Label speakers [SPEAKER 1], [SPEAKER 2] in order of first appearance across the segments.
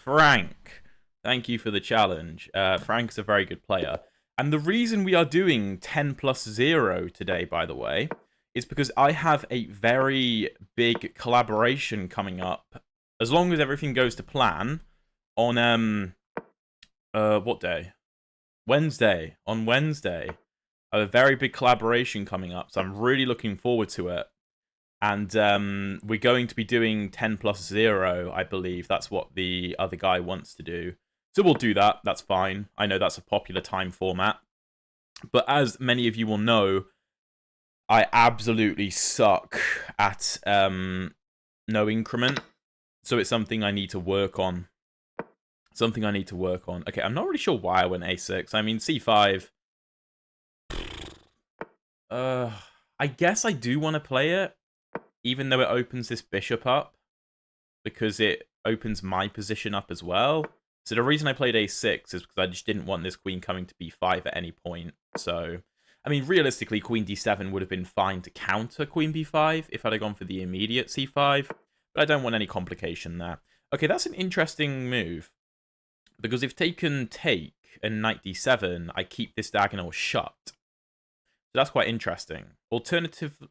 [SPEAKER 1] Frank. Thank you for the challenge. Frank's a very good player. And the reason we are doing 10 plus 0 today, by the way, is because I have a very big collaboration coming up, as long as everything goes to plan, on, what day? Wednesday. On Wednesday. I have a very big collaboration coming up, so I'm really looking forward to it. And we're going to be doing 10 plus 0, I believe. That's what the other guy wants to do. So we'll do that. That's fine. I know that's a popular time format. But as many of you will know, I absolutely suck at no increment. So it's something I need to work on. Okay, I'm not really sure why I went a6. I mean, c5. I guess I do want to play it, even though it opens this bishop up, because it opens my position up as well. So the reason I played a6 is because I just didn't want this queen coming to b5 at any point. So, I mean, realistically, queen d7 would have been fine to counter queen b5 if I'd have gone for the immediate c5, but I don't want any complication there. Okay, that's an interesting move, because if taken take and knight d7, I keep this diagonal shut. So that's quite interesting. Alternative,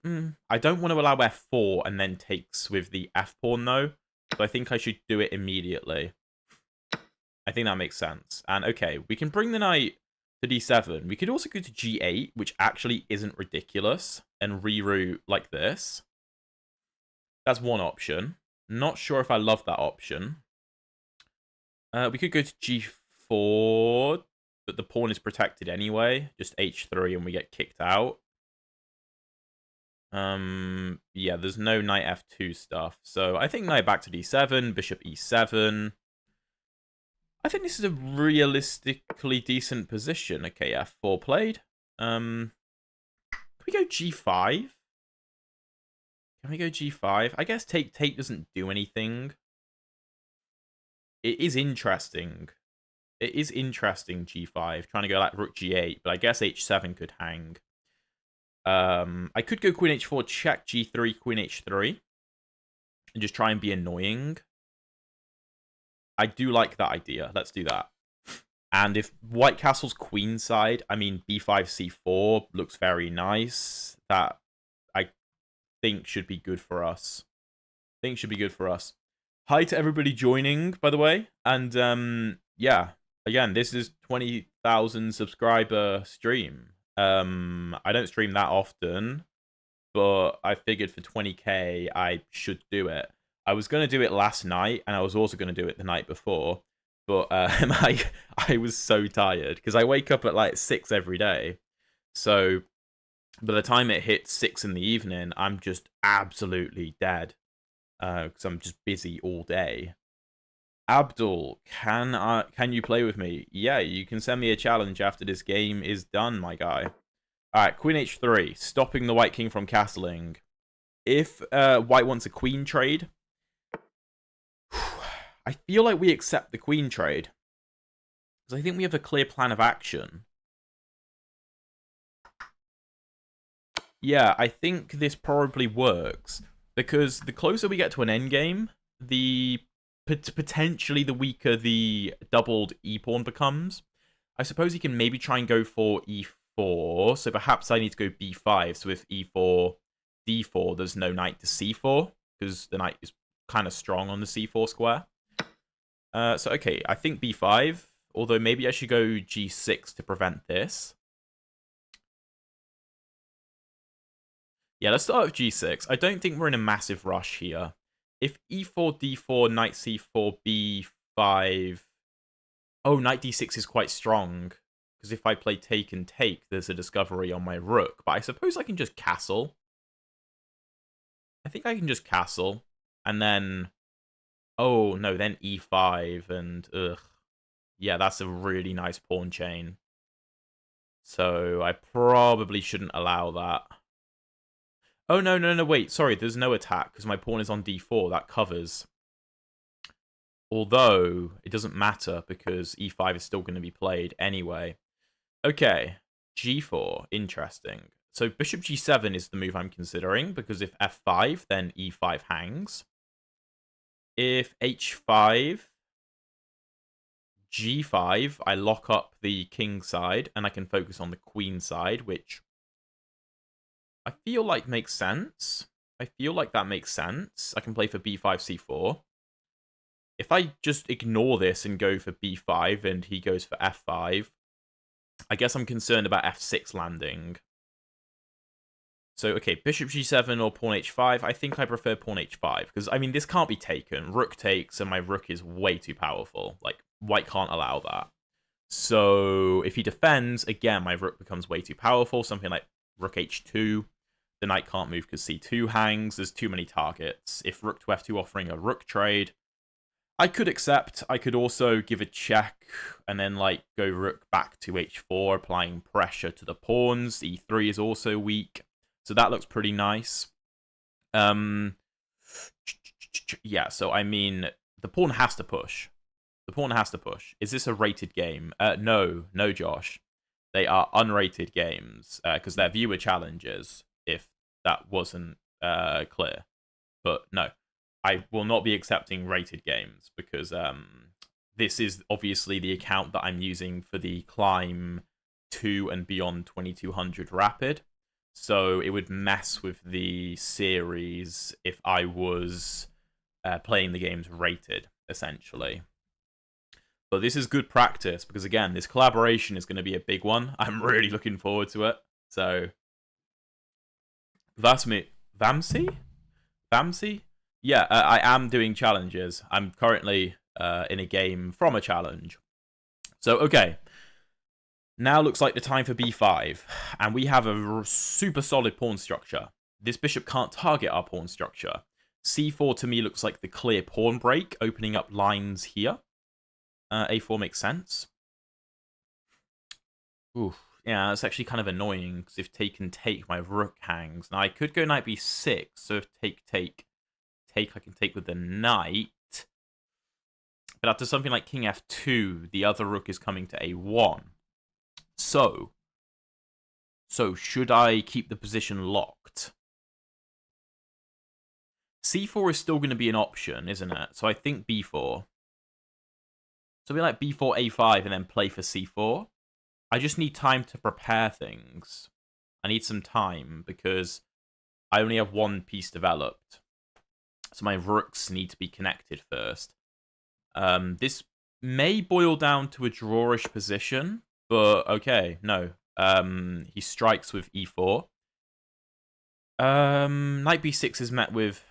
[SPEAKER 1] I don't want to allow f4 and then takes with the f pawn though. So I think I should do it immediately. I think that makes sense. And okay, we can bring the knight to d7. We could also go to g8, which actually isn't ridiculous, and reroute like this. That's one option. Not sure if I love that option. We could go to g4, but the pawn is protected anyway. Just h3 and we get kicked out. Yeah, there's no knight f2 stuff. So I think knight back to d7, bishop e7. I think this is a realistically decent position. Okay, f4 played. Can we go g5? Can we go g5? I guess take doesn't do anything. It is interesting. It is interesting, g5. Trying to go like rook g8, but I guess h7 could hang. I could go queen h4, check g3, queen h3. And just try and be annoying. I do like that idea. Let's do that. And if white castle's queenside, I mean, b5, c4 looks very nice. That, I think, should be good for us. Hi to everybody joining, by the way. And, yeah. Again, this is 20,000 subscriber stream. I don't stream that often, but I figured for 20k I should do it. I was going to do it last night, and I was also going to do it the night before, but I was so tired, because I wake up at like 6 every day. So by the time it hits 6 in the evening, I'm just absolutely dead, because I'm just busy all day. Abdul, can you play with me? Yeah, you can send me a challenge after this game is done, my guy. Alright, queen h3, stopping the white king from castling. If white wants a queen trade, I feel like we accept the queen trade, because I think we have a clear plan of action. Yeah, I think this probably works, because the closer we get to an endgame, the potentially the weaker the doubled e-pawn becomes. I suppose he can maybe try and go for e4, so perhaps I need to go b5, so if e4, d4, there's no knight to c4, because the knight is kind of strong on the c4 square. So, okay, I think b5, although maybe I should go g6 to prevent this. Yeah, let's start with g6. I don't think we're in a massive rush here. If e4, d4, knight c4, b5... Oh, knight d6 is quite strong, because if I play take and take, there's a discovery on my rook. But I suppose I can just castle. I think I can just castle, and then... Oh, no, then e5, and ugh. Yeah, that's a really nice pawn chain. So I probably shouldn't allow that. Oh, no, wait, sorry, there's no attack, because my pawn is on d4, that covers. Although, it doesn't matter, because e5 is still going to be played anyway. Okay, g4, interesting. So bishop g7 is the move I'm considering, because if f5, then e5 hangs. If h5, g5, I lock up the king side, and I can focus on the queen side, which I feel like makes sense. I feel like that makes sense. I can play for b5, c4. If I just ignore this and go for b5 and he goes for f5, I guess I'm concerned about f6 landing. So, okay, bishop g7 or pawn h5. I think I prefer pawn h5, because, I mean, this can't be taken. Rook takes, and my rook is way too powerful. Like, white can't allow that. So, if he defends, again, my rook becomes way too powerful. Something like rook h2. The knight can't move because c2 hangs. There's too many targets. If rook to f2 offering a rook trade, I could accept. I could also give a check and then, like, go rook back to h4, applying pressure to the pawns. e3 is also weak. So that looks pretty nice. Yeah, so I mean, the pawn has to push. The pawn has to push. Is this a rated game? No, Josh. They are unrated games, because they're viewer challenges, if that wasn't clear. But no, I will not be accepting rated games, because this is obviously the account that I'm using for the Climb 2 and beyond 2200 Rapid. So it would mess with the series if I was playing the games rated, essentially. But this is good practice, because, again, this collaboration is going to be a big one. I'm really looking forward to it. So, Vamsi? Yeah, I am doing challenges. I'm currently in a game from a challenge. So, okay. Now looks like the time for b5, and we have a super solid pawn structure. This bishop can't target our pawn structure. c4 to me looks like the clear pawn break, opening up lines here. a4 makes sense. Oof, yeah, that's actually kind of annoying, because if take and take, my rook hangs. Now, I could go knight b6, so if take, I can take with the knight. But after something like king f2, the other rook is coming to a1. So should I keep the position locked? c4 is still going to be an option, isn't it? So I think b4. So we like b4, a5, and then play for c4. I just need time to prepare things. I need some time, because I only have one piece developed. So my rooks need to be connected first. This may boil down to a drawish position, but okay, no. He strikes with e4. Knight b6 is met with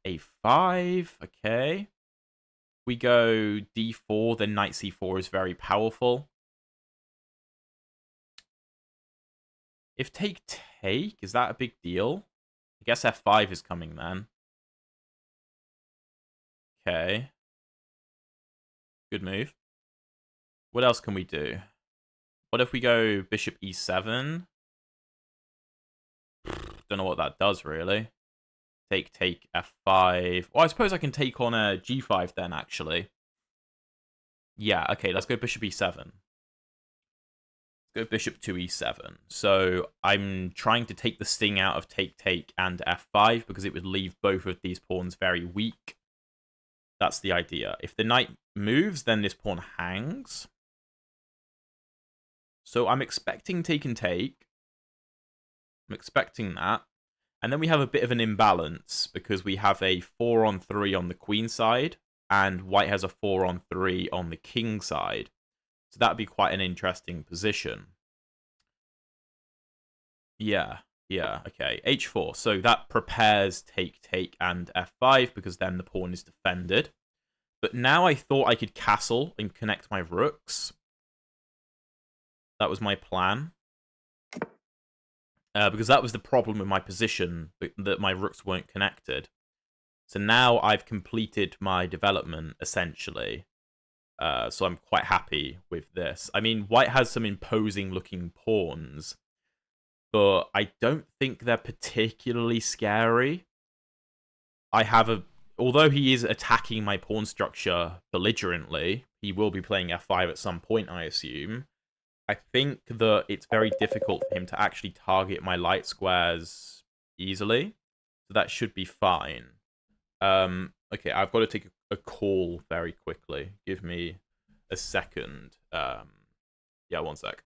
[SPEAKER 1] a5. Okay. We go d4, then knight c4 is very powerful. If take, is that a big deal? I guess f5 is coming then. Okay. Good move. What else can we do? What if we go bishop e7? Don't know what that does, really. Take, f5. Well, I suppose I can take on a g5 then, actually. Yeah, okay, let's go bishop e7. Let's go bishop to e7. So I'm trying to take the sting out of take, and f5, because it would leave both of these pawns very weak. That's the idea. If the knight moves, then this pawn hangs. So I'm expecting take and take. I'm expecting that. And then we have a bit of an imbalance, because we have a 4-on-3 on the queen side, and white has a 4-on-3 on the king side. So that would be quite an interesting position. Yeah, okay. h4. So that prepares take, and f5, because then the pawn is defended. But now I thought I could castle and connect my rooks. That was my plan. Because that was the problem with my position, that my rooks weren't connected. So now I've completed my development, essentially. So I'm quite happy with this. I mean, white has some imposing-looking pawns, but I don't think they're particularly scary. Although he is attacking my pawn structure belligerently, he will be playing f5 at some point, I assume. I think that it's very difficult for him to actually target my light squares easily. So that should be fine. Okay, I've got to take a call very quickly. Give me a second. Yeah, one sec.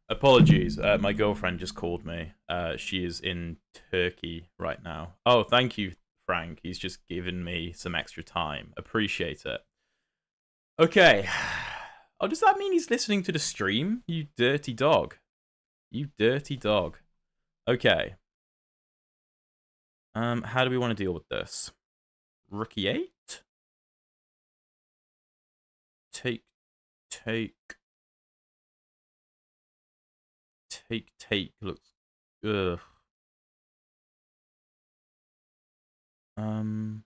[SPEAKER 1] Apologies, my girlfriend just called me. She is in Turkey right now. Oh, thank you, Frank. He's just given me some extra time. Appreciate it. Okay. Oh, does that mean he's listening to the stream? You dirty dog. You dirty dog. Okay. How do we want to deal with this? Rook e8? Take. Looks. Ugh. I'm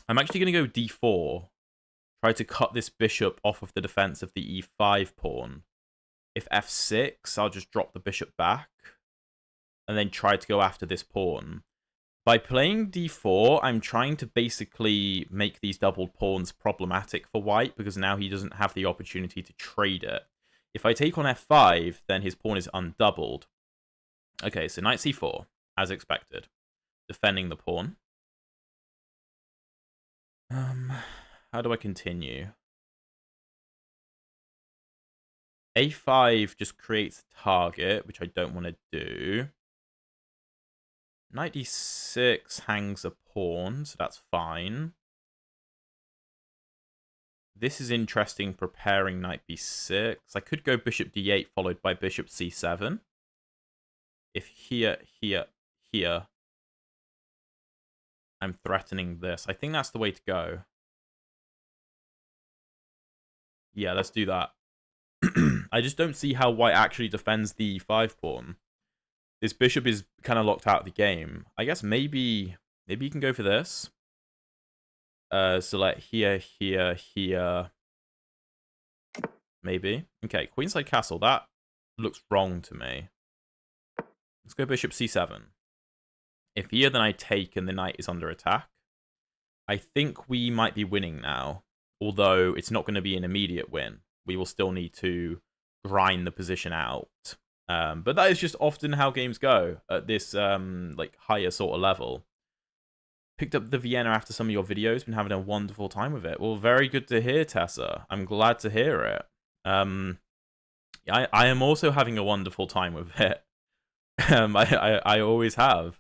[SPEAKER 1] actually going to go d4. Try to cut this bishop off of the defense of the e5 pawn. If f6, I'll just drop the bishop back. And then try to go after this pawn. By playing d4, I'm trying to basically make these doubled pawns problematic for white, because now he doesn't have the opportunity to trade it. If I take on f5, then his pawn is undoubled. Okay, so knight c4, as expected. Defending the pawn. How do I continue? a5 just creates a target, which I don't want to do. Knight d6 hangs a pawn, so that's fine. This is interesting, preparing knight b6. I could go bishop d8 followed by bishop c7. If here, I'm threatening this. I think that's the way to go. Yeah, let's do that. I just don't see how white actually defends the e5 pawn. This bishop is kind of locked out of the game. I guess maybe you can go for this. So like here. Maybe. Okay, queenside castle. That looks wrong to me. Let's go bishop c7. If here, then I take and the knight is under attack. I think we might be winning now. Although it's not going to be an immediate win. We will still need to grind the position out. But that is just often how games go at this like higher sort of level. Picked up the Vienna after some of your videos. Been having a wonderful time with it. Well, very good to hear, Tessa. I'm glad to hear it. I am also having a wonderful time with it. I always have.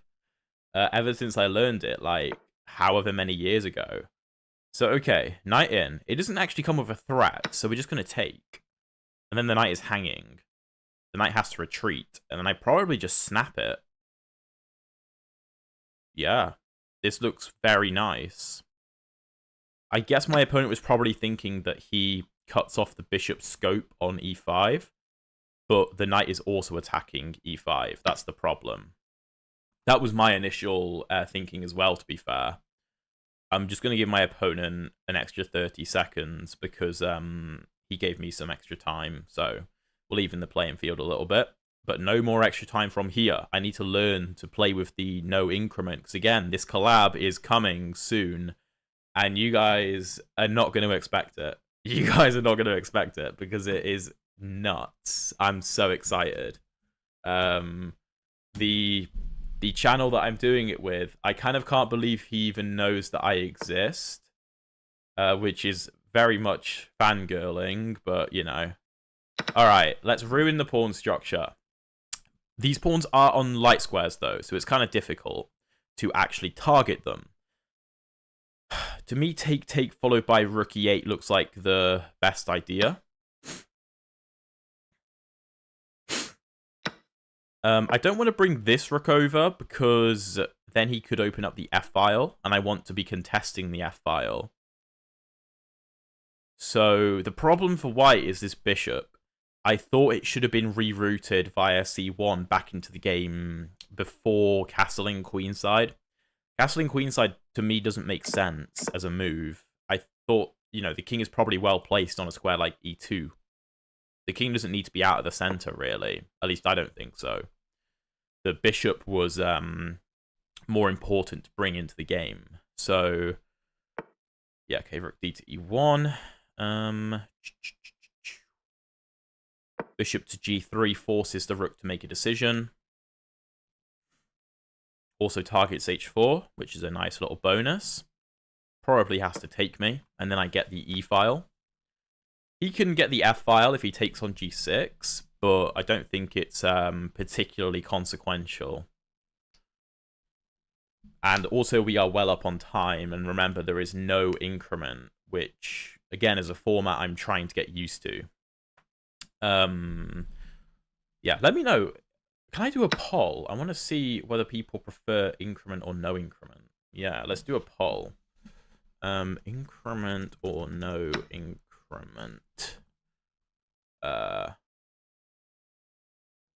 [SPEAKER 1] Ever since I learned it, like, however many years ago. So, okay, knight in. It doesn't actually come with a threat, so we're just going to take. And then the knight is hanging. The knight has to retreat, and then I probably just snap it. Yeah, this looks very nice. I guess my opponent was probably thinking that he cuts off the bishop's scope on e5, but the knight is also attacking e5. That's the problem. That was my initial thinking as well, to be fair. I'm just going to give my opponent an extra 30 seconds because he gave me some extra time, so we'll even the playing field a little bit. But no more extra time from here. I need to learn to play with the no increment, because again, this collab is coming soon, and you guys are not going to expect it. You guys are not going to expect it, because it is nuts. I'm so excited. The channel that I'm doing it with, I kind of can't believe he even knows that I exist. which is very much fangirling, but, you know. Alright, let's ruin the pawn structure. These pawns are on light squares, though, so it's kind of difficult to actually target them. To me, take followed by rook e8 looks like the best idea. I don't want to bring this rook over because then he could open up the f-file, and I want to be contesting the f-file. So the problem for white is this bishop. I thought it should have been rerouted via c1 back into the game before castling queenside. Castling queenside, to me, doesn't make sense as a move. I thought, you know, the king is probably well placed on a square like e2. The king doesn't need to be out of the center, really. At least I don't think so. The bishop was more important to bring into the game. So, yeah, okay, rook d to e1. Bishop to g3 forces the rook to make a decision. Also targets h4, which is a nice little bonus. Probably has to take me, and then I get the e-file. He can get the f-file if he takes on g6, but I don't think it's particularly consequential. And also we are well up on time, and remember there is no increment, which, again, is a format I'm trying to get used to. Yeah, let me know. Can I do a poll? I want to see whether people prefer increment or no increment. Yeah, let's do a poll. Increment or no increment?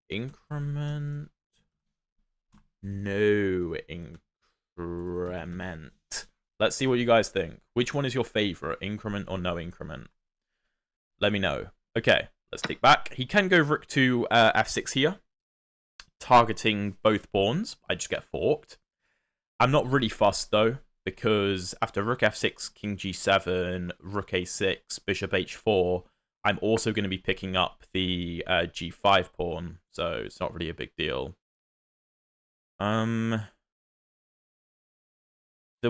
[SPEAKER 1] Increment. No increment. Let's see what you guys think. Which one is your favorite? Increment or no increment? Let me know. Okay, let's take back. He can go rook to f6 here, targeting both pawns. I just get forked. I'm not really fussed, though, because after rook f6, king g7, rook a6, bishop h4, I'm also going to be picking up the g5 pawn, so it's not really a big deal. The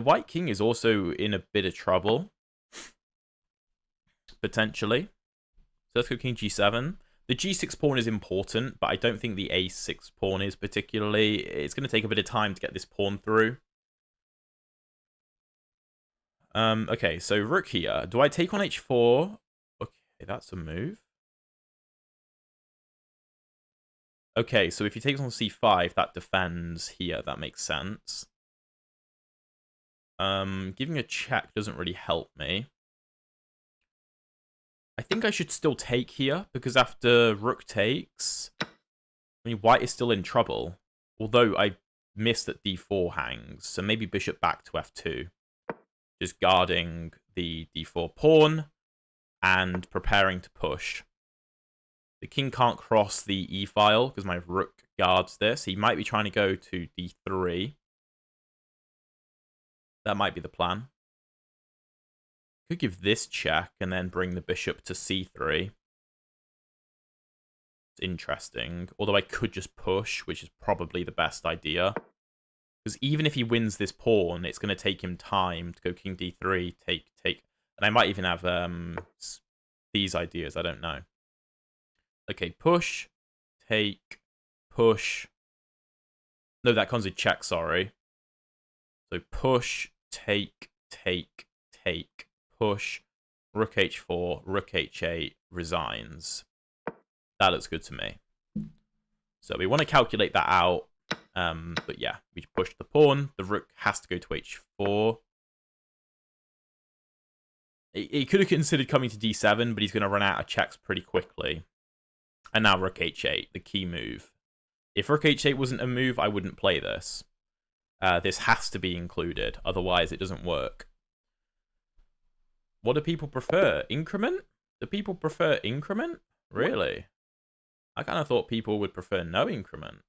[SPEAKER 1] white king is also in a bit of trouble, potentially. So let's go king g7. The g6 pawn is important, but I don't think the a6 pawn is particularly. It's going to take a bit of time to get this pawn through. Okay, so rook here. Do I take on h4? Okay, that's a move. Okay, so if he takes on c5, that defends here. That makes sense. Giving a check doesn't really help me. I think I should still take here, because after rook takes, I mean, white is still in trouble. Although I missed that d4 hangs, so maybe bishop back to f2. Just guarding the d4 pawn and preparing to push. The king can't cross the e-file because my rook guards this. He might be trying to go to d3. That might be the plan. Could give this check and then bring the bishop to c3. It's interesting. Although I could just push, which is probably the best idea. Because even if he wins this pawn, it's going to take him time to go king d3, take. And I might even have these ideas, I don't know. Okay, push, take, push. No, that comes with check, sorry. So push, take, push, rook h4, rook h8, resigns. That looks good to me. So we want to calculate that out. But yeah, we push the pawn. The rook has to go to h4. He could have considered coming to d7, but he's going to run out of checks pretty quickly. And now rook h8, the key move. If rook h8 wasn't a move, I wouldn't play this. This has to be included, otherwise it doesn't work. What do people prefer? Increment? Do people prefer increment? Really? I kind of thought people would prefer no increment.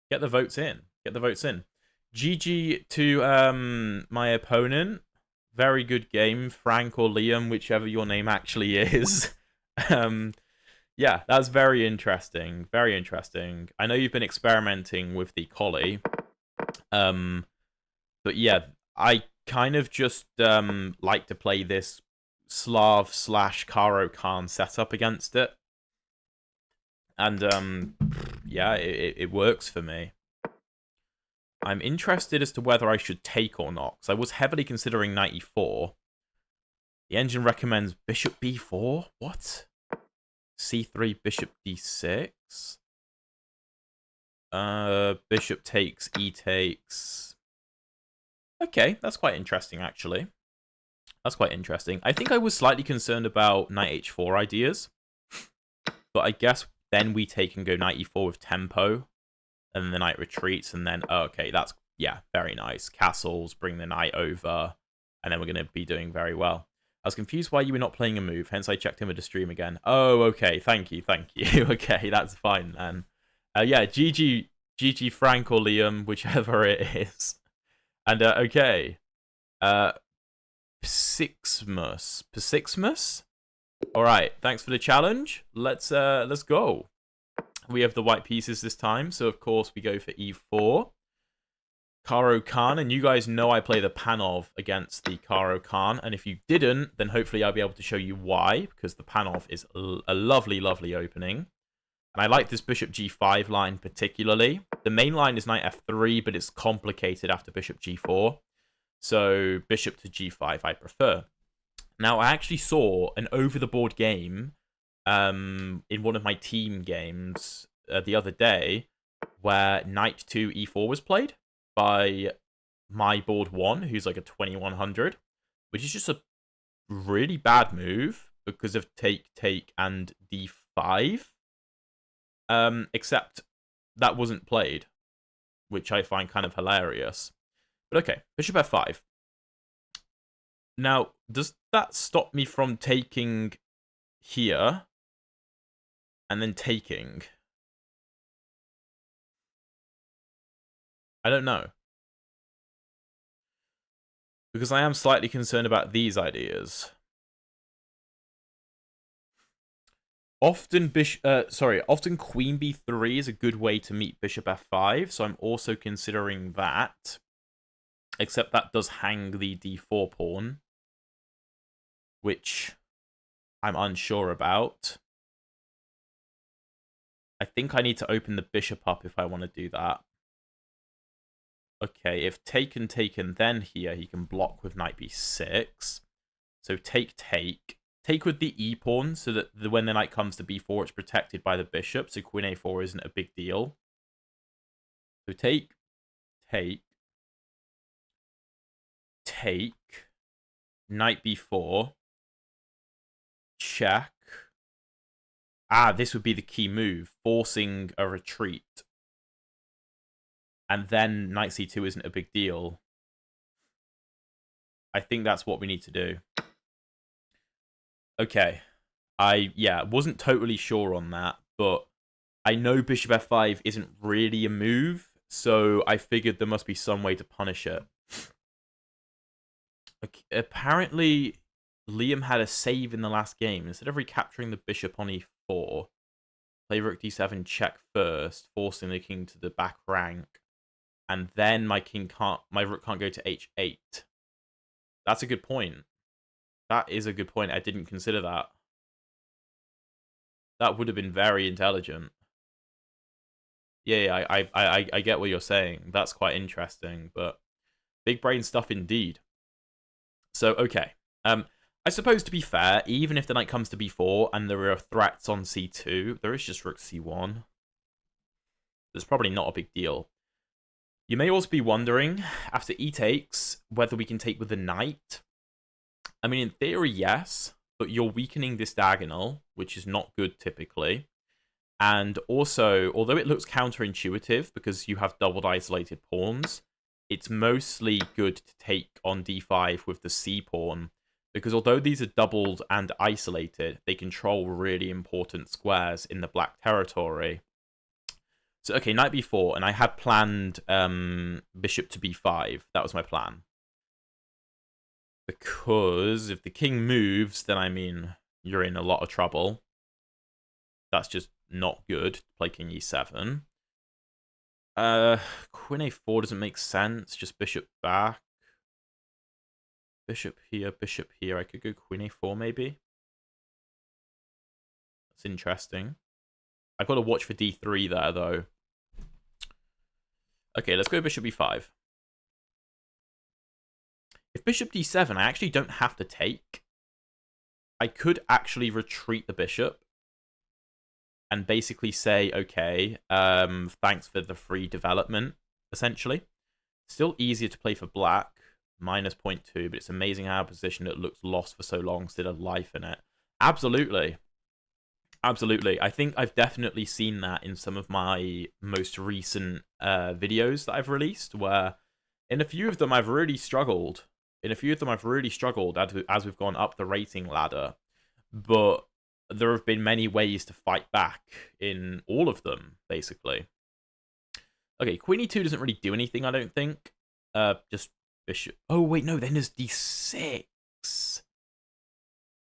[SPEAKER 1] Get the votes in. Get the votes in. GG to my opponent. Very good game, Frank or Liam, whichever your name actually is. Yeah, that's very interesting. Very interesting. I know you've been experimenting with the collie. But yeah, I kind of just like to play this Slav / Karo Khan setup against it. And yeah, it works for me. I'm interested as to whether I should take or not, because I was heavily considering knight e4. The engine recommends bishop b4. What? c3, bishop d6. Bishop takes, e takes. Okay, that's quite interesting, actually. That's quite interesting. I think I was slightly concerned about knight h4 ideas. But I guess then we take and go knight e4 with tempo. And then the knight retreats, and then, oh, okay, that's, yeah, very nice. Castles, bring the knight over, and then we're going to be doing very well. I was confused why you were not playing a move, hence I checked in with the stream again. Oh, okay, thank you. Okay, that's fine, then. Yeah, GG Frank or Liam, whichever it is. And, okay. Persixmus? Alright, thanks for the challenge. Let's go. We have the white pieces this time, so of course we go for e4. Karo Khan, and you guys know I play the Panov against the Karo Khan, and if you didn't, then hopefully I'll be able to show you why, because the Panov is a lovely, lovely opening. And I like this bishop g5 line particularly. The main line is knight f3, but it's complicated after bishop g4. So bishop to g5 I prefer. Now, I actually saw an over-the-board game in one of my team games the other day where knight to e4 was played by my board 1, who's like a 2100, which is just a really bad move because of take, and d5. Except that wasn't played, which I find kind of hilarious. But okay, bishop f5. Now, does that stop me from taking here and then taking? I don't know. Because I am slightly concerned about these ideas. Often queen b3 is a good way to meet bishop f5, so I'm also considering that. Except that does hang the d4 pawn, which I'm unsure about. I think I need to open the bishop up if I want to do that. Okay, if taken, then here he can block with knight b6. So take. Take with the e pawn so that when the knight comes to b4, it's protected by the bishop. So queen a4 isn't a big deal. So take. Knight b4. Check. Ah, this would be the key move, forcing a retreat. And then knight c2 isn't a big deal. I think that's what we need to do. Okay. I wasn't totally sure on that, but I know bishop f5 isn't really a move, so I figured there must be some way to punish it. Okay, apparently, Liam had a save in the last game. Instead of recapturing the bishop on e4, play rook d7, check first, forcing the king to the back rank, and then my rook can't go to h8. That's a good point. That is a good point. I didn't consider that. That would have been very intelligent. Yeah, I get what you're saying. That's quite interesting, but big brain stuff indeed. So, okay. I suppose, to be fair, even if the knight comes to b4 and there are threats on c2, there is just rook c1. It's probably not a big deal. You may also be wondering, after e takes, whether we can take with the knight. I mean, in theory, yes, but you're weakening this diagonal, which is not good typically. And also, although it looks counterintuitive because you have doubled isolated pawns, it's mostly good to take on d5 with the c pawn, because although these are doubled and isolated, they control really important squares in the black territory. So, okay, knight b4, and I had planned bishop to b5. That was my plan. Because if the king moves, then, I mean, you're in a lot of trouble. That's just not good to play king e7. Queen a4 doesn't make sense. Just bishop back. bishop here, bishop here. I could go queen a4 maybe. That's interesting. I've got to watch for d3 there, though. Okay, let's go bishop e5. If bishop d7, I actually don't have to take. I could actually retreat the bishop and basically say, okay, thanks for the free development, essentially. Still easier to play for black, minus 0.2, but it's amazing how a position that looks lost for so long still had life in it. Absolutely. Absolutely. I think I've definitely seen that in some of my most recent videos that I've released, where in a few of them I've really struggled. As we've gone up the rating ladder. But there have been many ways to fight back in all of them, basically. Okay, queen e2 doesn't really do anything, I don't think. Just bishop. Oh, wait, no, then there's d6.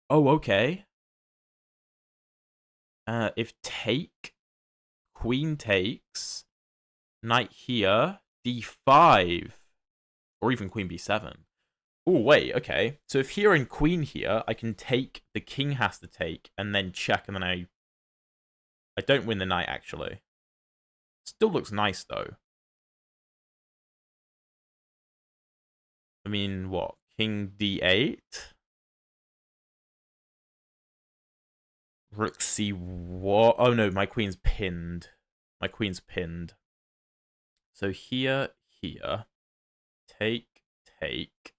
[SPEAKER 1] Oh, okay. If take, queen takes, knight here, d5, or even queen b7. Oh, wait, okay. So if here and queen here, I can take, the king has to take, and then check, and then I don't win the knight, actually. Still looks nice, though. I mean, what? King d8? Rook c1. Oh, no, my queen's pinned. My queen's pinned. So here, here. Take, take.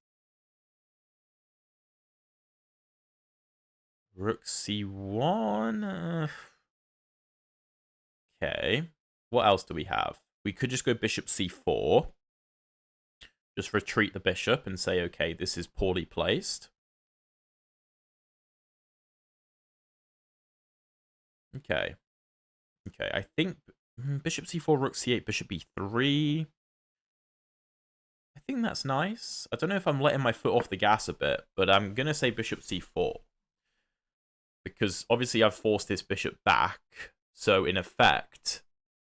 [SPEAKER 1] Rook c1. Okay. What else do we have? We could just go bishop c4. Just retreat the bishop and say, okay, this is poorly placed. Okay. Okay, I think bishop c4, rook c8, bishop e3. I think that's nice. I don't know if I'm letting my foot off the gas a bit, but I'm going to say bishop c4. Because obviously I've forced this bishop back. So in effect,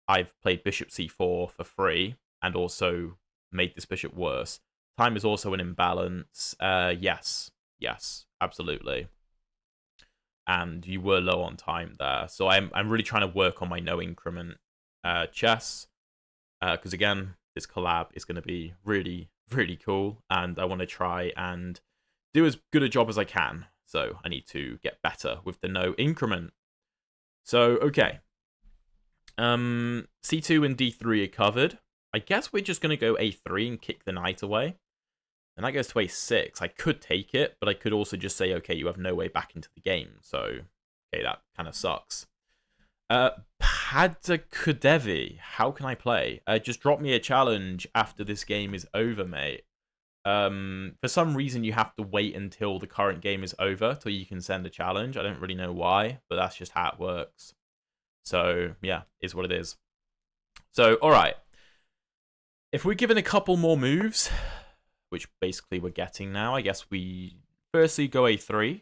[SPEAKER 1] I've played bishop c4 for free and also made this bishop worse. Time is also an imbalance. Yes, absolutely. And you were low on time there. So I'm really trying to work on my no increment chess. Because again, this collab is going to be really, really cool. And I want to try and do as good a job as I can. So I need to get better with the no increment. So, okay. C2 and D3 are covered. I guess we're just going to go A3 and kick the knight away. And that goes to A6. I could take it, but I could also just say, okay, you have no way back into the game. So, okay, that kind of sucks. Padakudevi, how can I play? Just drop me a challenge after this game is over, mate. For some reason, you have to wait until the current game is over till you can send a challenge. I don't really know why, but that's just how it works. So, yeah, is what it is. So, all right. If we're given a couple more moves, which basically we're getting now, I guess we firstly go A3,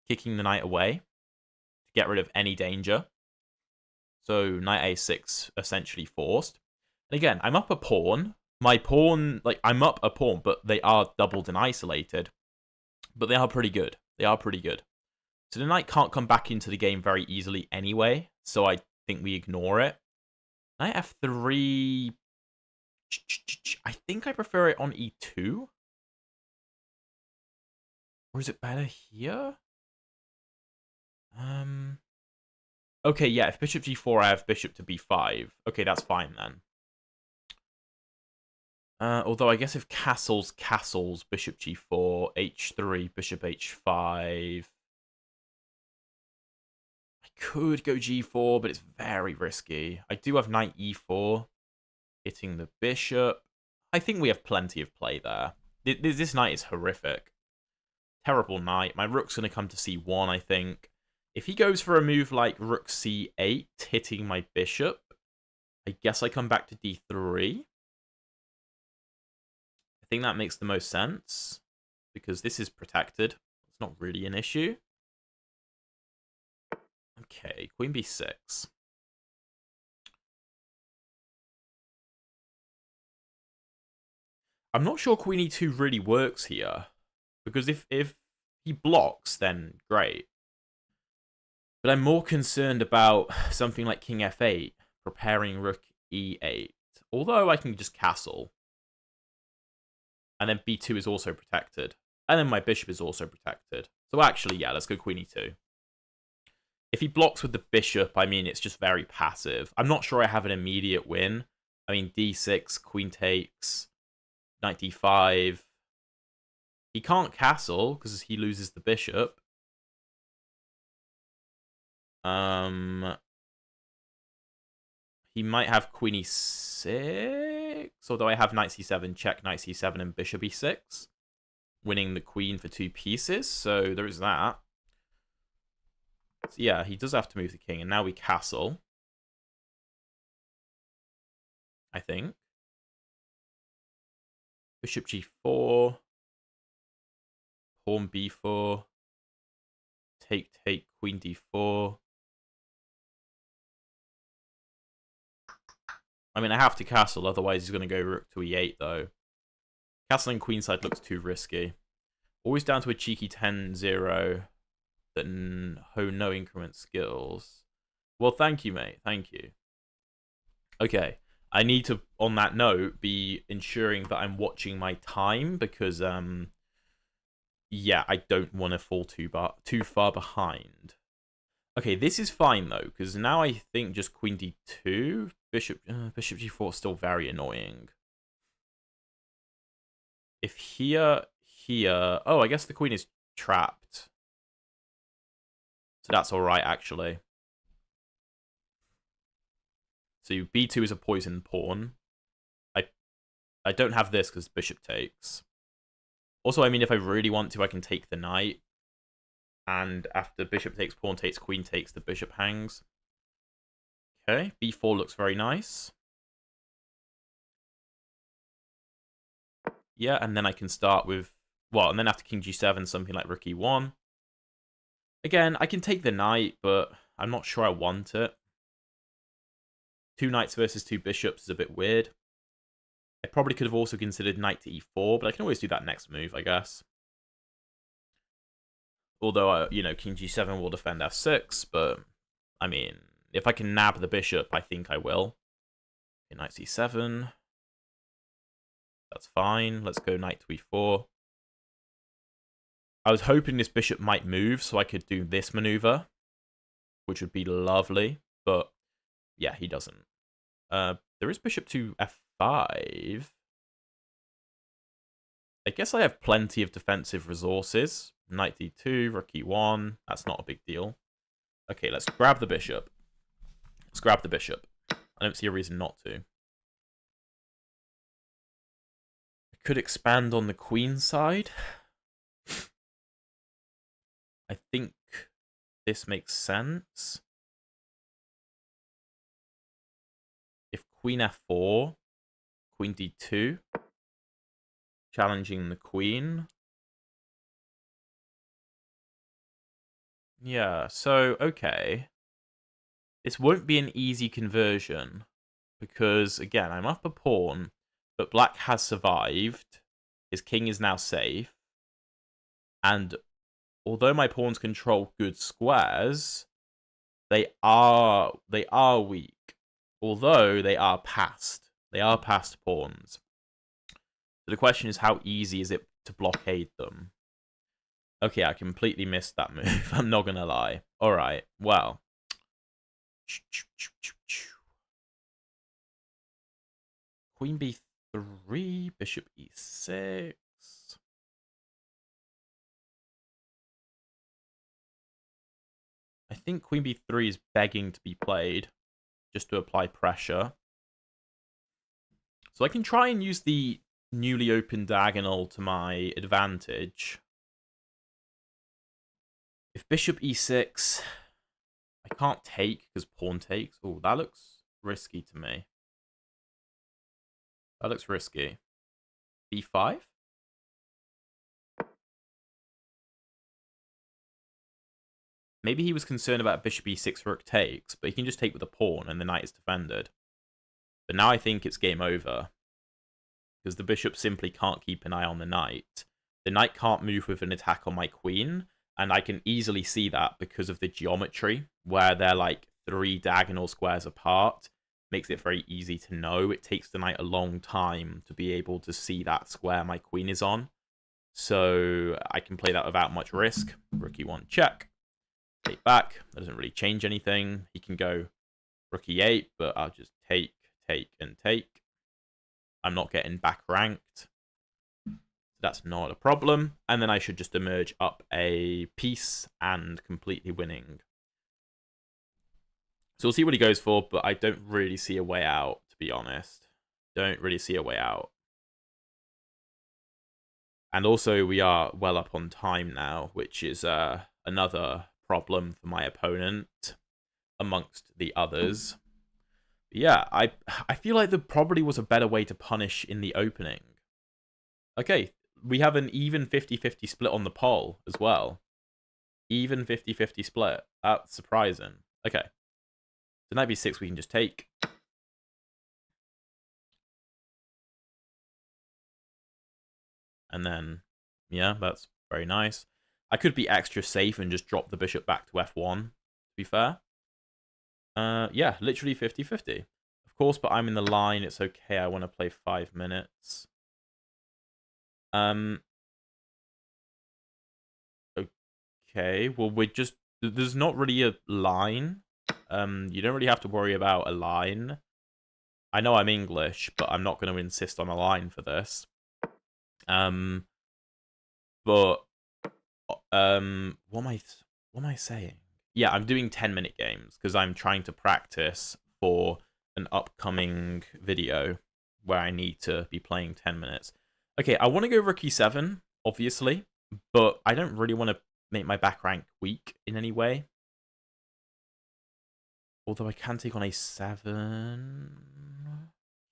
[SPEAKER 1] kicking the knight away to get rid of any danger. So, knight A6 essentially forced. And again, I'm up a pawn. My pawn, like, I'm up a pawn, but they are doubled and isolated. But they are pretty good. They are pretty good. So the knight can't come back into the game very easily anyway, so I think we ignore it. Knight f3... I think I prefer it on e2. Or is it better here? Okay, yeah, if bishop g4, I have bishop to b5. Okay, that's fine then. Although I guess if castles, bishop g4, h3, bishop h5... Could go g4, but it's very risky. I do have knight e4, hitting the bishop. I think we have plenty of play there. This knight is horrific. Terrible knight. My rook's going to come to c1, I think. If he goes for a move like rook c8, hitting my bishop, I guess I come back to d3. I think that makes the most sense, because this is protected. It's not really an issue. Okay, queen b6. I'm not sure queen e2 really works here. Because if he blocks, then great. But I'm more concerned about something like king f8, preparing rook e8. Although I can just castle. And then b2 is also protected. And then my bishop is also protected. So actually, yeah, let's go queen e2. If he blocks with the bishop, I mean, it's just very passive. I'm not sure I have an immediate win. I mean, d6, queen takes, knight d5. He can't castle because he loses the bishop. He might have queen e6, although I have knight c7, check, knight c7, and bishop e6, winning the queen for 2 pieces, so there is that. So yeah, he does have to move the king, and now we castle. I think. Bishop g4. Pawn b4. Take, queen d4. I mean, I have to castle, otherwise he's going to go rook to e8, though. Castling queenside looks too risky. Always down to a cheeky 10-0. That no increment skills. Well, thank you, mate. Thank you. Okay. I need to, on that note, be ensuring that I'm watching my time because, yeah, I don't want to fall too far behind. Okay, this is fine, though, because now I think just queen d2, bishop g4 is still very annoying. If here... Oh, I guess the queen is trapped. So that's alright, actually. So b2 is a poison pawn. I don't have this because bishop takes. Also, I mean, if I really want to, I can take the knight. And after bishop takes, pawn takes, queen takes, the bishop hangs. Okay, b4 looks very nice. Yeah, and then I can start with... Well, and then after king g7, something like rook e1. Again, I can take the knight, but I'm not sure I want it. 2 knights versus 2 bishops is a bit weird. I probably could have also considered knight to e4, but I can always do that next move, I guess. Although, you know, king g7 will defend f6, but, I mean, if I can nab the bishop, I think I will. Okay, knight c7. That's fine. Let's go knight to e4. I was hoping this bishop might move so I could do this maneuver, which would be lovely, but yeah, he doesn't. There is bishop to f5. I guess I have plenty of defensive resources. Knight d2, rook e1. That's not a big deal. Okay, let's grab the bishop. Let's grab the bishop. I don't see a reason not to. I could expand on the queen side. I think this makes sense. If queen f4, queen d2, challenging the queen. Yeah, so, okay. This won't be an easy conversion, because, again, I'm up a pawn, but black has survived. His king is now safe. And although my pawns control good squares, they are weak. Although they are passed. They are passed pawns. So the question is, how easy is it to blockade them? Okay, I completely missed that move. I'm not going to lie. Alright, well. Queen b3, bishop e6. I think queen b3 is begging to be played, just to apply pressure. So I can try and use the newly opened diagonal to my advantage. If bishop e6, I can't take because pawn takes. Oh, that looks risky to me. That looks risky. b5? Maybe he was concerned about bishop e6 rook takes, but he can just take with a pawn and the knight is defended. But now I think it's game over. because the bishop simply can't keep an eye on the knight. The knight can't move with an attack on my queen, and I can easily see that because of the geometry, where they're like 3 diagonal squares apart. Makes it very easy to know. It takes the knight a long time to be able to see that square my queen is on. So I can play that without much risk. Rook e1 check. Take back. That doesn't really change anything. He can go rook e8, but I'll just take, and take. I'm not getting back ranked. That's not a problem. And then I should just emerge up a piece and completely winning. So we'll see what he goes for, but I don't really see a way out, to be honest. Don't really see a way out. And also, we are well up on time now, which is another problem for my opponent amongst the others. But yeah, I feel like there probably was a better way to punish in the opening. Okay, we have an even 50-50 split on the poll as well. Even 50-50 split. That's surprising. Okay. So knight b6 we can just take. And then, yeah, that's very nice. I could be extra safe and just drop the bishop back to f1, to be fair. Yeah, literally 50-50. Of course, but I'm in the line. It's okay. I want to play 5 minutes. Okay, well, we're just... There's not really a line. You don't really have to worry about a line. I know I'm English, but I'm not going to insist on a line for this. But what am I saying? Yeah, I'm doing 10-minute games because I'm trying to practice for an upcoming video where I need to be playing 10 minutes. Okay, I want to go rook e7, obviously, but I don't really want to make my back rank weak in any way. Although I can take on a7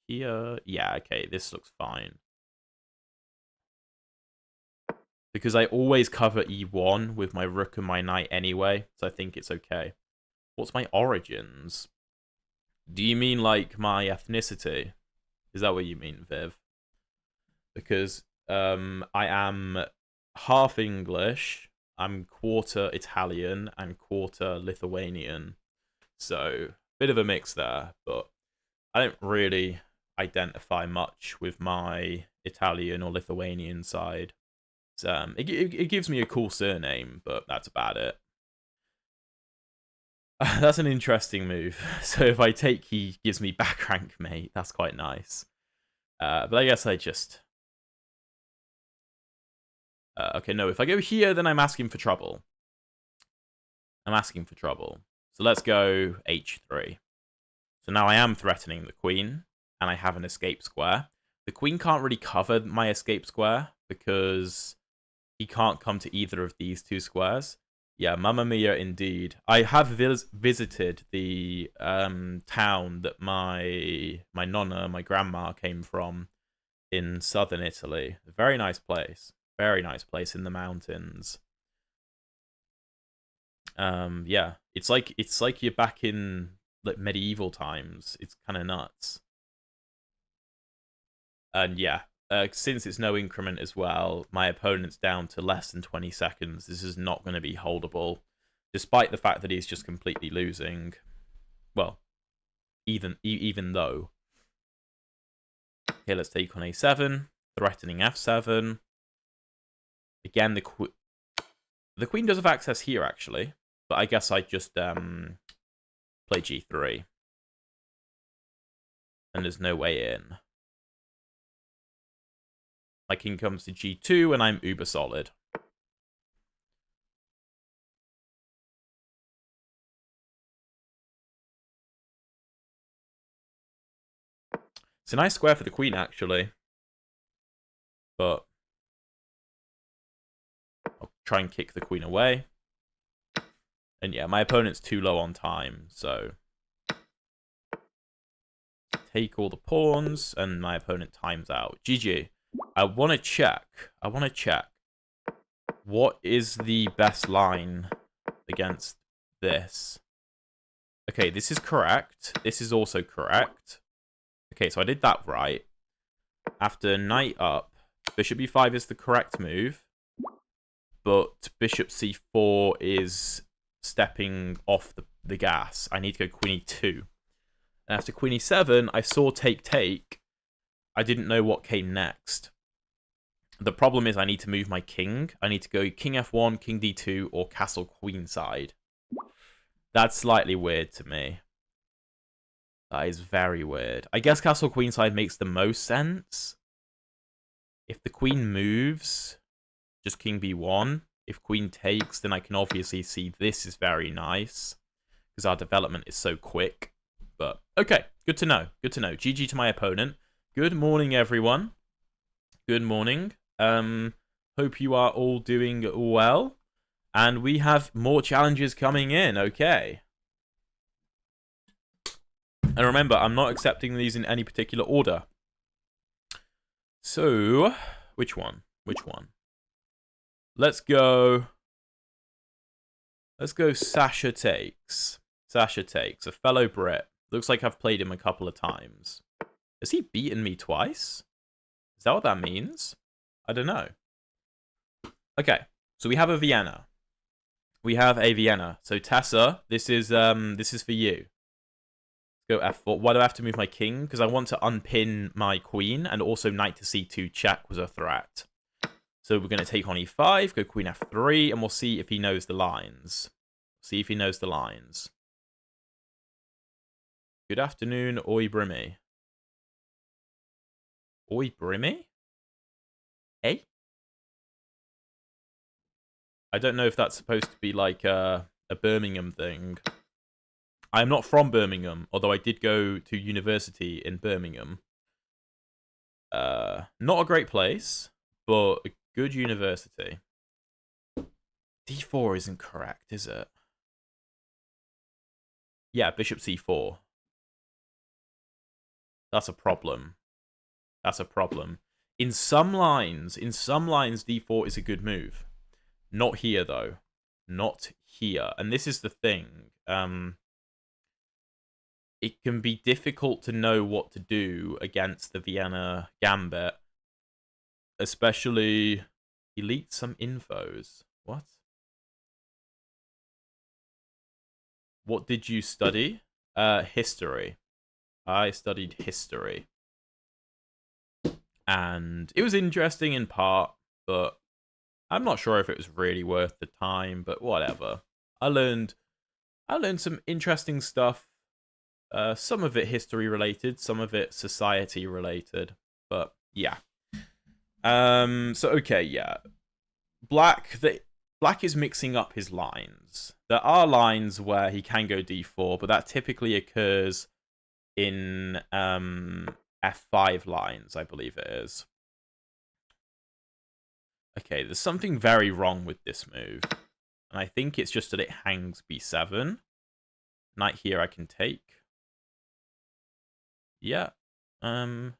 [SPEAKER 1] here. Yeah, okay, this looks fine. Because I always cover e1 with my rook and my knight anyway, so I think it's okay. What's my origins? Do you mean, like, my ethnicity? Is that what you mean, Viv? Because I am half English, I'm quarter Italian, and quarter Lithuanian. So, bit of a mix there, but I don't really identify much with my Italian or Lithuanian side. It gives me a cool surname, but that's about it. That's an interesting move. So if I take, he gives me back rank, mate. That's quite nice. But I guess I just... okay, no, if I go here, then I'm asking for trouble. I'm asking for trouble. So let's go h3. So now I am threatening the queen, and I have an escape square. The queen can't really cover my escape square, because he can't come to either of these 2 squares. Yeah, Mamma Mia, indeed. I have visited the town that my nonna, my grandma, came from in southern Italy. Very nice place. Very nice place in the mountains. Yeah, it's like you're back in like medieval times. It's kind of nuts. And yeah, since it's no increment as well, my opponent's down to less than 20 seconds. This is not going to be holdable, despite the fact that he's just completely losing. Well, even though. Okay, let's take on a7, threatening f7. Again, the queen does have access here, actually, but I guess I just play g3. And there's no way in. My king comes to g2, and I'm uber solid. It's a nice square for the queen, actually. But I'll try and kick the queen away. And yeah, my opponent's too low on time, so... take all the pawns, and my opponent times out. GG. I want to check. What is the best line against this? Okay, this is correct. This is also correct. Okay, so I did that right. after knight up, bishop b5 is the correct move, but bishop c4 is stepping off the gas. I need to go queen e2. And after queen e7, I saw take. I didn't know what came next. The problem is I need to move my king. I need to go king f1, king d2, or castle queenside. That's slightly weird to me. That is very weird. I guess castle queenside makes the most sense. If the queen moves, just king b1. If queen takes, then I can obviously see this is very nice, because our development is so quick. But, okay, good to know. Good to know. GG to my opponent. Good morning, everyone. Good morning. Hope you are all doing well. And we have more challenges coming in. Okay. And remember, I'm not accepting these in any particular order. So, which one? Which one? Let's go Sasha Takes. Sasha Takes, a fellow Brit. Looks like I've played him a couple of times. Has he beaten me twice? Is that what that means? I don't know. Okay, so we have a Vienna. We have a Vienna. So Tessa, this is for you. Go f4. Why do I have to move my king? Because I want to unpin my queen, and also knight to c2 check was a threat. So we're going to take on e5, go queen f3, and we'll see if he knows the lines. See if he knows the lines. Good afternoon, Oi Brimmy. Oi Brimmy? Hey? I don't know if that's supposed to be like a Birmingham thing. I'm not from Birmingham, although I did go to university in Birmingham. Not a great place, but a good university. D4 isn't correct, is it? Yeah, bishop c4. That's a problem. That's a problem. In some lines, d4 is a good move. Not here, though. Not here. And this is the thing. It can be difficult to know what to do against the Vienna Gambit. Especially, delete some infos. What? What did you study? History. I studied history. And it was interesting in part, but I'm not sure if it was really worth the time, but whatever. I learned some interesting stuff. Some of it history related, some of it society related, but yeah. So okay, yeah. Black is mixing up his lines. There are lines where he can go d4, but that typically occurs in f5 lines, I believe it is. Okay, there's something very wrong with this move. And I think it's just that it hangs b7. Knight here I can take. Yeah. The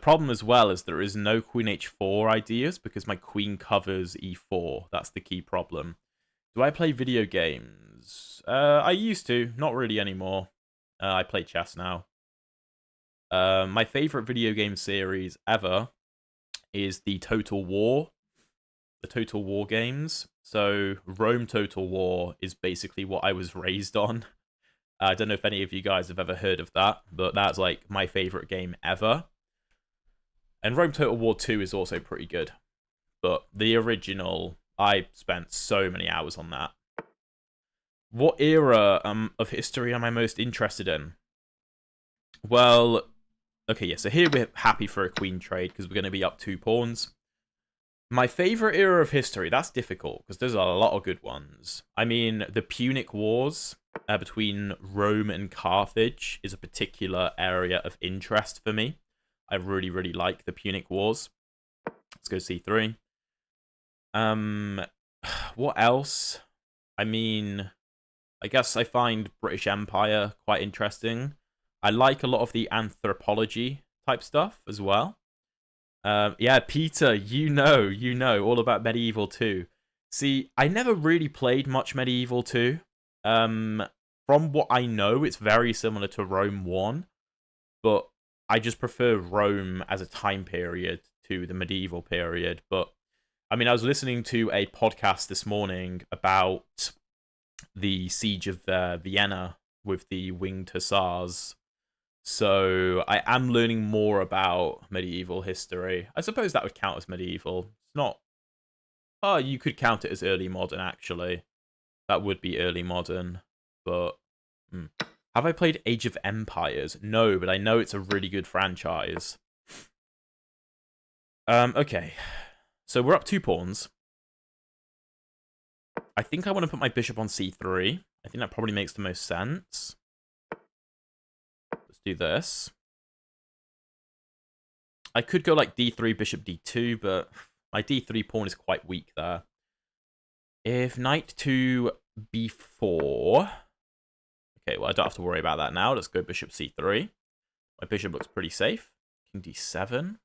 [SPEAKER 1] problem as well is there is no queen h4 ideas because my queen covers e4. That's the key problem. Do I play video games? I used to. Not really anymore. I play chess now. My favorite video game series ever is the Total War. The Total War games. So Rome Total War is basically what I was raised on. I don't know if any of you guys have ever heard of that, but that's like my favorite game ever. And Rome Total War 2 is also pretty good. But the original, I spent so many hours on that. What era of history am I most interested in? Well, okay, yeah, so here we're happy for a queen trade because we're going to be up 2 pawns. My favorite era of history, that's difficult because there's a lot of good ones. I mean, the Punic Wars between Rome and Carthage is a particular area of interest for me. I really, really like the Punic Wars. Let's go c3. What else? I mean, I guess I find British Empire quite interesting. I like a lot of the anthropology type stuff as well. Yeah, Peter, you know all about Medieval 2. See, I never really played much Medieval 2. From what I know, it's very similar to Rome 1. But I just prefer Rome as a time period to the medieval period. But I mean, I was listening to a podcast this morning about the siege of Vienna with the winged hussars. So I am learning more about medieval history. I suppose that would count as medieval. It's not. Oh, you could count it as early modern, actually. That would be early modern. But have I played Age of Empires? No, but I know it's a really good franchise. Okay. So we're up 2 pawns. I think I want to put my bishop on c3. I think that probably makes the most sense. Let's do this. I could go like d3, bishop d2, but my d3 pawn is quite weak there. If knight to b4... Okay, well, I don't have to worry about that now. Let's go bishop c3. My bishop looks pretty safe. King d7.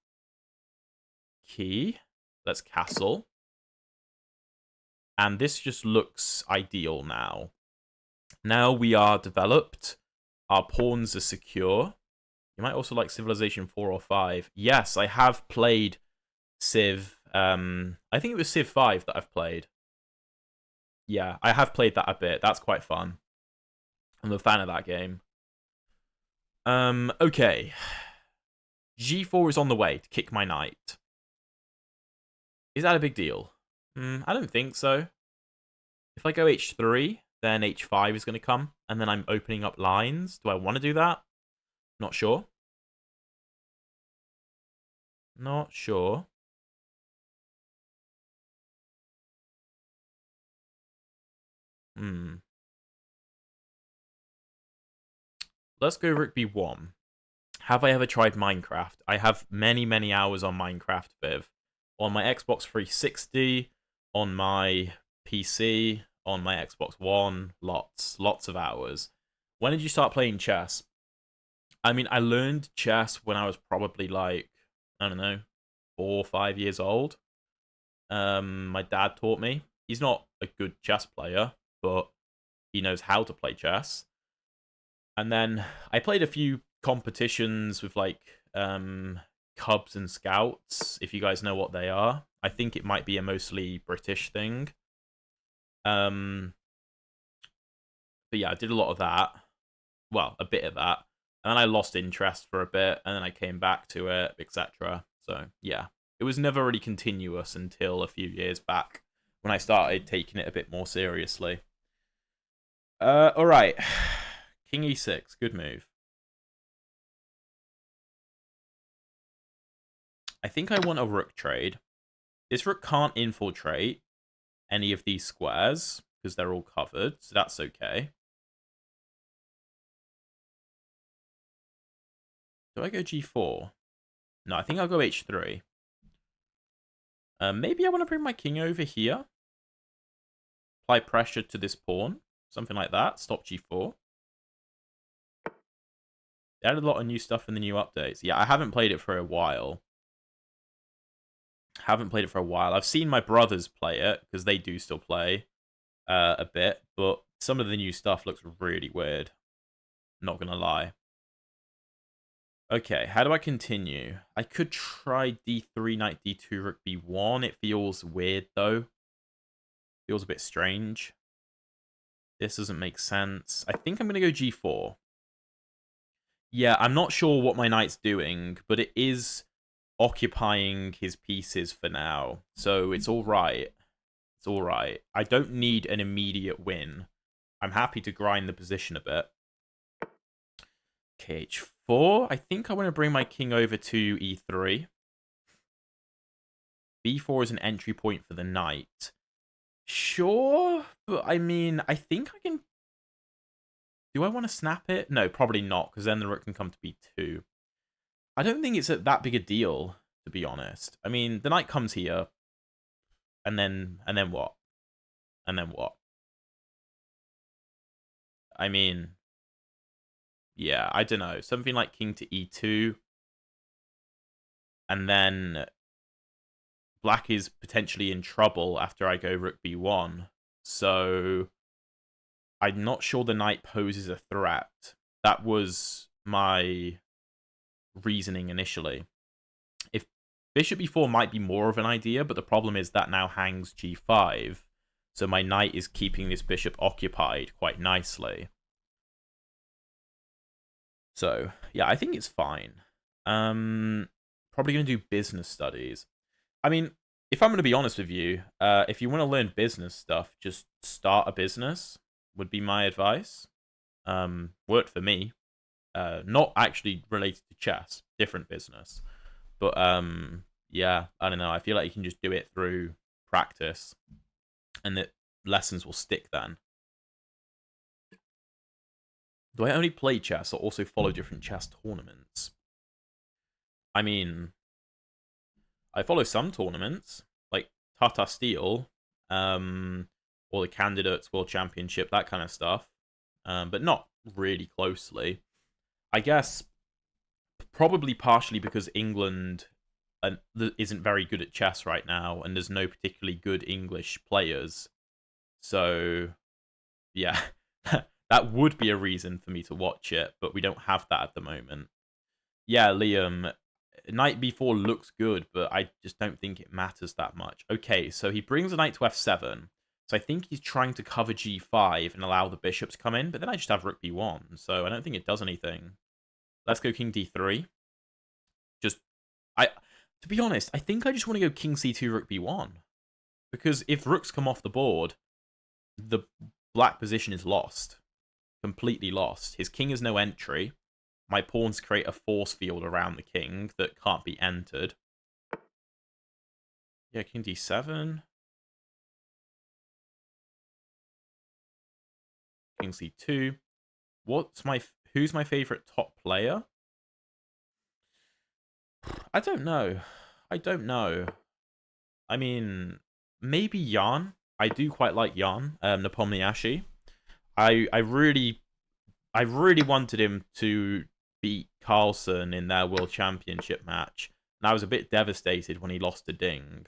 [SPEAKER 1] Key. Let's castle. And this just looks ideal now. Now we are developed. Our pawns are secure. You might also like Civilization 4 or 5. Yes, I have played Civ. I think it was Civ 5 that I've played. Yeah, I have played that a bit. That's quite fun. I'm a fan of that game. Okay. G4 is on the way to kick my knight. Is that a big deal? I don't think so. If I go h3, then h5 is going to come, and then I'm opening up lines. Do I want to do that? Not sure. Not sure. Let's go rook b1. Have I ever tried Minecraft? I have many, many hours on Minecraft, Viv. On my Xbox 360, on my PC, on my Xbox One, lots of hours. When did you start playing chess? I mean, I learned chess when I was probably like, I don't know, 4 or 5 years old. My dad taught me. He's not a good chess player, but he knows how to play chess. And then I played a few competitions with like Cubs and Scouts, if you guys know what they are. I think it might be a mostly British thing. But yeah, I did a lot of that. Well, a bit of that. And then I lost interest for a bit, and then I came back to it, etc. So yeah, it was never really continuous until a few years back when I started taking it a bit more seriously. All right. King e6, good move. I think I want a rook trade. This rook can't infiltrate any of these squares because they're all covered, so that's okay. Do I go g4? No, I think I'll go h3. Maybe I want to bring my king over here. Apply pressure to this pawn. Something like that. Stop g4. They added a lot of new stuff in the new updates. Yeah, I haven't played it for a while. I've seen my brothers play it, because they do still play a bit. But some of the new stuff looks really weird. Not going to lie. Okay, how do I continue? I could try d3, knight d2, rook b1. It feels weird, though. Feels a bit strange. This doesn't make sense. I think I'm going to go g4. Yeah, I'm not sure what my knight's doing, but it is occupying his pieces for now. So it's all right. It's all right. I don't need an immediate win. I'm happy to grind the position a bit. Okay, h4. I think I want to bring my king over to e3. b4 is an entry point for the knight. Sure, but I mean, I think I can... Do I want to snap it? No, probably not, because then the rook can come to b2. I don't think it's that big a deal, to be honest. I mean, the knight comes here, and then what? And then what? I mean, yeah, I don't know. Something like king to e2, and then black is potentially in trouble after I go rook b1. So I'm not sure the knight poses a threat. That was my reasoning initially. If bishop e4 might be more of an idea, but the problem is that now hangs g5. So my knight is keeping this bishop occupied quite nicely. So, yeah, I think it's fine. Probably going to do business studies. I mean, if I'm going to be honest with you, if you want to learn business stuff, just start a business would be my advice. Worked for me. Not actually related to chess, different business. But, yeah, I don't know. I feel like you can just do it through practice, and that lessons will stick then. Do I only play chess or also follow different chess tournaments? I mean, I follow some tournaments, like Tata Steel, or the Candidates World Championship, that kind of stuff, but not really closely. I guess probably partially because England isn't very good at chess right now, and there's no particularly good English players. So, yeah, that would be a reason for me to watch it, but we don't have that at the moment. Yeah, Liam, knight b4 looks good, but I just don't think it matters that much. Okay, so he brings a knight to f7. So I think he's trying to cover g5 and allow the bishops to come in, but then I just have rook b1, so I don't think it does anything. Let's go king d3. To be honest, I think I just want to go king c2, rook b1. Because if rooks come off the board, the black position is lost. Completely lost. His king has no entry. My pawns create a force field around the king that can't be entered. Yeah, king d7. King c2. Who's my favorite top player? I don't know. I mean, maybe Jan. I do quite like Jan, Nepomniachtchi. I really wanted him to beat Carlsen in their World Championship match, and I was a bit devastated when he lost to Ding.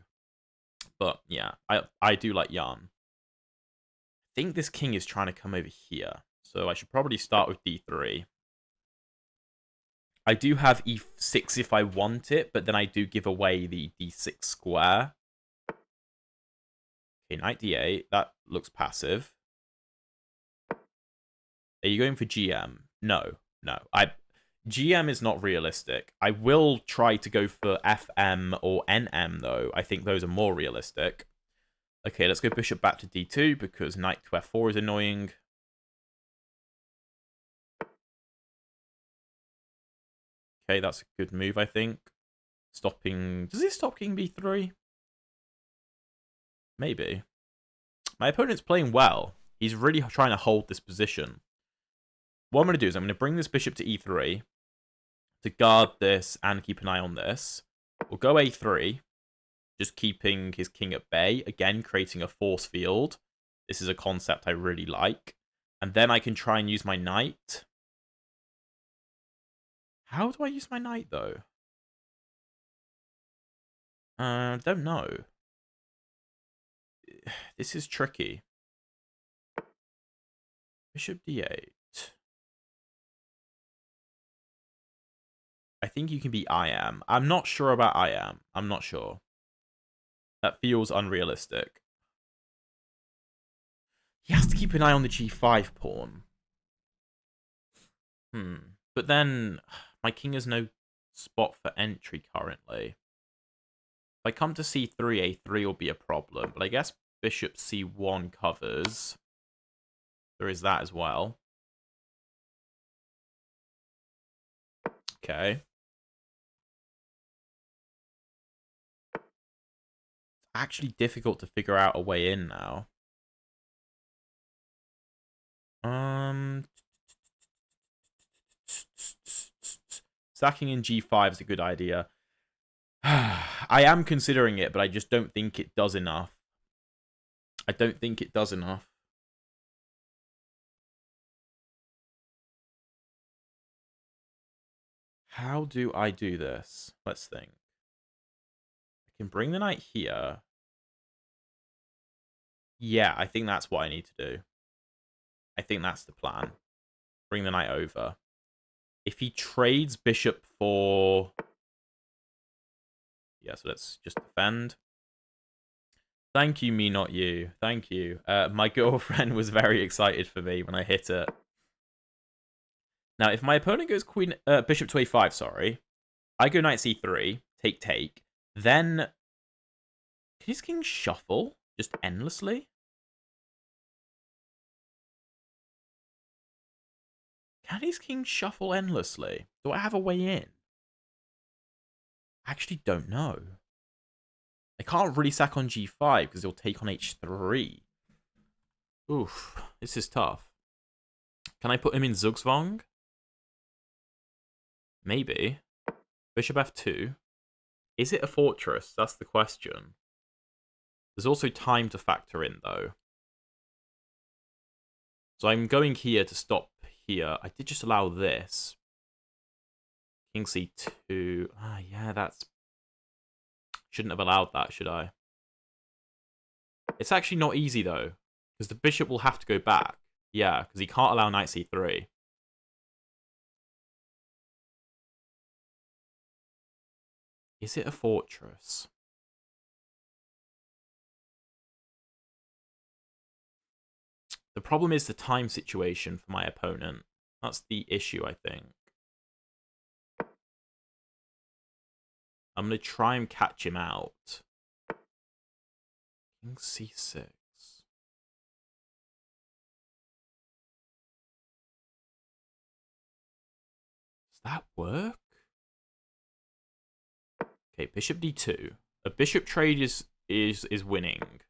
[SPEAKER 1] But yeah, I do like Jan. I think this king is trying to come over here, so I should probably start with d3. I do have e6 if I want it, but then I do give away the d6 square. Okay, knight d8. That looks passive. Are you going for GM? No. GM is not realistic. I will try to go for FM or NM, though. I think those are more realistic. Okay, let's go bishop back to d2, because knight to f4 is annoying. Okay, that's a good move, I think. Stopping... Does he stop king b3? Maybe. My opponent's playing well. He's really trying to hold this position. What I'm going to do is I'm going to bring this bishop to e3 to guard this and keep an eye on this. We'll go a3, just keeping his king at bay. Again, creating a force field. This is a concept I really like. And then I can try and use my knight. How do I use my knight, though? Don't know. This is tricky. Bishop d8. I think you can be IM. I'm not sure about IM. I'm not sure. That feels unrealistic. He has to keep an eye on the g5 pawn. But then my king has no spot for entry currently. If I come to c3, a3 will be a problem. But I guess bishop c1 covers. There is that as well. Okay. It's actually difficult to figure out a way in now. Sacking in g5 is a good idea. I am considering it, but I just don't think it does enough. I don't think it does enough. How do I do this? Let's think. I can bring the knight here. Yeah, I think that's what I need to do. I think that's the plan. Bring the knight over. if he trades bishop for... Yeah, so let's just defend. Thank you, me, not you. Thank you. My girlfriend was very excited for me when I hit it. Now, if my opponent goes bishop to a5, sorry, I go knight c3, take. Then, can his king shuffle just endlessly? Can his king shuffle endlessly? Do I have a way in? I actually don't know. I can't really sack on g5 because he'll take on h3. Oof, this is tough. Can I put him in Zugzwang? Maybe. Bishop f2. Is it a fortress? That's the question. There's also time to factor in, though. So I'm going here to stop here. I did just allow this. King c2. Ah, yeah, that's... Shouldn't have allowed that, should I? It's actually not easy, though. Because the bishop will have to go back. Yeah, because he can't allow knight c3. Is it a fortress? The problem is the time situation for my opponent. That's the issue, I think. I'm going to try and catch him out. King c6. Does that work? Okay, bishop d2. A bishop trade is winning.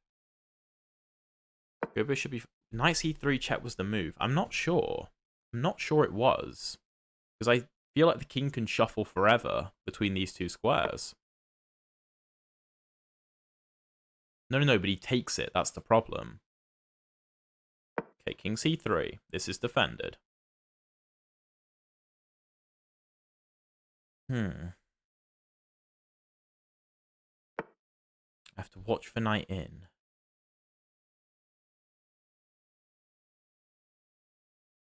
[SPEAKER 1] Go bishop b... Knight c3 check was the move. I'm not sure. I'm not sure it was. Because I feel like the king can shuffle forever between these two squares. No, but he takes it. That's the problem. Okay, king c3. This is defended. I have to watch for knight in.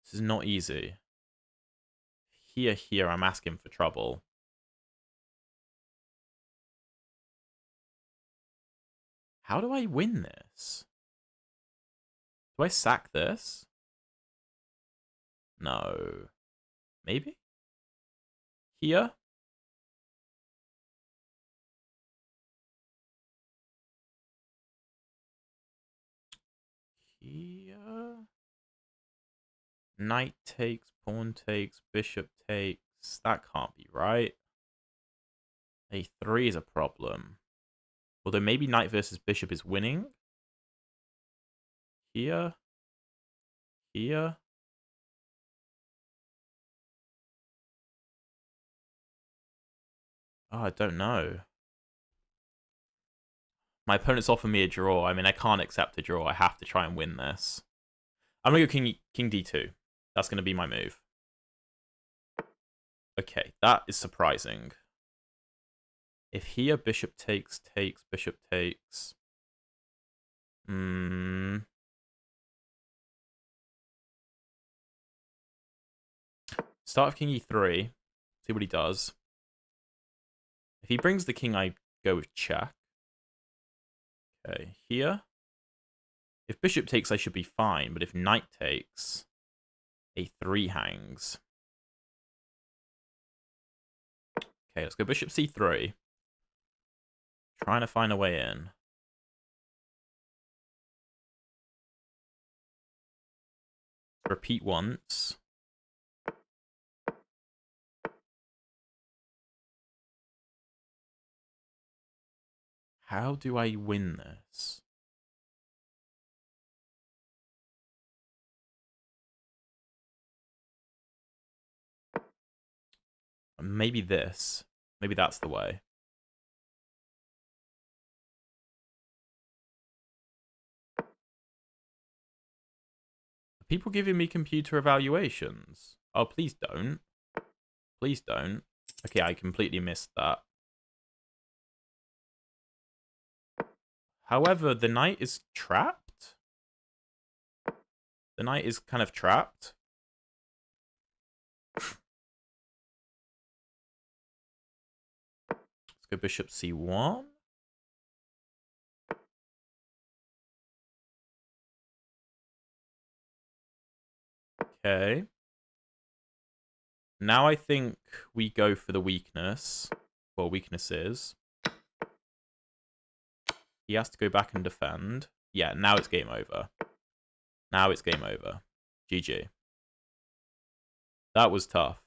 [SPEAKER 1] This is not easy. Here, I'm asking for trouble. How do I win this? Do I sack this? No. Maybe? Here? Here? Knight takes, pawn takes, bishop takes. That can't be right. A3 is a problem. Although maybe knight versus bishop is winning. Here. Here. Oh, I don't know. My opponent's offered me a draw. I mean, I can't accept a draw. I have to try and win this. I'm going to go king d2. That's going to be my move. Okay, that is surprising. If here, bishop takes, bishop takes. Start of king e3. See what he does. If he brings the king, I go with check. Okay, here. If bishop takes, I should be fine. But if knight takes, a3 hangs. Okay, let's go bishop c3. Trying to find a way in. Repeat once. How do I win this? Maybe this. Maybe that's the way. Are people giving me computer evaluations? Oh, please don't. Please don't. Okay, I completely missed that. However, the knight is trapped. The knight is kind of trapped. go bishop c1. Okay. Now I think we go for the weakness. Well, weakness is. He has to go back and defend. Yeah, now it's game over. Now it's game over. GG. That was tough.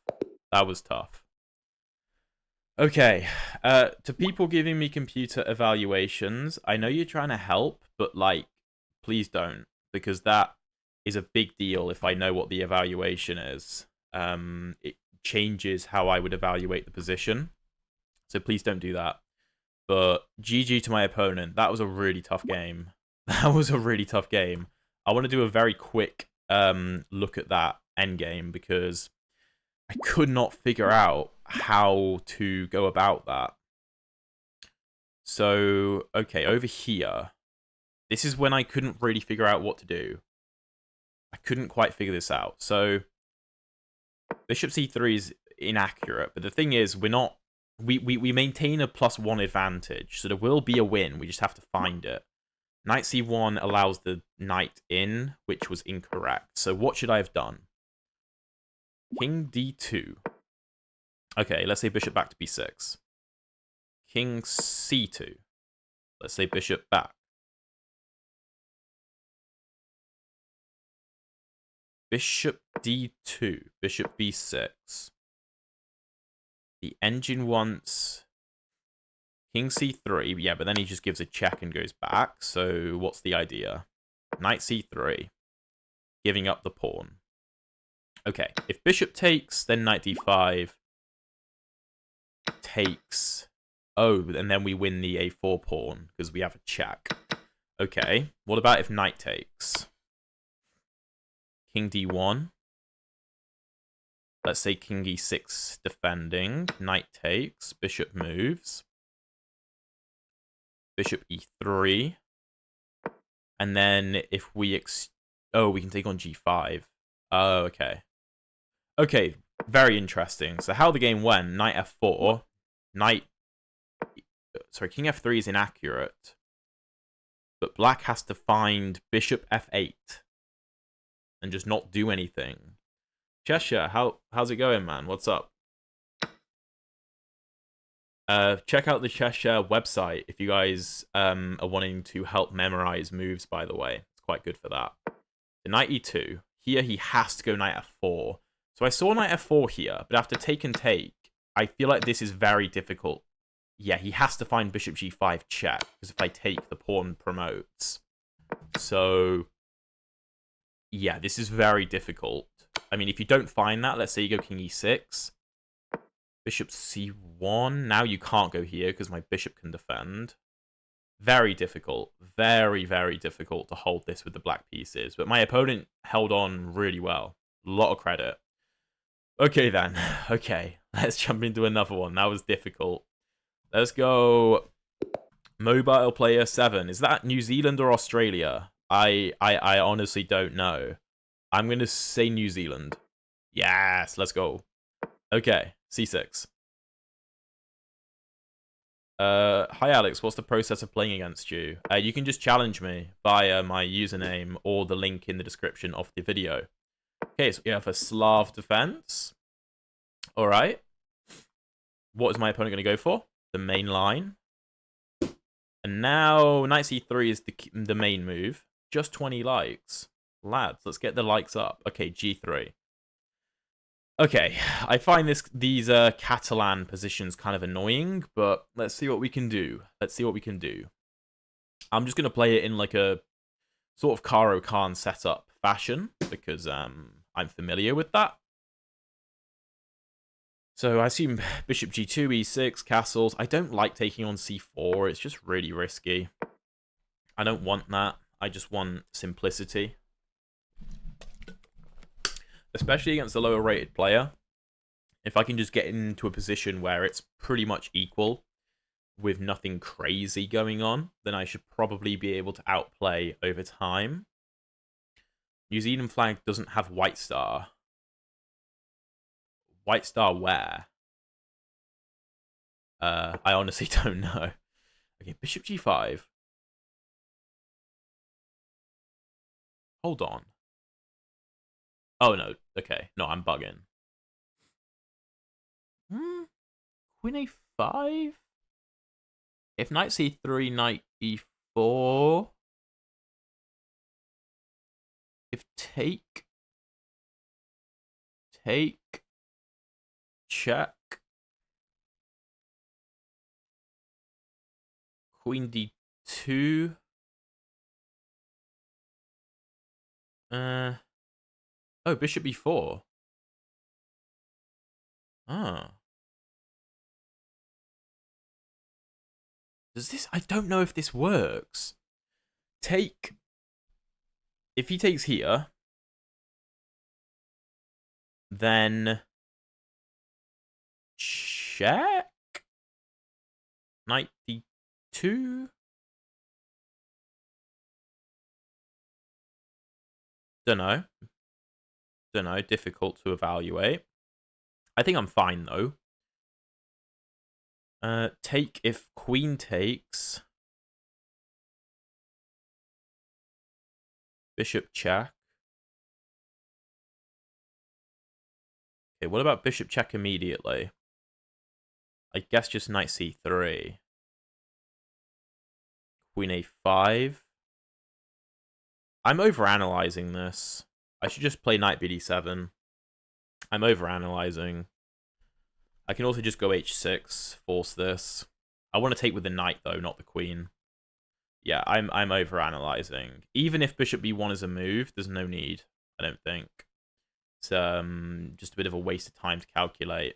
[SPEAKER 1] That was tough. Okay. To people giving me computer evaluations, I know you're trying to help, but, like, please don't. Because that is a big deal if I know what the evaluation is. It changes how I would evaluate the position. So please don't do that. But GG to my opponent. That was a really tough game. That was a really tough game. I want to do a very quick look at that endgame because I could not figure out how to go about that. So, okay, over here. This is when I couldn't really figure out what to do. I couldn't quite figure this out. So, bishop c3 is inaccurate. But the thing is, we're not... We maintain a +1 advantage. So there will be a win. We just have to find it. Knight c1 allows the knight in, which was incorrect. So what should I have done? King d2. Okay, let's say bishop back to b6. King c2. Let's say bishop back. Bishop d2. Bishop b6. The engine wants King c3. Yeah, but then he just gives a check and goes back. So what's the idea? Knight c3. Giving up the pawn. Okay, if bishop takes, then knight d5 takes. Oh, and then we win the a4 pawn because we have a check. Okay, what about if knight takes? King d1. Let's say king e6 defending. Knight takes. Bishop moves. Bishop e3. And then if we... Oh, we can take on g5. Oh, okay. Okay, very interesting. So how the game went, knight f4. Sorry, king f3 is inaccurate. But black has to find bishop f8. And just not do anything. Cheshire, how's it going, man? What's up? Check out the Cheshire website if you guys are wanting to help memorize moves, by the way. It's quite good for that. The knight e2. Here he has to go knight f4. So I saw knight f4 here, but after take and take, I feel like this is very difficult. Yeah, he has to find bishop g5 check, because if I take, the pawn promotes. So, yeah, this is very difficult. I mean, if you don't find that, let's say you go king e6. Bishop c1. Now you can't go here, because my bishop can defend. Very difficult. Very, very difficult to hold this with the black pieces. But my opponent held on really well. A lot of credit. Okay, then. Okay, let's jump into another one. That was difficult. Let's go Mobile Player 7. Is that New Zealand or Australia? I honestly don't know. I'm going to say New Zealand. Yes, let's go. Okay, c6. Hi Alex, what's the process of playing against you? You can just challenge me via my username or the link in the description of the video. Okay, so we have a Slav defense. All right. What is my opponent going to go for? The main line. And now knight c3 is the main move. Just 20 likes. Lads, let's get the likes up. Okay, g3. Okay, I find these Catalan positions kind of annoying, but let's see what we can do. Let's see what we can do. I'm just going to play it in like a sort of Caro Khan setup fashion, because I'm familiar with that. So I assume bishop g2, e6, castles. I don't like taking on c4. It's just really risky. I don't want that. I just want simplicity. Especially against a lower rated player. If I can just get into a position where it's pretty much equal with nothing crazy going on, then I should probably be able to outplay over time. New Zealand flag doesn't have white star. White star where? I honestly don't know. Okay, bishop g5. Hold on. Oh, no. Okay. No, I'm bugging. Queen a5? If knight c3, knight e4... If take... Check... Queen d2... Oh, bishop b4. Ah. Does this... I don't know if this works. Take... If he takes here, then... Check? Knight d2? Don't know. Difficult to evaluate. I think I'm fine, though. Take if queen takes. Bishop check. Okay, what about bishop check immediately? I guess just knight c3. Queen a5. I'm overanalyzing this. I should just play knight bd7. I'm overanalyzing. I can also just go h6, force this. I want to take with the knight, though, not the queen. Yeah, I'm overanalyzing. Even if bishop b1 is a move, there's no need, I don't think. It's just a bit of a waste of time to calculate.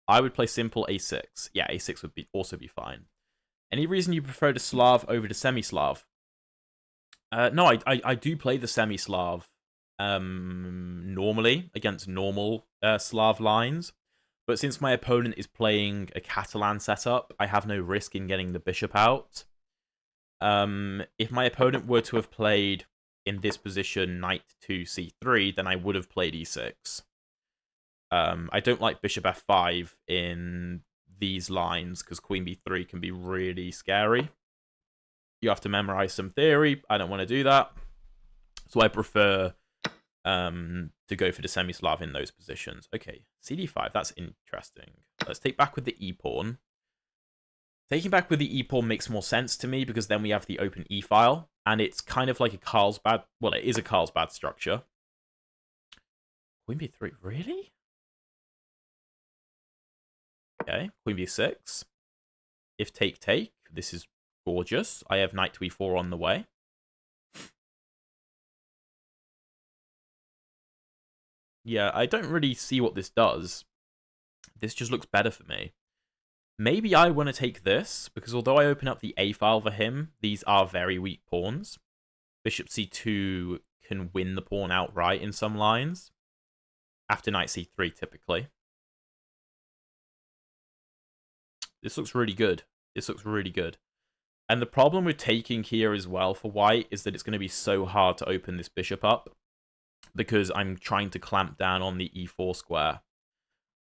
[SPEAKER 1] I would play simple a6. Yeah, a6 would also be fine. Any reason you prefer the Slav over the semi-Slav? No, I do play the semi-Slav normally against normal Slav lines. But since my opponent is playing a Catalan setup, I have no risk in getting the bishop out. If my opponent were to have played in this position knight to c3, then I would have played e6. I don't like bishop f5 in these lines because queen b3 can be really scary. You have to memorize some theory. I don't want to do that. So I prefer to go for the semi-Slav in those positions. Okay, cd5, that's interesting. Let's take back with the e-pawn. Taking back with the e-pawn makes more sense to me because then we have the open e-file, and it's kind of like a Carlsbad... Well, it is a Carlsbad structure. Queen b3, really? Okay, queen b6. If take, this is gorgeous. I have knight to e4 on the way. Yeah, I don't really see what this does. This just looks better for me. Maybe I want to take this, because although I open up the a-file for him, these are very weak pawns. Bishop c2 can win the pawn outright in some lines. After knight c3, typically. This looks really good. This looks really good. And the problem with taking here as well for white is that it's going to be so hard to open this bishop up, because I'm trying to clamp down on the e4 square.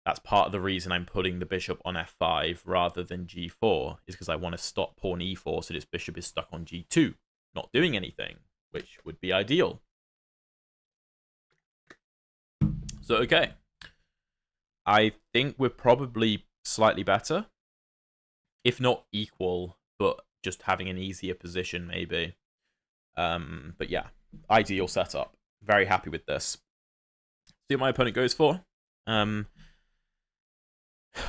[SPEAKER 1] That's part of the reason I'm putting the bishop on f5 rather than g4, is because I want to stop pawn e4 so this bishop is stuck on g2, not doing anything, which would be ideal. So, okay. I think we're probably slightly better, if not equal, but just having an easier position maybe. But yeah, ideal setup. Very happy with this. See what my opponent goes for.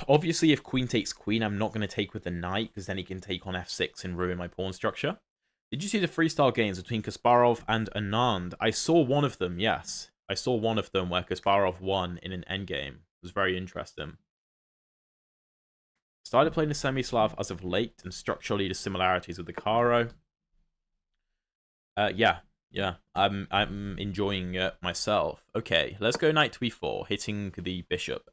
[SPEAKER 1] Obviously, if queen takes queen, I'm not going to take with the knight, because then he can take on f6 and ruin my pawn structure. Did you see the freestyle games between Kasparov and Anand? I saw one of them, yes. I saw one of them where Kasparov won in an endgame. It was very interesting. Started playing the semi-Slav as of late, and structurally the similarities with the Caro. Yeah, I'm enjoying it myself. Okay, let's go knight to e4, hitting the bishop.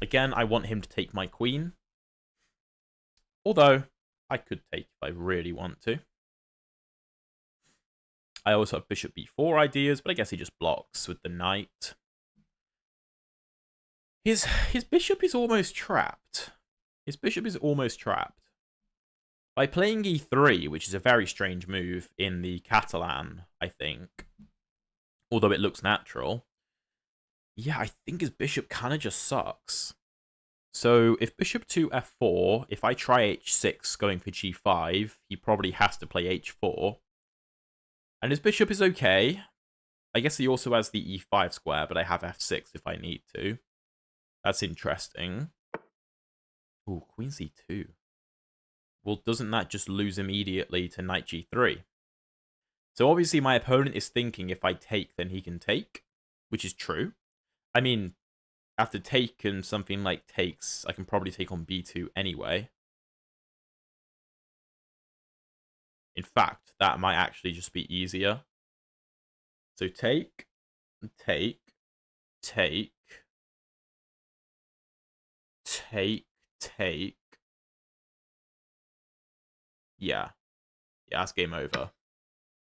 [SPEAKER 1] Again, I want him to take my queen. Although, I could take if I really want to. I also have bishop b4 ideas, but I guess he just blocks with the knight. His bishop is almost trapped. His bishop is almost trapped. By playing e3, which is a very strange move in the Catalan, I think, although it looks natural, yeah, I think his bishop kind of just sucks. So if bishop to f4, if I try h6 going for g5, he probably has to play h4. And his bishop is okay. I guess he also has the e5 square, but I have f6 if I need to. That's interesting. Ooh, queen c2. Well, doesn't that just lose immediately to knight g3? So obviously my opponent is thinking if I take, then he can take, which is true. I mean, after take and something like takes, I can probably take on b2 anyway. In fact, that might actually just be easier. So take, take, take, take, take. Yeah, that's game over.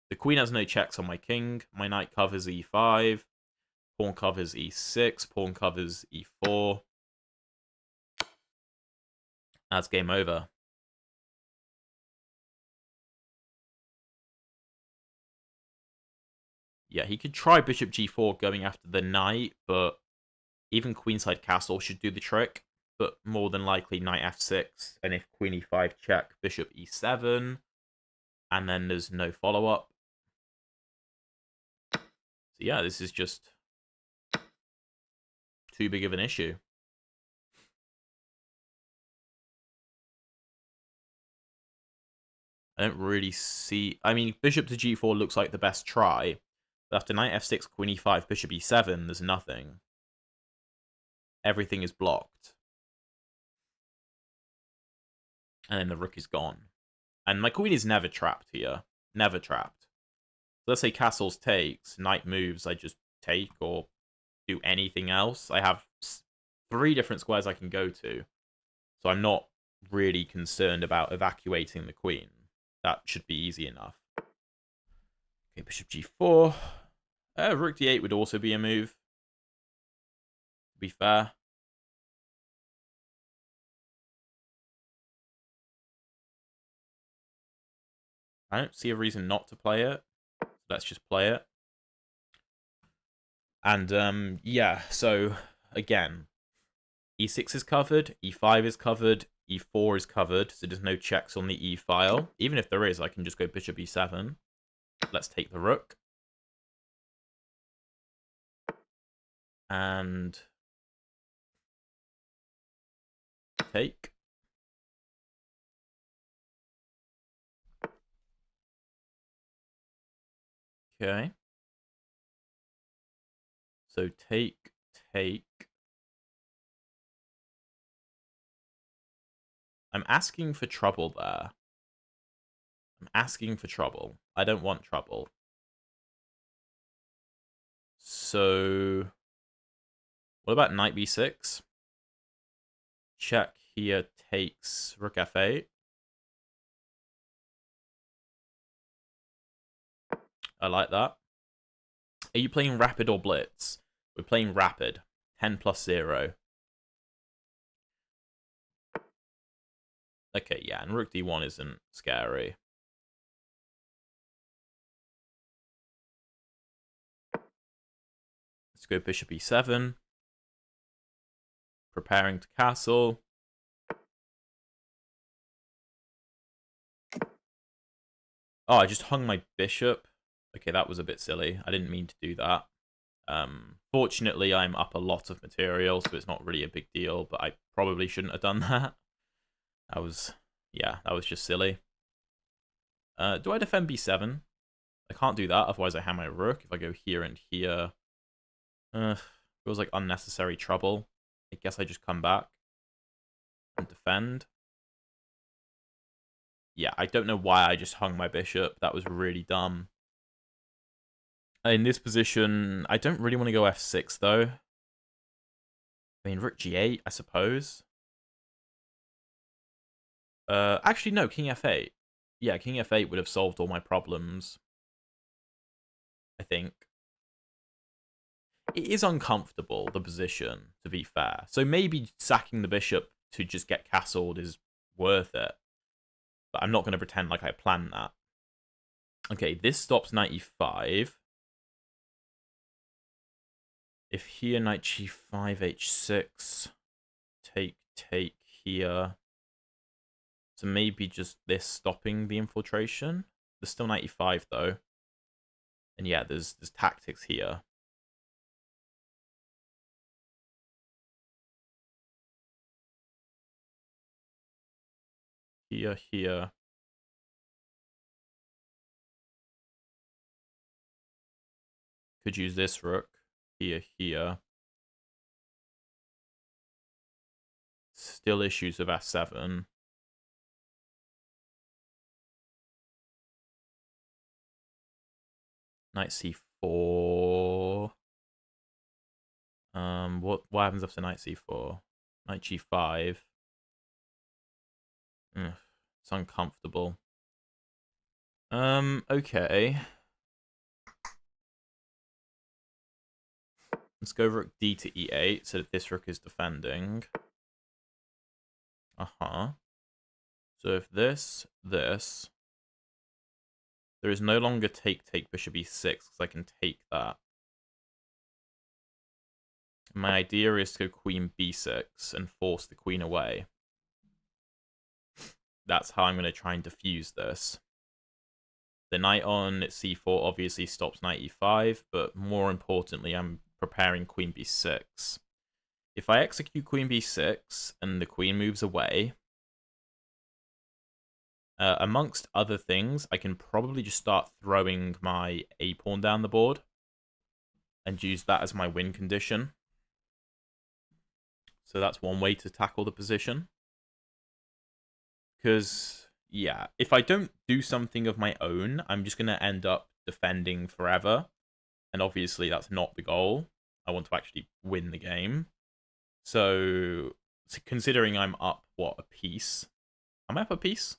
[SPEAKER 1] The queen has no checks on my king. My knight covers e5. Pawn covers e6. Pawn covers e4. That's game over. Yeah, he could try bishop g4 going after the knight, but even queenside castle should do the trick. But more than likely knight f6, and if queen e5 check, bishop e7, and then there's no follow-up. So yeah, this is just too big of an issue. I don't really see... I mean, bishop to g4 looks like the best try. But after knight f6, queen e5, bishop e7, there's nothing. Everything is blocked. And then the rook is gone. And my queen is never trapped here. Never trapped. So let's say castles takes, knight moves, I just take or do anything else. I have 3 different squares I can go to. So I'm not really concerned about evacuating the queen. That should be easy enough. Okay, bishop g4. Rook d8 would also be a move. To be fair. I don't see a reason not to play it. So let's just play it. And yeah, so again, e6 is covered, e5 is covered, e4 is covered, so there's no checks on the e file. Even if there is, I can just go bishop e7. Let's take the rook. And take. Okay. So take, take. I'm asking for trouble there. I'm asking for trouble. I don't want trouble. So what about knight b6? Check here takes rook f8. I like that. Are you playing rapid or blitz? We're playing rapid. 10 plus 0. Okay, yeah, and rook d1 isn't scary. Let's go bishop e7. Preparing to castle. Oh, I just hung my bishop. Okay, that was a bit silly. I didn't mean to do that. Fortunately, I'm up a lot of material, so it's not really a big deal, but I probably shouldn't have done that. That was just silly. Do I defend b7? I can't do that, otherwise I have my rook. If I go here and here, feels like unnecessary trouble. I guess I just come back and defend. Yeah, I don't know why I just hung my bishop. That was really dumb. In this position, I don't really want to go f6, though. I mean, rook g8, I suppose. Actually, no, king f8. Yeah, king f8 would have solved all my problems. I think. it is uncomfortable, the position, to be fair. So maybe sacking the bishop to just get castled is worth it. But I'm not going to pretend like I planned that. Okay, this stops knight e5. If here, knight g5, h6, take here. So maybe just this stopping the infiltration. There's still knight e5 though. And yeah, there's tactics here. Here. Could use this rook. Here. Still issues with f7. Knight c4. What happens after knight c4? Knight g5. It's uncomfortable. Okay. Let's go rook d to e8 so that this rook is defending. So if this, there is no longer take bishop e6 because I can take that. My idea is to go queen b6 and force the queen away. That's how I'm going to try and defuse this. The knight on c4 obviously stops knight e5, but more importantly, I'm preparing queen b6. If I execute queen b6 and the queen moves away, amongst other things, I can probably just start throwing my a-pawn down the board and use that as my win condition. So that's one way to tackle the position. Because, yeah, if I don't do something of my own, I'm just going to end up defending forever. And obviously, that's not the goal. I want to actually win the game. So considering I'm up, what, a piece? Am I up a piece?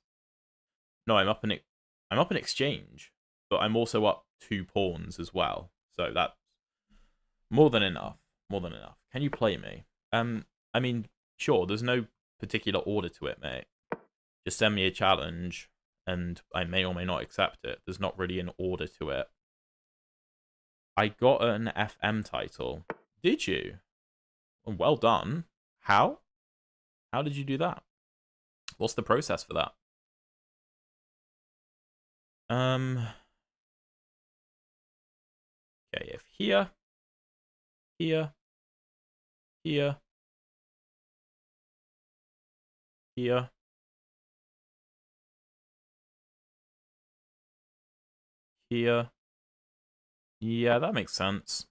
[SPEAKER 1] No, I'm up an exchange. But I'm also up 2 pawns as well. So that's more than enough. More than enough. Can you play me? I mean, sure, there's no particular order to it, mate. Just send me a challenge, and I may or may not accept it. There's not really an order to it. I got an FM title. Did you? Well done. How? How did you do that? What's the process for that? Okay, if here, here, here, here, here. Yeah, that makes sense.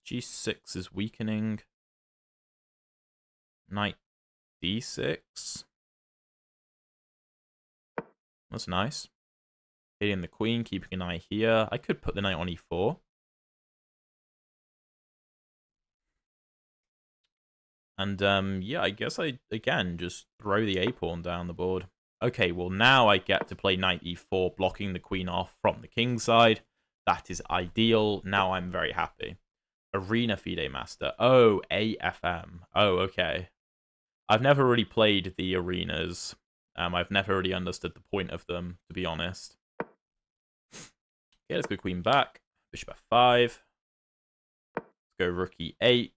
[SPEAKER 1] G6 is weakening. Knight D6. That's nice. Hitting the queen, keeping an eye here. I could put the knight on e4. And yeah, I guess I, again, just throw the a-pawn down the board. Okay, well now I get to play knight e4, blocking the queen off from the king's side. That is ideal. Now I'm very happy. Arena FIDE Master. Oh, AFM. Oh, okay. I've never really played the arenas. I've never really understood the point of them, to be honest. Okay, let's go queen back. Bishop f5. Let's go rook e8.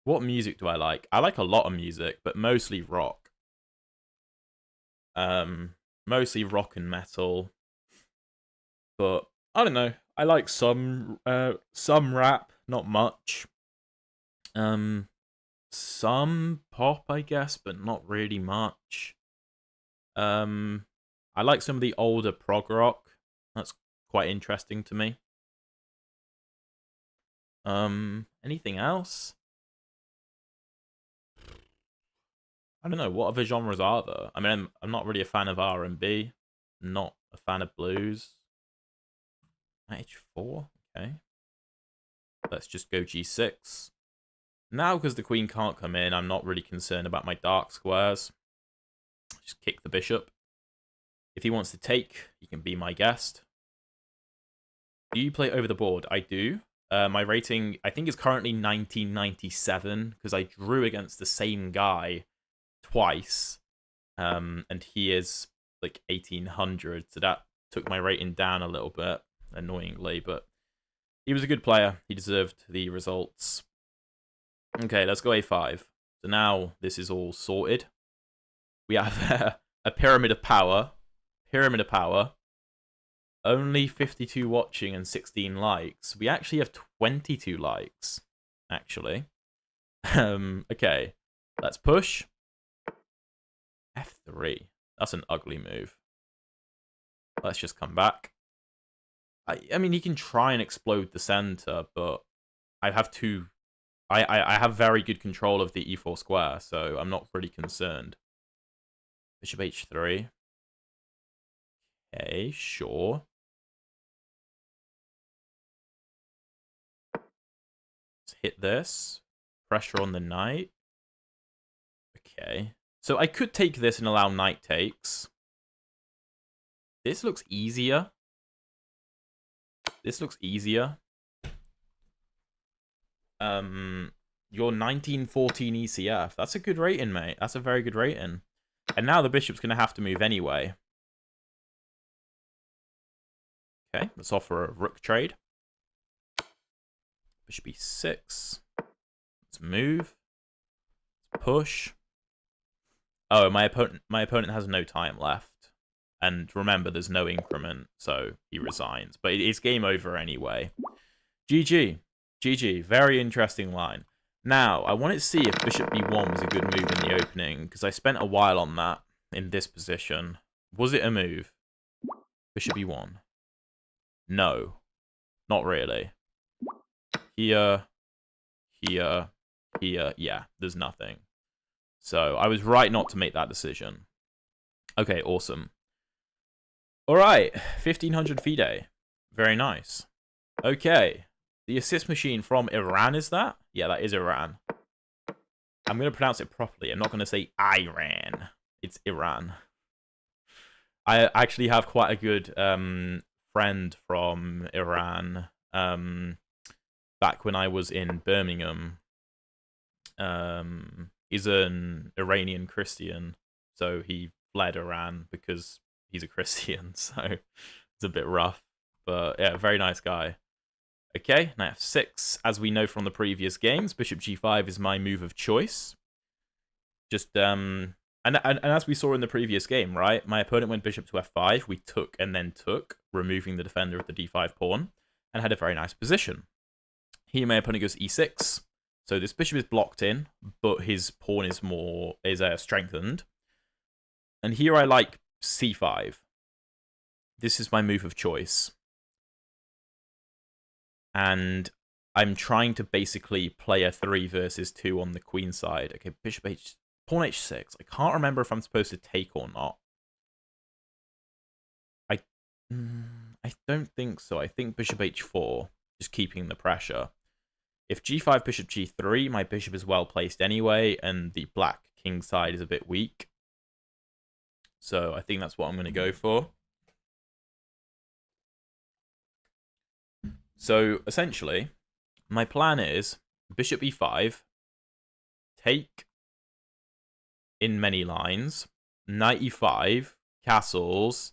[SPEAKER 1] What music do I like? I like a lot of music, but mostly rock. Mostly rock and metal. But I don't know. I like some rap, not much. Some pop, I guess, but not really much. I like some of the older prog rock. That's quite interesting to me. Anything else? I don't know. What other genres are there? I mean, I'm not really a fan of R&B. Not a fan of blues. H4. Okay. Let's just go G6. Now, because the queen can't come in, I'm not really concerned about my dark squares. Just kick the bishop. If he wants to take, he can be my guest. Do you play over the board? I do. My rating, I think, is currently 1997 because I drew against the same guy twice, and he is like 1800, so that took my rating down a little bit, annoyingly, but he was a good player. He deserved the results. Okay, let's go a5. So now this is all sorted. We have a pyramid of power. Pyramid of power. Only 52 watching and 16 likes. We actually have 22 likes, actually. Okay, let's push. F3. That's an ugly move. Let's just come back. I mean, he can try and explode the center, but I have two. I have very good control of the e4 square, so I'm not really concerned. Bishop h3. Okay, sure. Let's hit this. Pressure on the knight. Okay. So I could take this and allow knight takes. This looks easier. This looks easier. Your 1914 ECF. That's a good rating, mate. That's a very good rating. And now the bishop's going to have to move anyway. Okay, let's offer a rook trade. Bishop e6. Let's move. Let's push. Oh, my opponent has no time left. And remember, there's no increment, so he resigns. But it's game over anyway. GG. GG. Very interesting line. Now, I wanted to see if bishop b1 was a good move in the opening, because I spent a while on that in this position. Was it a move? Bishop b1. No. Not really. Here. Here. Here. Yeah, there's nothing. So, I was right not to make that decision. Okay, awesome. Alright, 1500 FIDE. Very nice. Okay. The assist machine from Iran, is that? Yeah, that is Iran. I'm going to pronounce it properly. I'm not going to say Iran. It's Iran. I actually have quite a good friend from Iran. Back when I was in Birmingham. He's an Iranian Christian. So he fled Iran because he's a Christian. So it's a bit rough. But yeah, very nice guy. Okay, knight f6. As we know from the previous games, bishop g5 is my move of choice. Just, and as we saw in the previous game, right? My opponent went bishop to f5. We took and then took, removing the defender of the d5 pawn, and had a very nice position. Here, my opponent goes e6. So this bishop is blocked in, but his pawn is strengthened. And here I like c5. This is my move of choice. And I'm trying to basically play a 3 versus 2 on the queen side. Okay, bishop h... Pawn h6. I can't remember if I'm supposed to take or not. I don't think so. I think bishop h4, just keeping the pressure. If g5, bishop g3, my bishop is well placed anyway, and the black king side is a bit weak. So I think that's what I'm going to go for. So essentially, my plan is bishop e5, take in many lines, knight e5, castles,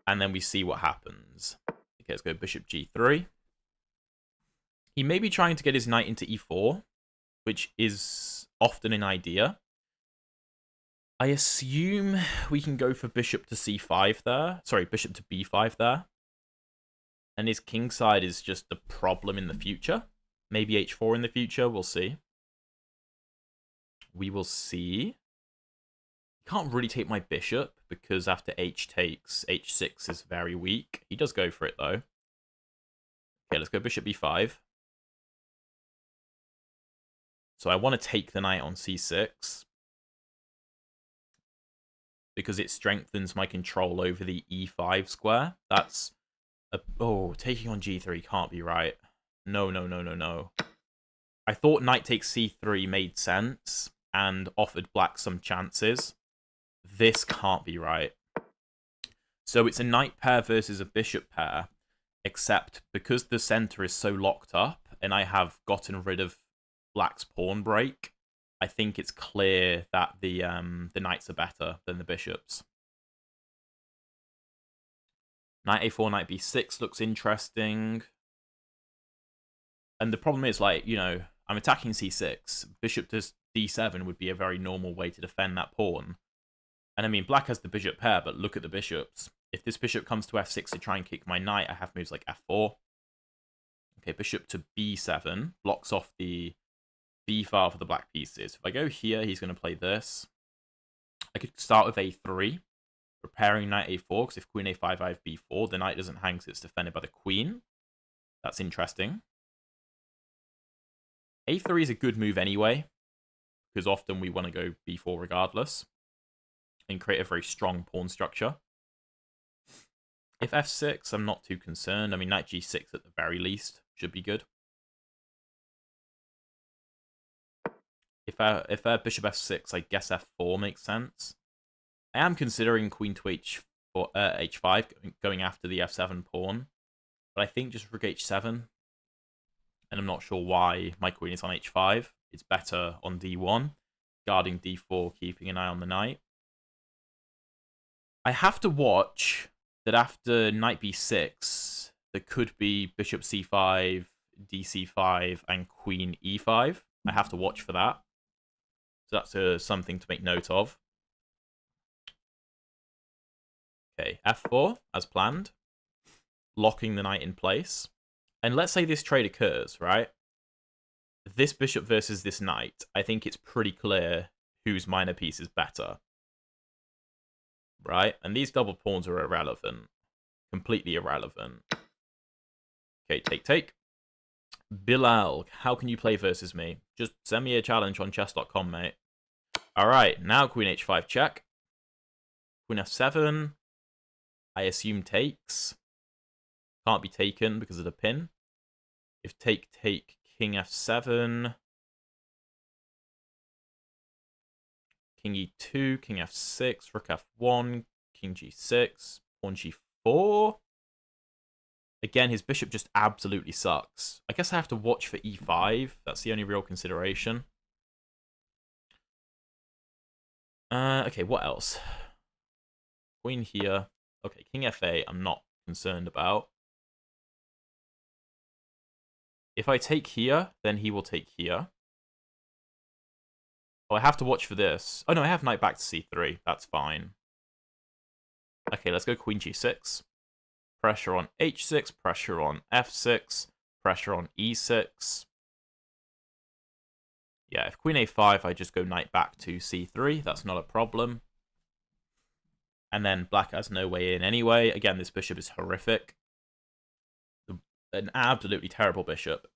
[SPEAKER 1] and then we see what happens. Okay, let's go bishop g3. He may be trying to get his knight into e4, which is often an idea. I assume we can go for bishop to c5 there. Sorry, bishop to b5 there. And his king side is just a problem in the future. Maybe h4 in the future. We'll see. We will see. Can't really take my bishop because after h takes, h6 is very weak. He does go for it though. Okay, let's go bishop b5. So I want to take the knight on c6 because it strengthens my control over the e5 square. That's oh, taking on g3 can't be right. No, no, no, no, no. I thought knight takes c3 made sense and offered black some chances. This can't be right. So it's a knight pair versus a bishop pair. except because the center is so locked up and I have gotten rid of black's pawn break, I think it's clear that the knights are better than the bishops. Knight a4, knight b6 looks interesting. And the problem is, like, you know, I'm attacking c6. Bishop to d7 would be a very normal way to defend that pawn. And I mean, black has the bishop pair, but look at the bishops. If this bishop comes to f6 to try and kick my knight, I have moves like f4. Okay, bishop to b7 blocks off the b file for the black pieces. If I go here, he's going to play this. I could start with a3, preparing knight a4, because if queen a5, I have b4. The knight doesn't hang because it's defended by the queen. That's interesting. a3 is a good move anyway, because often we want to go b4 regardless, and create a very strong pawn structure. If f6, I'm not too concerned. I mean, knight g6 at the very least should be good. If bishop f6, I guess f4 makes sense. I am considering queen to h5, going after the f7 pawn, but I think just rook h7, and I'm not sure why my queen is on h5. It's better on d1, guarding d4, keeping an eye on the knight. I have to watch that after knight b6, there could be bishop c5, dc5, and queen e5. I have to watch for that. So that's something to make note of. Okay, f4, as planned. Locking the knight in place. And let's say this trade occurs, right? This bishop versus this knight, I think it's pretty clear whose minor piece is better. Right? And these double pawns are irrelevant. Completely irrelevant. Okay, take. Bilal, how can you play versus me? Just send me a challenge on chess.com, mate. Alright, now queen h5 check. Queen f7. I assume takes. Can't be taken because of the pin. If take, king f7. King e2, king f6, rook f1, king g6, pawn g4. Again, his bishop just absolutely sucks. I guess I have to watch for e5. That's the only real consideration. Okay, what else? Queen here. Okay, king f8, I'm not concerned about. If I take here, then he will take here. Oh, I have to watch for this. Oh, no, I have knight back to c3. That's fine. Okay, let's go queen g6. Pressure on h6, pressure on f6, pressure on e6. Yeah, if queen a5, I just go knight back to c3. That's not a problem. And then black has no way in anyway. Again, this bishop is horrific. An absolutely terrible bishop.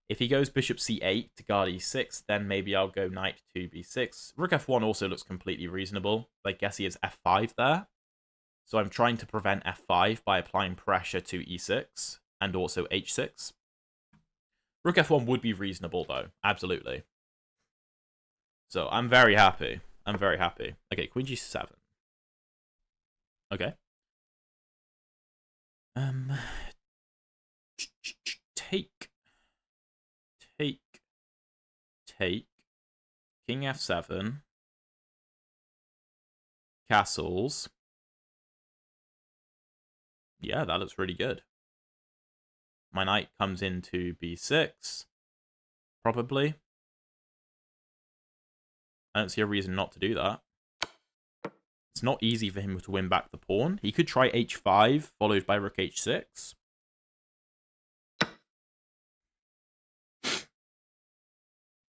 [SPEAKER 1] If he goes bishop c8 to guard e6, then maybe I'll go knight to b6. Rook f1 also looks completely reasonable. I guess he has f5 there. So I'm trying to prevent f5 by applying pressure to e6 and also h6. Rook f1 would be reasonable, though. Absolutely. So I'm very happy. I'm very happy. Okay, queen g7. Okay. Take. King f7. Castles. Yeah, that looks really good. My knight comes into b6. Probably. I don't see a reason not to do that. It's not easy for him to win back the pawn. He could try h5, followed by rook h6.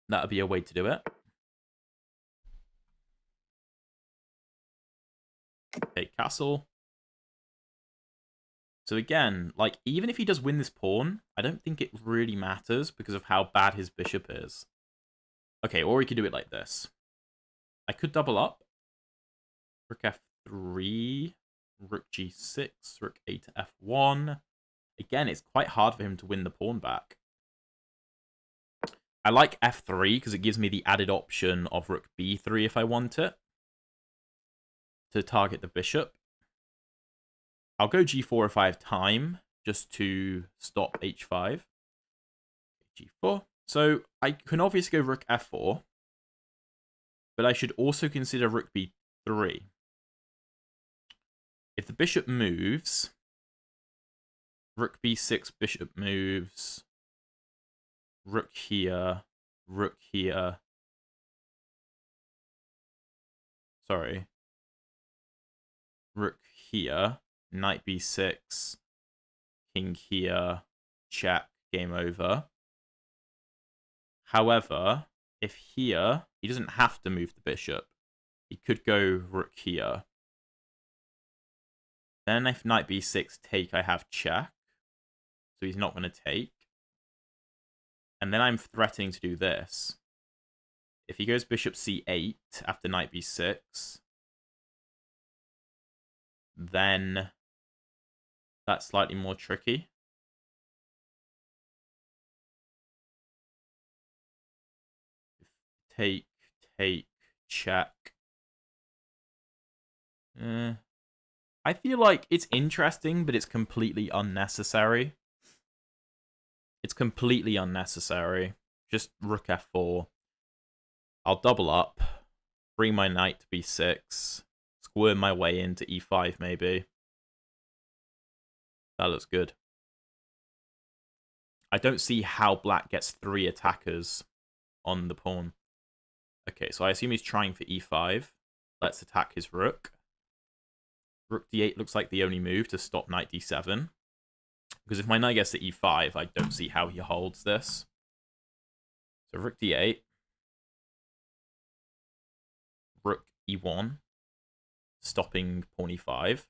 [SPEAKER 1] That would be a way to do it. Okay, castle. So again, like, even if he does win this pawn, I don't think it really matters because of how bad his bishop is. Okay, or he could do it like this. I could double up. Rook f3, rook g6, rook a to f1. Again, it's quite hard for him to win the pawn back. I like f3 because it gives me the added option of rook b3 if I want it, to target the bishop. I'll go g4 if I have time, just to stop h5. g4. So I can obviously go rook f4, but I should also consider rook b3. If the bishop moves, rook b6, bishop moves, rook here, rook here. Sorry. Rook here, knight b6, king here, check, game over. However, if here, he doesn't have to move the bishop. He could go rook here. Then if knight b6 take, I have check. So he's not going to take. And then I'm threatening to do this. If he goes bishop c8 after knight b6, then that's slightly more tricky. Take, check. I feel like it's interesting, but it's completely unnecessary. It's completely unnecessary. Just rook f4. I'll double up, bring my knight to b6, squirm my way into e5 maybe. That looks good. I don't see how black gets 3 attackers on the pawn. Okay, so I assume he's trying for e5. Let's attack his rook. Rook d8 looks like the only move to stop knight d7. Because if my knight gets to e5, I don't see how he holds this. So rook d8. Rook e1. Stopping pawn e5.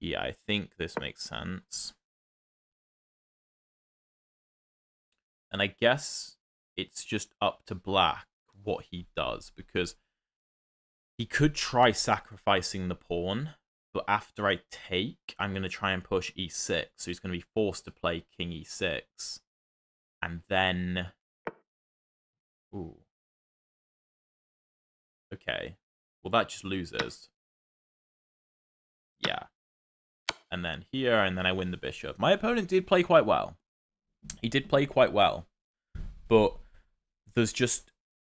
[SPEAKER 1] Yeah, I think this makes sense. And I guess it's just up to black what he does, because he could try sacrificing the pawn, but after I take, I'm going to try and push e6, so he's going to be forced to play king e6. And then... Ooh. Okay. Well, that just loses. Yeah. And then here, and then I win the bishop. My opponent did play quite well. He did play quite well. But there's just...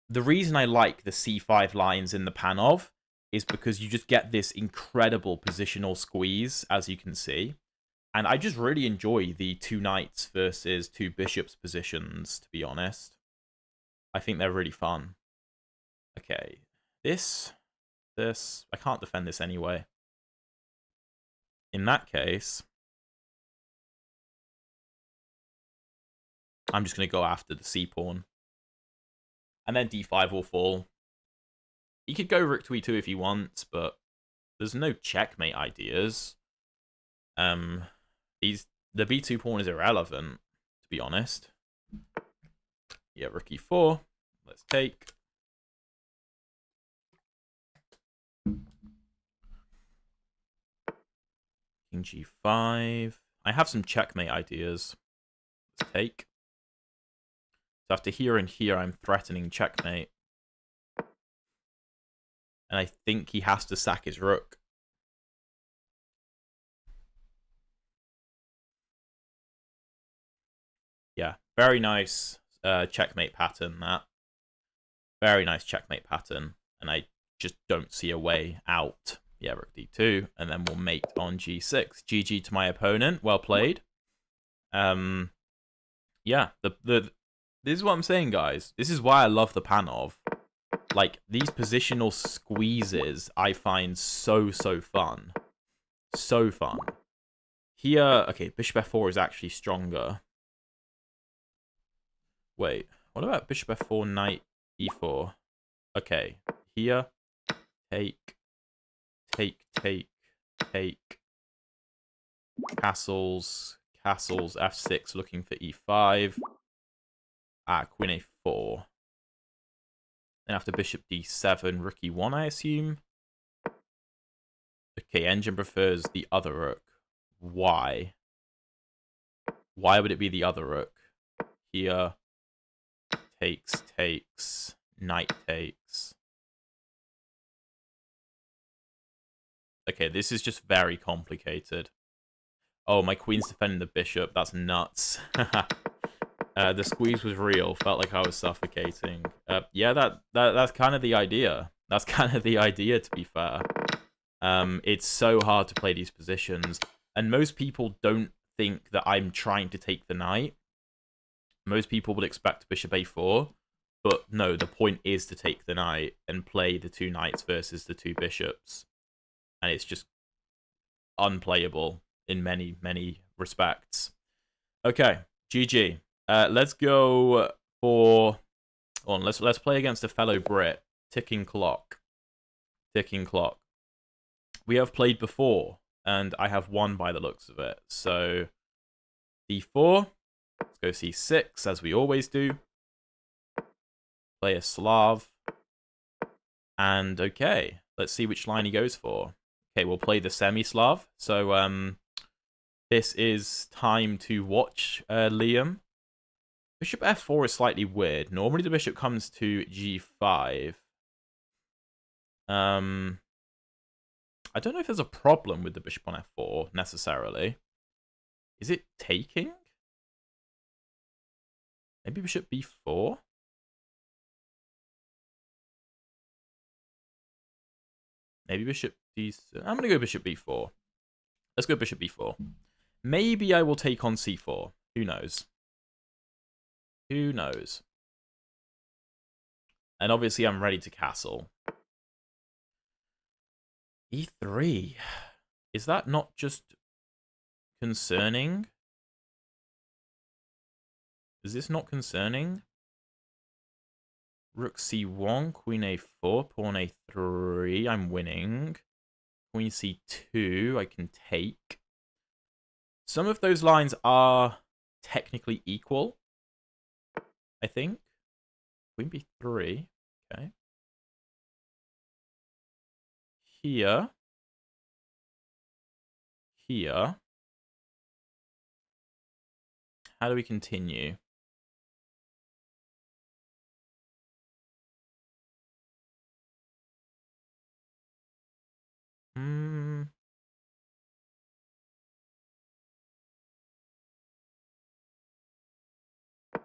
[SPEAKER 1] The reason I like the c5 lines in the Panov is because you just get this incredible positional squeeze, as you can see. And I just really enjoy the 2 knights versus 2 bishops positions, to be honest. I think they're really fun. Okay. This. I can't defend this anyway. In that case, I'm just going to go after the c-pawn. And then d5 will fall. He could go rook to e2 if he wants, but there's no checkmate ideas. The b2 pawn is irrelevant, to be honest. Yeah, rook e4. Let's take. King g5. I have some checkmate ideas. Let's take. So after here and here, I'm threatening checkmate. And I think he has to sack his rook. Yeah, very nice checkmate pattern, that. Very nice checkmate pattern. And I just don't see a way out. Yeah, rook d2. And then we'll mate on g6. GG to my opponent. Well played. Yeah, this is what I'm saying, guys. This is why I love the Panov. Like, these positional squeezes I find so fun. So fun. Here, okay, bishop f4 is actually stronger. Wait, what about bishop f4, knight e4? Okay, here, take, castles, f6 looking for e5. Queen a4. Then after bishop d7, rook e1, I assume. Okay, engine prefers the other rook. Why? Why would it be the other rook? Here, takes, knight takes. Okay, this is just very complicated. Oh, my queen's defending the bishop. That's nuts. The squeeze was real. Felt like I was suffocating. Yeah, that's kind of the idea. That's kind of the idea, to be fair. It's so hard to play these positions. And most people don't think that I'm trying to take the knight. Most people would expect bishop a4. But no, the point is to take the knight and play the two knights versus the two bishops. And it's just unplayable in many, many respects. Okay, GG. Let's go for... let's play against a fellow Brit. Ticking clock. Ticking clock. We have played before, and I have won by the looks of it. So, d4. Let's go c6, as we always do. Play a Slav. And, okay, let's see which line he goes for. Okay, we'll play the semi-Slav. So, this is time to watch Liam. Bishop f4 is slightly weird. Normally the bishop comes to g5. I don't know if there's a problem with the bishop on f4, necessarily. Is it taking? Maybe bishop b4? Maybe bishop d... I'm going to go bishop b4. Let's go bishop b4. Maybe I will take on c4. Who knows? Who knows? And obviously I'm ready to castle. e3. Is that not just concerning? Is this not concerning? Rook c1, queen a4, pawn a3. I'm winning. Queen c2, I can take. Some of those lines are technically equal, I think. Queen b3. Okay. Here. Here. How do we continue?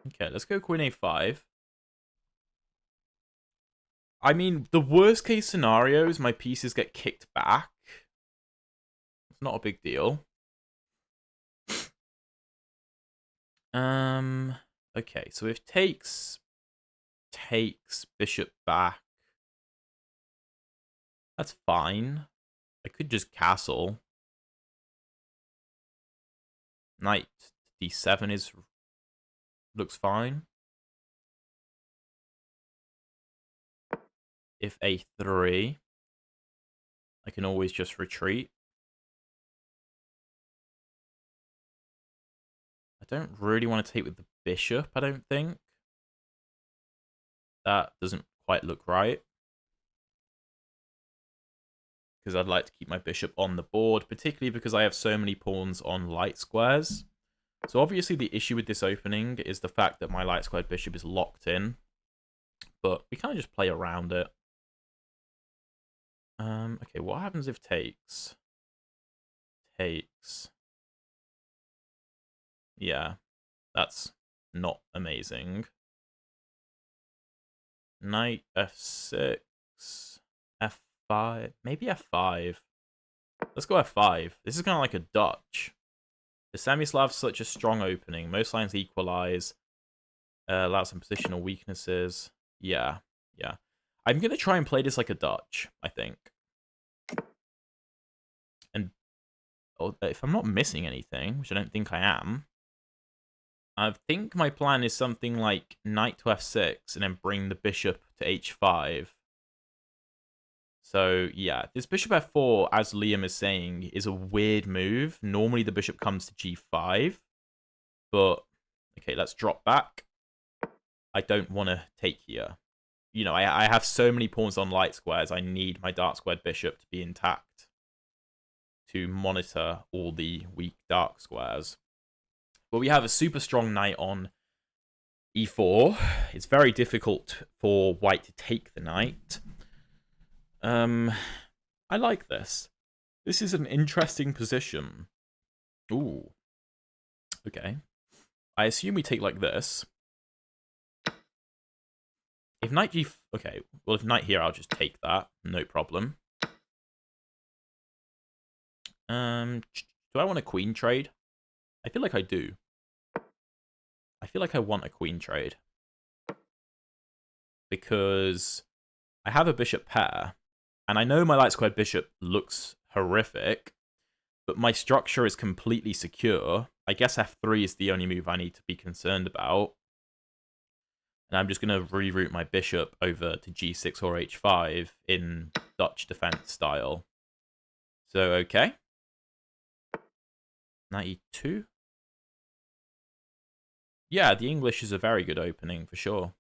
[SPEAKER 1] Okay, let's go queen a5. I mean, the worst case scenario is my pieces get kicked back. It's not a big deal. Okay, so if takes bishop back, that's fine. I could just castle. Knight d7 looks fine. If a3, I can always just retreat. I don't really want to take with the bishop, I don't think. That doesn't quite look right. Because I'd like to keep my bishop on the board, particularly because I have so many pawns on light squares. So obviously the issue with this opening is the fact that my light squared bishop is locked in. But we kind of just play around it. Okay, what happens if takes? Takes. Yeah, that's not amazing. Knight f6, f5, maybe f5. Let's go f5. This is kind of like a Dutch. The semi-Slav's such a strong opening. Most lines equalize. Allow some positional weaknesses. Yeah. I'm going to try and play this like a Dutch, I think. And if I'm not missing anything, which I don't think I am, I think my plan is something like knight to f6 and then bring the bishop to h5. So, yeah, this bishop f4, as Liam is saying, is a weird move. Normally the bishop comes to g5. But, okay, let's drop back. I don't want to take here. You know, I have so many pawns on light squares. I need my dark squared bishop to be intact. to monitor all the weak dark squares. But we have a super strong knight on e4. It's very difficult for white to take the knight. I like this. This is an interesting position. Ooh. Okay. I assume we take like this. If knight g... Okay, well, if knight here, I'll just take that. No problem. Do I want a queen trade? I feel like I do. I feel like I want a queen trade. Because I have a bishop pair. And I know my light squared bishop looks horrific. But my structure is completely secure. I guess f3 is the only move I need to be concerned about. And I'm just going to reroute my bishop over to g6 or h5 in Dutch defense style. So, okay. Knight e2. Yeah, the English is a very good opening, for sure.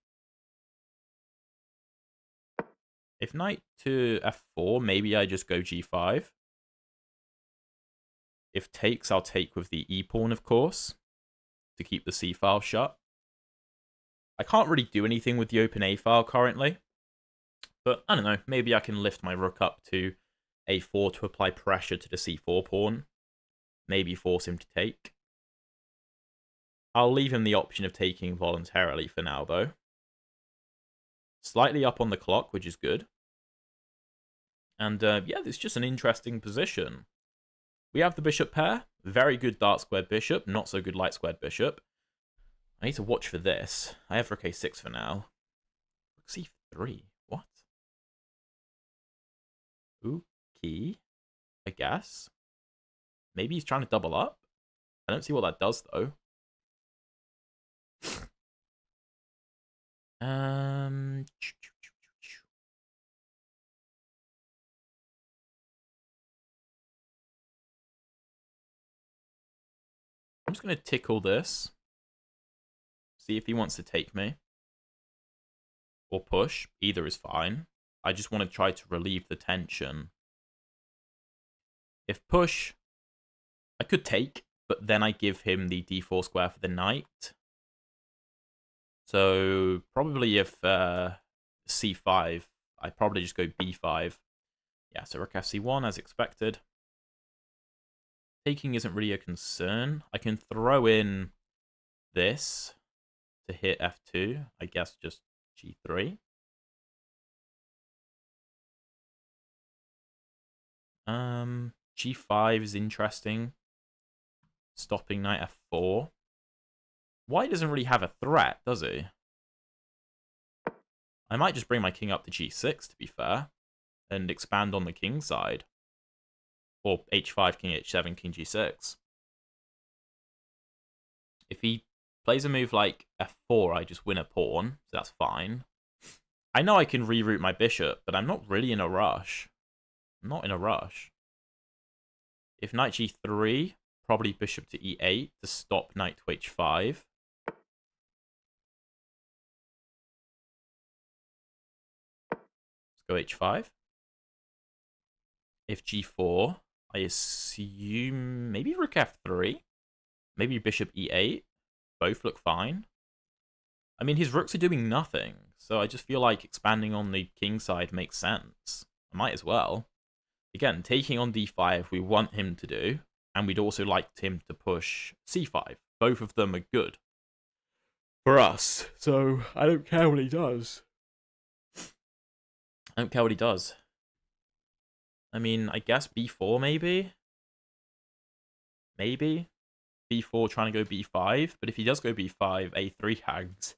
[SPEAKER 1] If knight to f4, maybe I just go g5. If takes, I'll take with the e-pawn, of course, to keep the c-file shut. I can't really do anything with the open a-file currently. But, I don't know, maybe I can lift my rook up to a4 to apply pressure to the c4 pawn. Maybe force him to take. I'll leave him the option of taking voluntarily for now, though. Slightly up on the clock, which is good. And, yeah, it's just an interesting position. We have the bishop pair. Very good dark squared bishop. Not so good light squared bishop. I need to watch for this. I have rook a6 for now. Rook c3. What? Okay. I guess. Maybe he's trying to double up. I don't see what that does, though. I'm just going to tickle this. See if he wants to take me. Or push. Either is fine. I just want to try to relieve the tension. If push, I could take, but then I give him the d4 square for the knight. So probably if c5, I'd probably just go b5. Yeah, so rook fc1 as expected. Taking isn't really a concern. I can throw in this to hit f2. I guess just g3. G5 is interesting. Stopping knight f4. White doesn't really have a threat, does he? I might just bring my king up to g6, to be fair, and expand on the king side. Or h5, king h7, king g6. If he plays a move like f4, I just win a pawn, so that's fine. I know I can reroute my bishop, but I'm not really in a rush. I'm not in a rush. If knight g3, probably bishop to e8 to stop knight to h5. Let's go h5. If g4, I assume maybe rook f3. Maybe bishop e8. Both look fine. I mean, his rooks are doing nothing, so I just feel like expanding on the king side makes sense. I might as well. Again, taking on d5 we want him to do, and we'd also like him to push c5. Both of them are good for us, so I don't care what he does. I don't care what he does. I mean, I guess b4 maybe? Maybe? b4 trying to go b5, but if he does go b5, a3 hangs.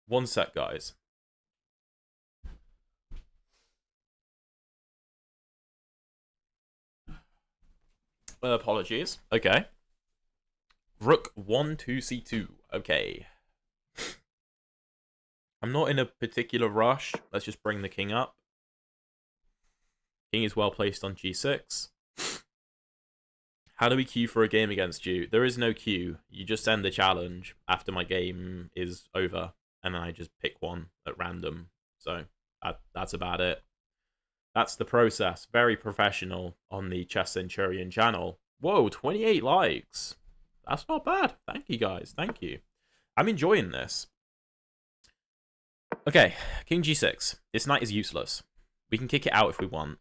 [SPEAKER 1] One sec, guys. Apologies. Okay. Rook 1, 2, c2. Okay. I'm not in a particular rush. Let's just bring the king up. King is well placed on g6. How do we queue for a game against you? There is no queue. You just send the challenge after my game is over, and then I just pick one at random. So that's about it. That's the process. Very professional on the Chess Centurion channel. Whoa, 28 likes. That's not bad. Thank you, guys. Thank you. I'm enjoying this. Okay, King G6. This knight is useless. We can kick it out if we want.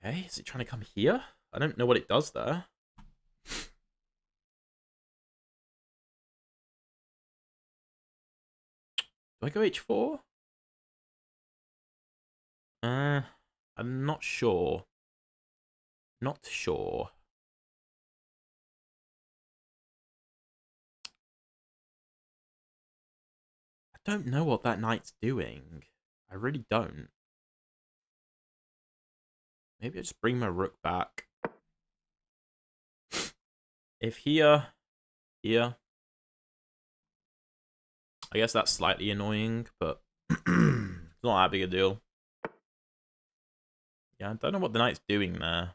[SPEAKER 1] Okay, is it trying to come here? I don't know what it does there. Do I go H4? I'm not sure. Not sure. I don't know what that knight's doing. I really don't. Maybe I just bring my rook back. If here, I guess that's slightly annoying, but it's not that big a deal. Yeah, I don't know what the knight's doing there.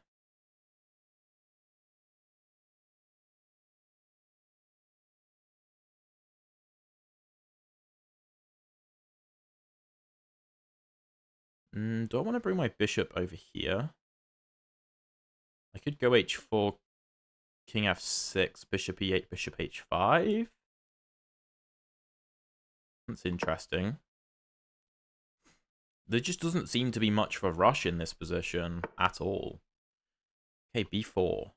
[SPEAKER 1] Do I want to bring my bishop over here? I could go h4, king f6, bishop e8, bishop h5. That's interesting. There just doesn't seem to be much of a rush in this position at all. Okay, b4.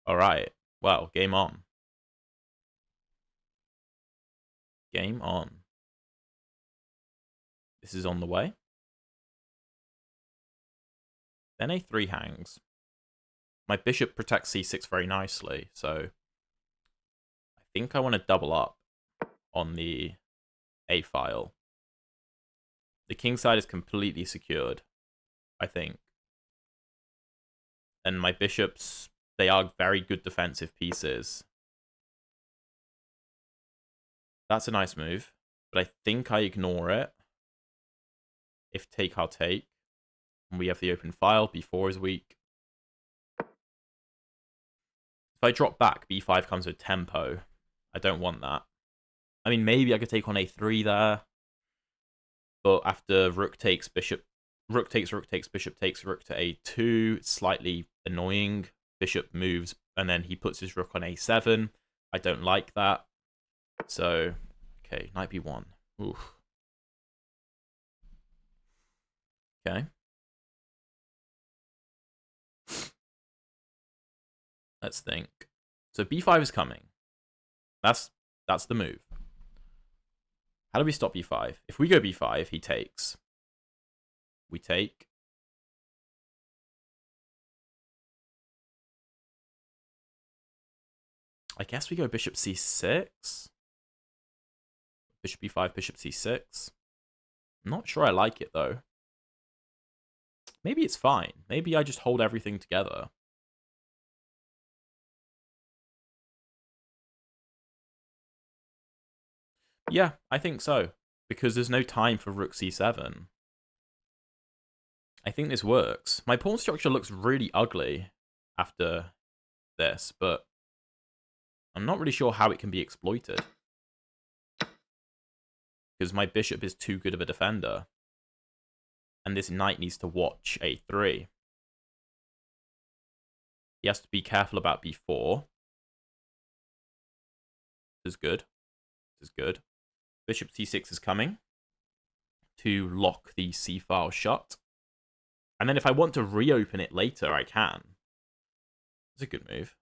[SPEAKER 1] Alright, well, game on. Game on. This is on the way. Then a3 hangs. My bishop protects c6 very nicely, so I think I want to double up on the a file. The king side is completely secured, I think. And my bishops, they are very good defensive pieces. That's a nice move, but I think I ignore it. If take, I'll take. And we have the open file, b4 is weak. If I drop back, b5 comes with tempo. I don't want that. I mean, maybe I could take on a3 there. But after rook takes, bishop... Rook takes, bishop takes, rook to a2. It's slightly annoying. Bishop moves, and then he puts his rook on a7. I don't like that. So, okay, knight b1. Oof. Okay. Let's think. So b5 is coming. That's the move. How do we stop b5? If we go b5, he takes. We take. I guess we go bishop c6. Bishop b5, bishop c6. I'm not sure I like it, though. Maybe it's fine. Maybe I just hold everything together. Yeah, I think so. Because there's no time for rook c7. I think this works. My pawn structure looks really ugly after this, but I'm not really sure how it can be exploited. Because my bishop is too good of a defender. And this knight needs to watch a3. He has to be careful about b4. This is good. This is good. Bishop c6 is coming to lock the c-file shut. And then if I want to reopen it later, I can. It's a good move.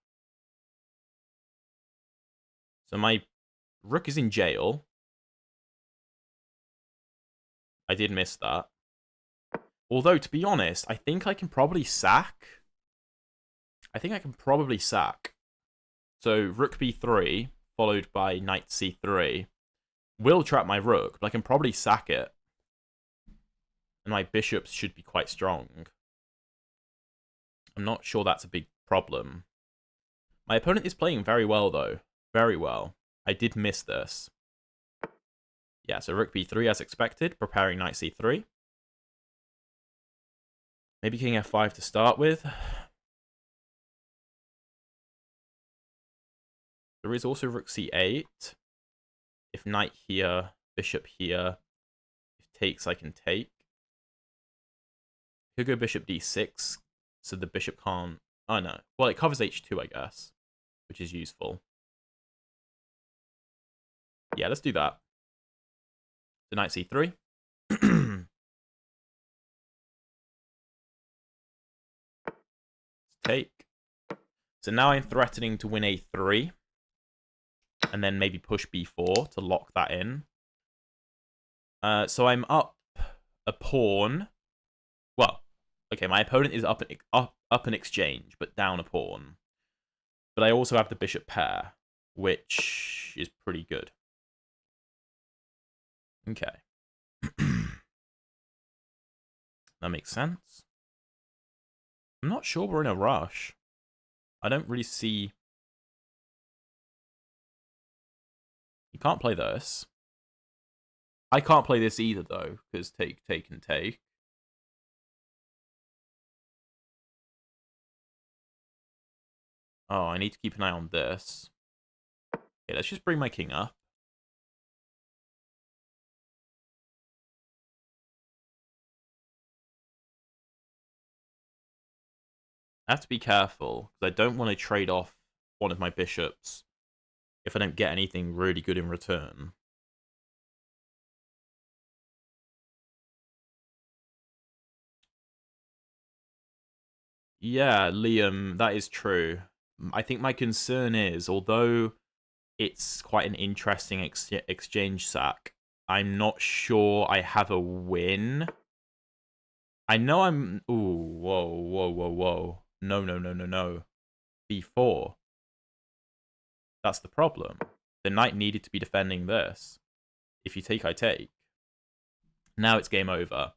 [SPEAKER 1] So my rook is in jail. I did miss that. Although, to be honest, I think I can probably sack. So rook b3, followed by knight c3, will trap my rook, but I can probably sack it. And my bishops should be quite strong. I'm not sure that's a big problem. My opponent is playing very well, though. Very well. I did miss this. Yeah, so rook b3 as expected, preparing knight c3. Maybe king f5 to start with. There is also rook c8. If knight here, bishop here. If takes, I can take. Could go bishop d6, so the bishop can't... Oh, no. Well, it covers h2, I guess, which is useful. Yeah, let's do that. So knight c3. Take. So now I'm threatening to win a3. And then maybe push b4 to lock that in. So I'm up a pawn. Well, okay, my opponent is up an exchange, but down a pawn. But I also have the bishop pair, which is pretty good. Okay. That makes sense. I'm not sure we're in a rush. I don't really see... You can't play this. I can't play this either, though, because take, and take. Oh, I need to keep an eye on this. Okay, let's just bring my king up. I have to be careful, because I don't want to trade off one of my bishops if I don't get anything really good in return. Yeah, Liam, that is true. I think my concern is, although it's quite an interesting exchange sack, I'm not sure I have a win. I know I'm... Ooh, whoa, whoa, whoa, whoa. No, no, no, no, no. b4. That's the problem. The knight needed to be defending this. If you take, I take. Now it's game over.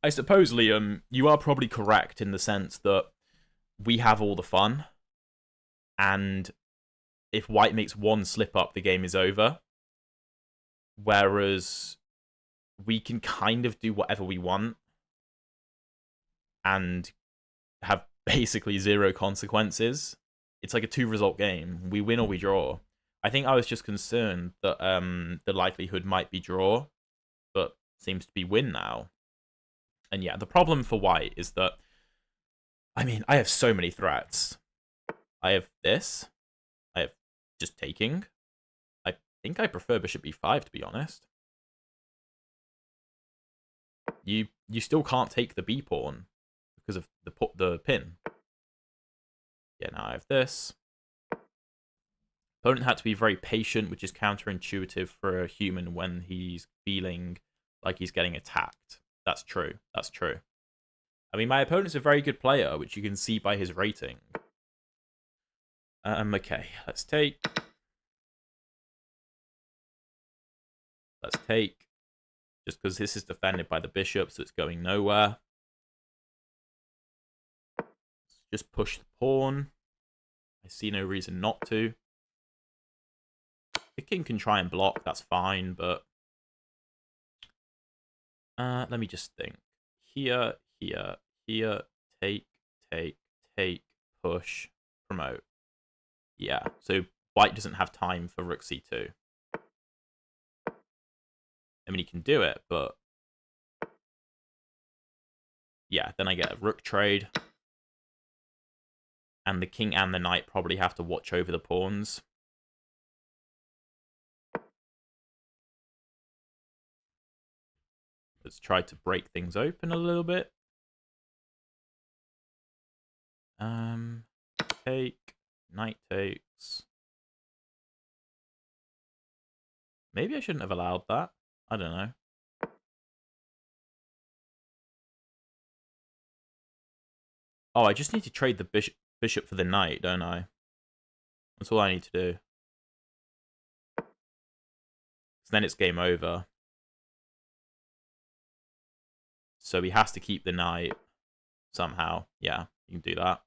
[SPEAKER 1] I suppose, Liam, you are probably correct in the sense that we have all the fun. And if white makes one slip up, the game is over. Whereas we can kind of do whatever we want and have basically zero consequences. It's like a 2-result game. We win or we draw. I think I was just concerned that the likelihood might be draw, but seems to be win now. And yeah, the problem for white is that, I mean, I have so many threats. I have this. I have just taking. I think I prefer bishop b5, to be honest. You still can't take the b pawn because of the pin. Yeah, now I have this. Opponent had to be very patient, which is counterintuitive for a human when he's feeling like he's getting attacked. That's true. That's true. I mean, my opponent's a very good player, which you can see by his rating. Okay, let's take. Let's take. Just because this is defended by the bishop, so it's going nowhere. Let's just push the pawn. I see no reason not to. The king can try and block, that's fine, but... let me just think. Here, here, here, take, push, promote. Yeah, so white doesn't have time for rook c2. I mean, he can do it, but... Yeah, then I get a rook trade. And the king and the knight probably have to watch over the pawns. Let's try to break things open a little bit. Take, knight takes. Maybe I shouldn't have allowed that. I don't know. Oh, I just need to trade the bishop for the knight, don't I? That's all I need to do. So then it's game over. So he has to keep the knight somehow. Yeah, you can do that.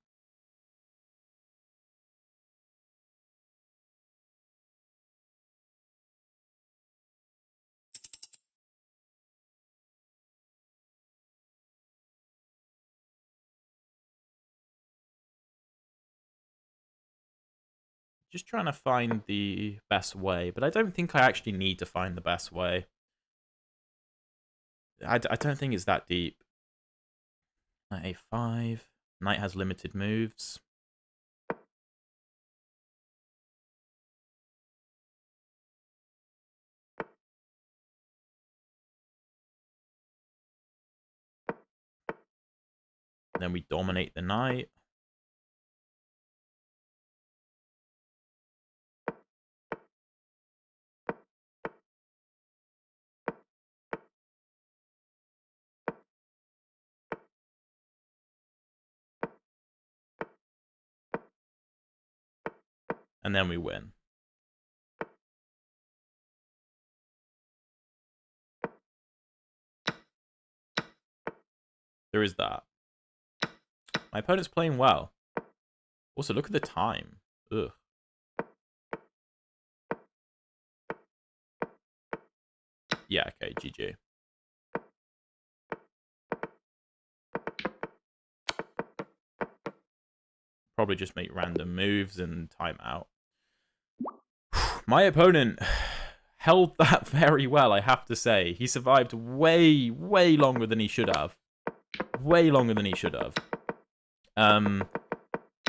[SPEAKER 1] Just trying to find the best way, but I don't think I actually need to find the best way. I don't think it's that deep. Knight a5. Knight has limited moves. Then we dominate the knight. And then we win. There is that. My opponent's playing well. Also, look at the time. Ugh. Yeah, okay, GG. Probably just make random moves and time out. My opponent held that very well, I have to say. He survived way, way longer than he should have. Way longer than he should have.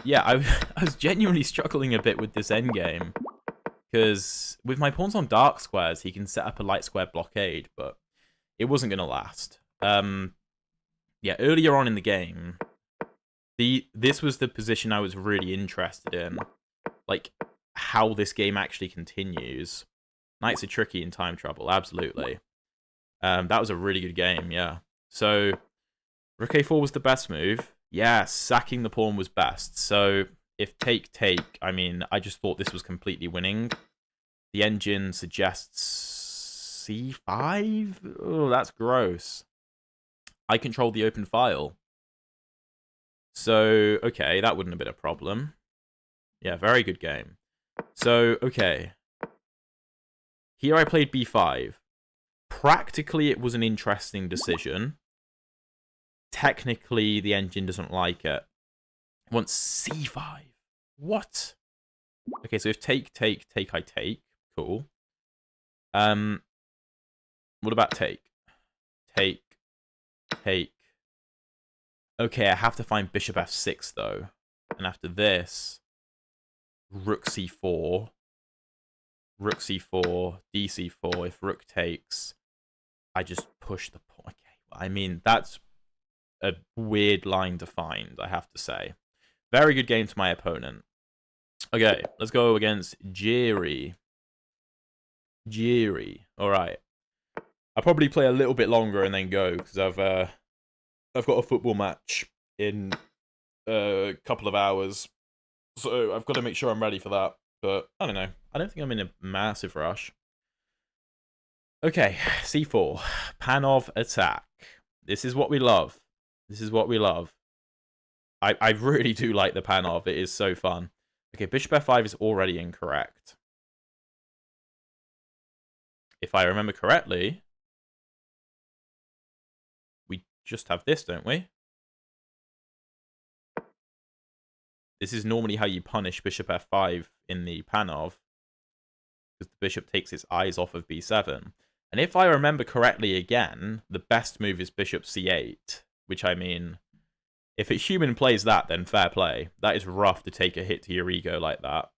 [SPEAKER 1] Yeah, I was genuinely struggling a bit with this endgame. Because with my pawns on dark squares, he can set up a light square blockade, but it wasn't going to last. Yeah, earlier on in the game, this was the position I was really interested in. Like, how this game actually continues. Knights are tricky in time trouble, absolutely. That was a really good game, yeah. So, rook a4 was the best move. Yeah, sacking the pawn was best. So, if take, I mean, I just thought this was completely winning. The engine suggests c5? Oh, that's gross. I control the open file. So, okay, that wouldn't have been a problem. Yeah, very good game. So, okay. Here I played b5. Practically, it was an interesting decision. Technically, the engine doesn't like it. It wants c5. What? Okay, so if take, I take. Cool. What about take? Take. Okay, I have to find bishop f6, though. And after this, rook c4. Rook c4, dc4. If rook takes, I just push the pawn. Okay, I mean, that's a weird line to find, I have to say. Very good game to my opponent. Okay, let's go against Jerry. All right. I'll probably play a little bit longer and then go because I've got a football match in a couple of hours, so I've got to make sure I'm ready for that. But I don't know. I don't think I'm in a massive rush. Okay, c4, Panov attack. This is what we love. This is what we love. I really do like the Panov. It is so fun. Okay, bishop f5 is already incorrect. If I remember correctly, we just have this, don't we? This is normally how you punish bishop f5 in the Panov, because the bishop takes its eyes off of b7. And if I remember correctly again, the best move is bishop c8, which I mean, if a human plays that, then fair play. That is rough to take a hit to your ego like that.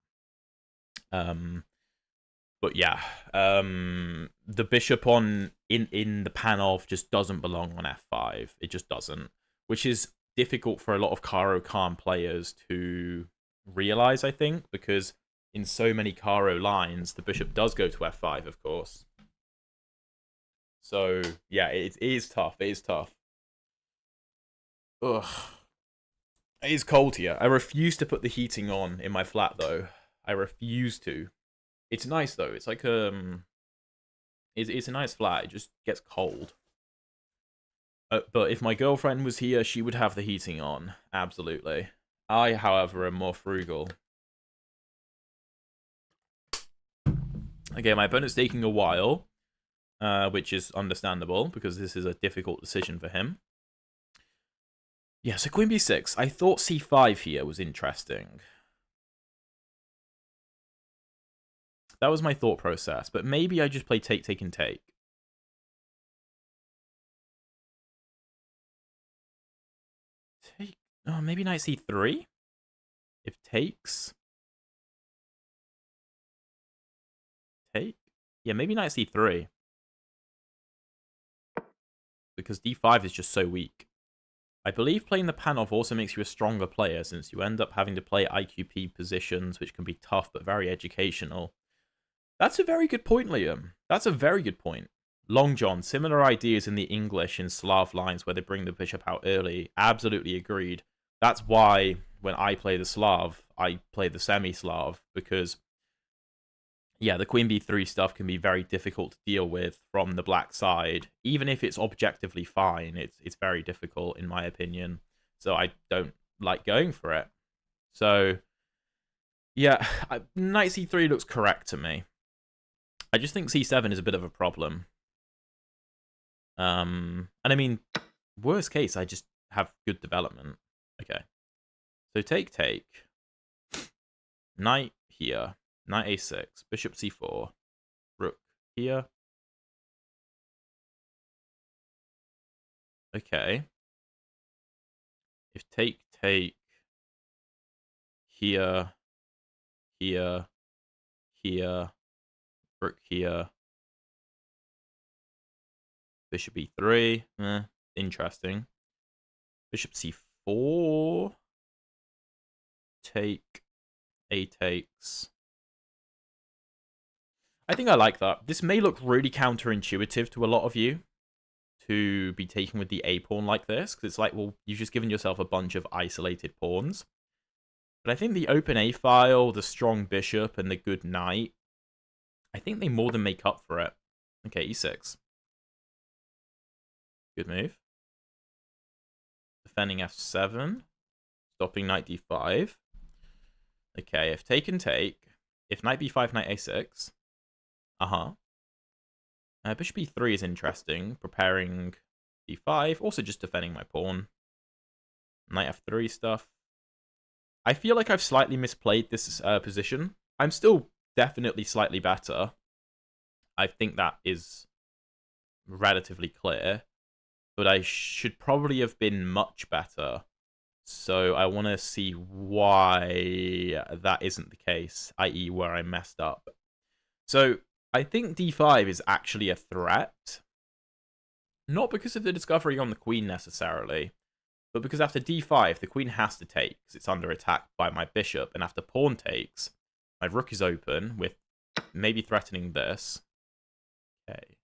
[SPEAKER 1] But yeah, the bishop in the Panov just doesn't belong on f5. It just doesn't, which is difficult for a lot of Caro Khan players to realize, I think, because in so many Caro lines, the bishop does go to f5, of course. So yeah, it is tough. It is tough. Ugh. It is cold here. I refuse to put the heating on in my flat, though. I refuse to. It's nice, though. It's like, it's a nice flat. It just gets cold. But if my girlfriend was here, she would have the heating on. Absolutely. I, however, am more frugal. Okay, my opponent's taking a while, which is understandable, because this is a difficult decision for him. Yeah, so queen b6. I thought c5 here was interesting. That was my thought process, but maybe I just play take, and take. Oh, maybe knight c3? If takes? Take? Yeah, maybe knight c3. Because d5 is just so weak. I believe playing the Panov also makes you a stronger player, since you end up having to play IQP positions, which can be tough but very educational. That's a very good point, Liam. That's a very good point. Long John, similar ideas in the English and Slav lines where they bring the bishop out early. Absolutely agreed. That's why when I play the Slav, I play the semi-Slav, because yeah, the queen b3 stuff can be very difficult to deal with from the black side. Even if it's objectively fine, it's very difficult in my opinion. So I don't like going for it. So yeah, knight c3 looks correct to me. I just think c7 is a bit of a problem. And I mean, worst case, I just have good development. Okay. So take. Knight here. Knight a6. Bishop c4. Rook here. Okay. If take. Here. Here. Rook here. Bishop e3. Interesting. Bishop c4. Take. A takes. I think I like that. This may look really counterintuitive to a lot of you to be taken with the A pawn like this, because it's like, well, you've just given yourself a bunch of isolated pawns. But I think the open A file, the strong bishop, and the good knight, I think they more than make up for it. Okay, e6. Good move. Defending f7. Stopping knight d5. Okay, if take. If knight b5, knight a6. Bishop e3 is interesting. Preparing d5. Also just defending my pawn. Knight f3 stuff. I feel like I've slightly misplayed this position. I'm still definitely slightly better. I think that is relatively clear. But I should probably have been much better. So I want to see why that isn't the case, i.e. where I messed up. So I think d5 is actually a threat. Not because of the discovery on the queen necessarily, but because after d5, the queen has to take, because it's under attack by my bishop, and after pawn takes, my rook is open, with maybe threatening this. Okay.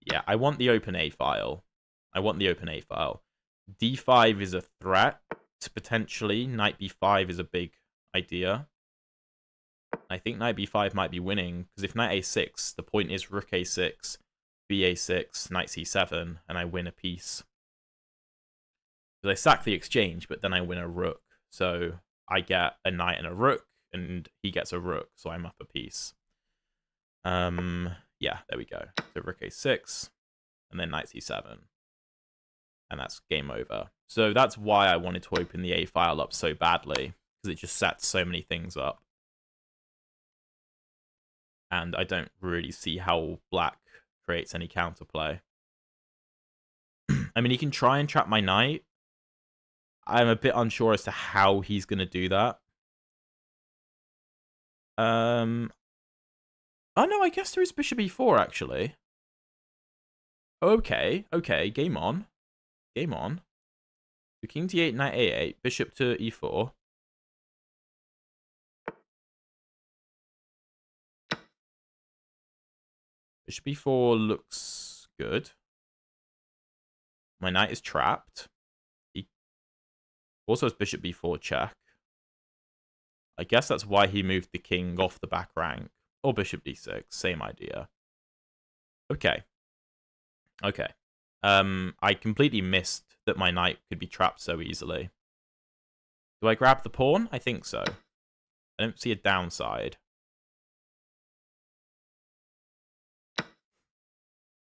[SPEAKER 1] Yeah, I want the open A file. D5 is a threat, potentially. Knight b5 is a big idea. I think knight b5 might be winning, because if knight a6, the point is rook a6, ba6, knight c7, and I win a piece. Because I sack the exchange, but then I win a rook. So I get a knight and a rook, and he gets a rook, so I'm up a piece. Yeah, there we go. So rook a6, and then knight c7. And that's game over. So that's why I wanted to open the A file up so badly, because it just sets so many things up. And I don't really see how black creates any counterplay. I mean, he can try and trap my knight. I'm a bit unsure as to how he's going to do that. Oh, no, I guess there is bishop e4, actually. Okay, game on. So king d8, knight a8, bishop to e4. Bishop e4 looks good. My knight is trapped. He also has bishop b4 check. I guess that's why he moved the king off the back rank. Or bishop d6, same idea. Okay. I completely missed that my knight could be trapped so easily. Do I grab the pawn? I think so. I don't see a downside.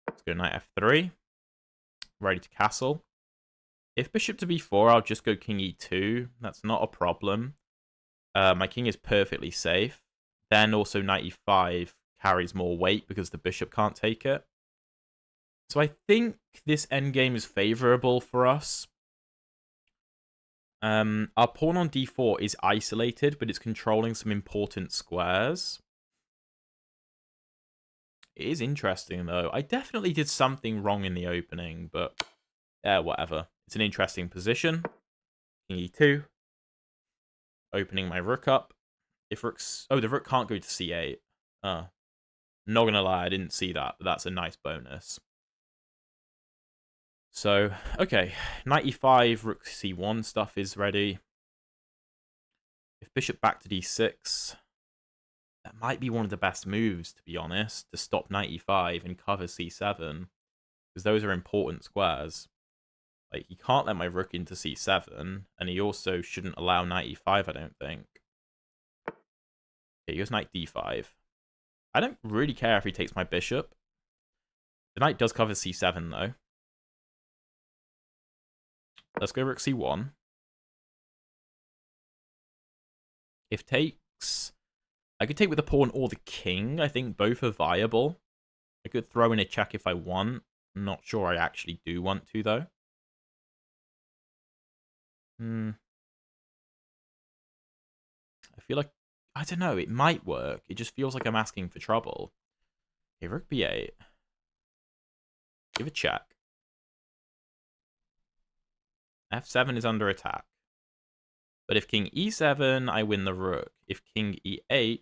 [SPEAKER 1] Let's go knight f3. Ready to castle. If bishop to b4, I'll just go king e2. That's not a problem. My king is perfectly safe. Then also knight e5 carries more weight because the bishop can't take it. So I think this endgame is favorable for us. Our pawn on d4 is isolated, but it's controlling some important squares. It is interesting, though. I definitely did something wrong in the opening, but whatever. It's an interesting position. King e2. Opening my rook up. If rook's... Oh, the rook can't go to c8. Not gonna lie, I didn't see that, but that's a nice bonus. So, okay. Knight e5, rook c1 stuff is ready. If bishop back to d6... That might be one of the best moves, to be honest, to stop knight e5 and cover c7. Because those are important squares. Like, he can't let my rook into c7, and he also shouldn't allow knight e5, I don't think. Okay, he goes knight d5. I don't really care if he takes my bishop. The knight does cover c7, though. Let's go rook c1. If takes... I could take with the pawn or the king. I think both are viable. I could throw in a check if I want. I'm not sure I actually do want to, though. I feel like... I don't know. It might work. It just feels like I'm asking for trouble. Okay, rook b8. Give a check. f7 is under attack. But if king e7, I win the rook. If king e8...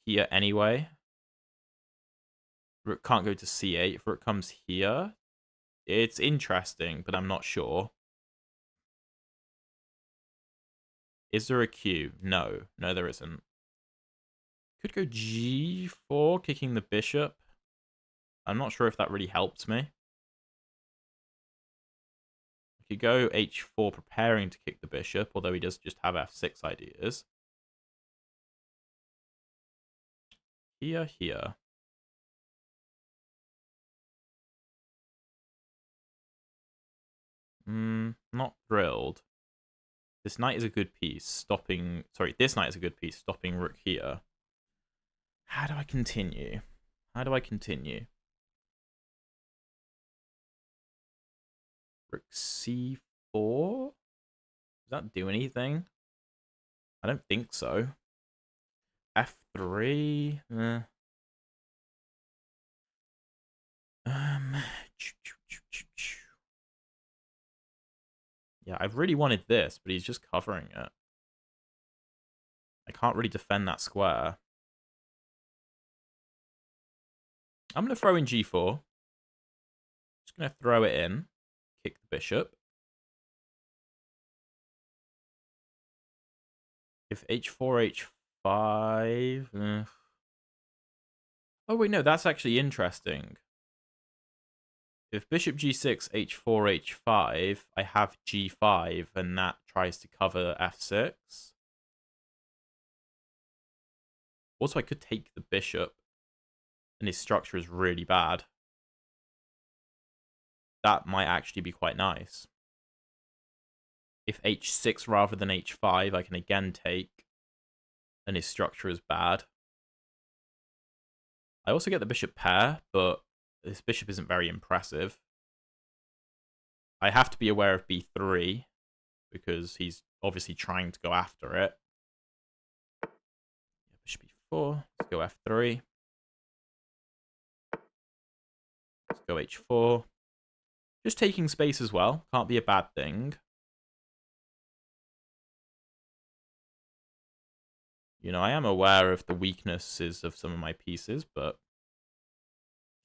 [SPEAKER 1] Here anyway. Rook can't go to c8. If rook comes here... It's interesting, but I'm not sure. Is there a Q? No. No, there isn't. Could go g4, kicking the bishop. I'm not sure if that really helps me. I could go h4, preparing to kick the bishop, although he does just have f6 ideas. Here. Not thrilled. This knight is a good piece, stopping... Sorry, this knight is a good piece, stopping rook here. How do I continue? Rook c4? Does that do anything? I don't think so. f3? Yeah, I really wanted this, but he's just covering it. I can't really defend that square. I'm going to throw in g4. Just going to throw it in. Kick the bishop. If h4, h5... Oh, wait, no, that's actually interesting. If bishop g6, h4, h5, I have g5, and that tries to cover f6. Also, I could take the bishop, and his structure is really bad. That might actually be quite nice. If h6 rather than h5, I can again take, and his structure is bad. I also get the bishop pair, but this bishop isn't very impressive. I have to be aware of b3, because he's obviously trying to go after it. Bishop e4, let's go f3. Let's go h4. Just taking space as well, can't be a bad thing. You know, I am aware of the weaknesses of some of my pieces, but...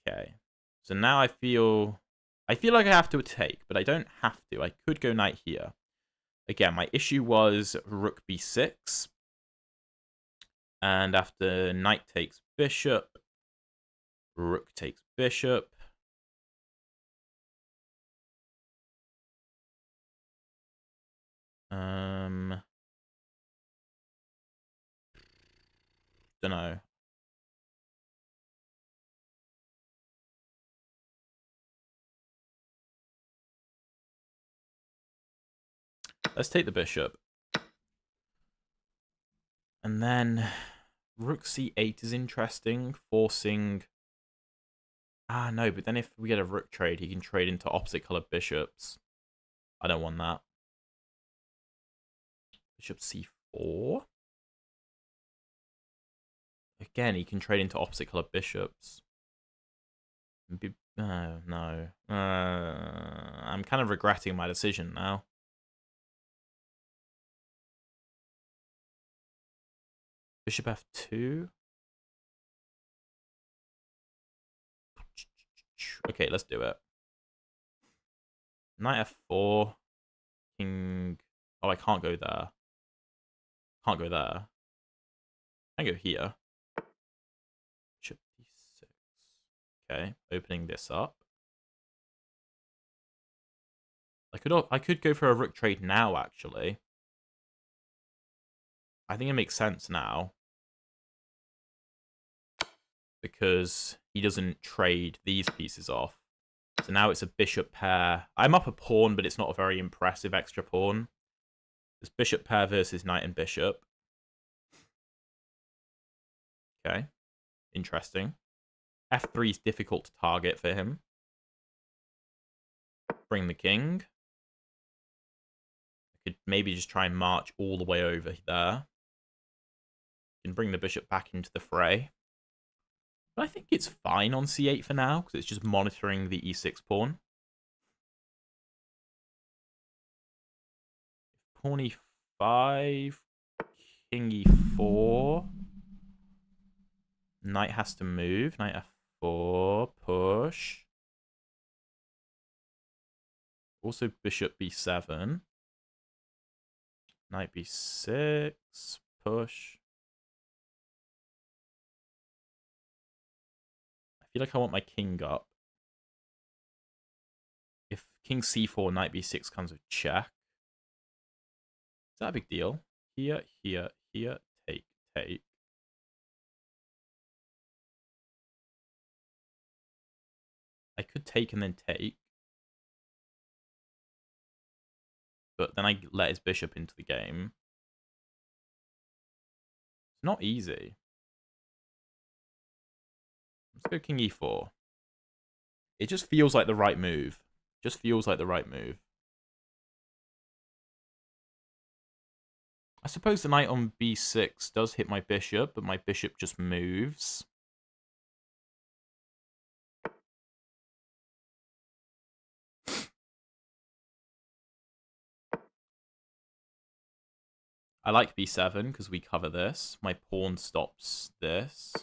[SPEAKER 1] Okay. So now I feel like I have to take, but I don't have to. I could go knight here. Again, my issue was rook b6. And after knight takes bishop, rook takes bishop. Don't know. Let's take the bishop. And then rook c8 is interesting, forcing Ah, no, but then if we get a rook trade, he can trade into opposite colored bishops. I don't want that. Bishop c4. Again, he can trade into opposite colored bishops. No. I'm kind of regretting my decision now. Bishop f2. Okay, let's do it. Knight f4. King. Oh, I can't go there. Can't go there. I can go here. Bishop d6. Okay, opening this up. I could go for a rook trade now, actually. I think it makes sense now. Because he doesn't trade these pieces off. So now it's a bishop pair. I'm up a pawn, but it's not a very impressive extra pawn. It's bishop pair versus knight and bishop. Okay. Interesting. f3 is difficult to target for him. Bring the king. I could maybe just try and march all the way over there. Can bring the bishop back into the fray. But I think it's fine on c8 for now, because it's just monitoring the e6 pawn. Pawn e5, king e4. Knight has to move. Knight f4, push. Also bishop b7. Knight b6, push. I feel like I want my king up. If king c4, knight b6 comes with check. Is that a big deal? Here, here, here, take, take. I could take and then take. But then I let his bishop into the game. It's not easy. Let's go king e4. It just feels like the right move. Just feels like the right move. I suppose the knight on b6 does hit my bishop, but my bishop just moves. I like b7 because we cover this. My pawn stops this.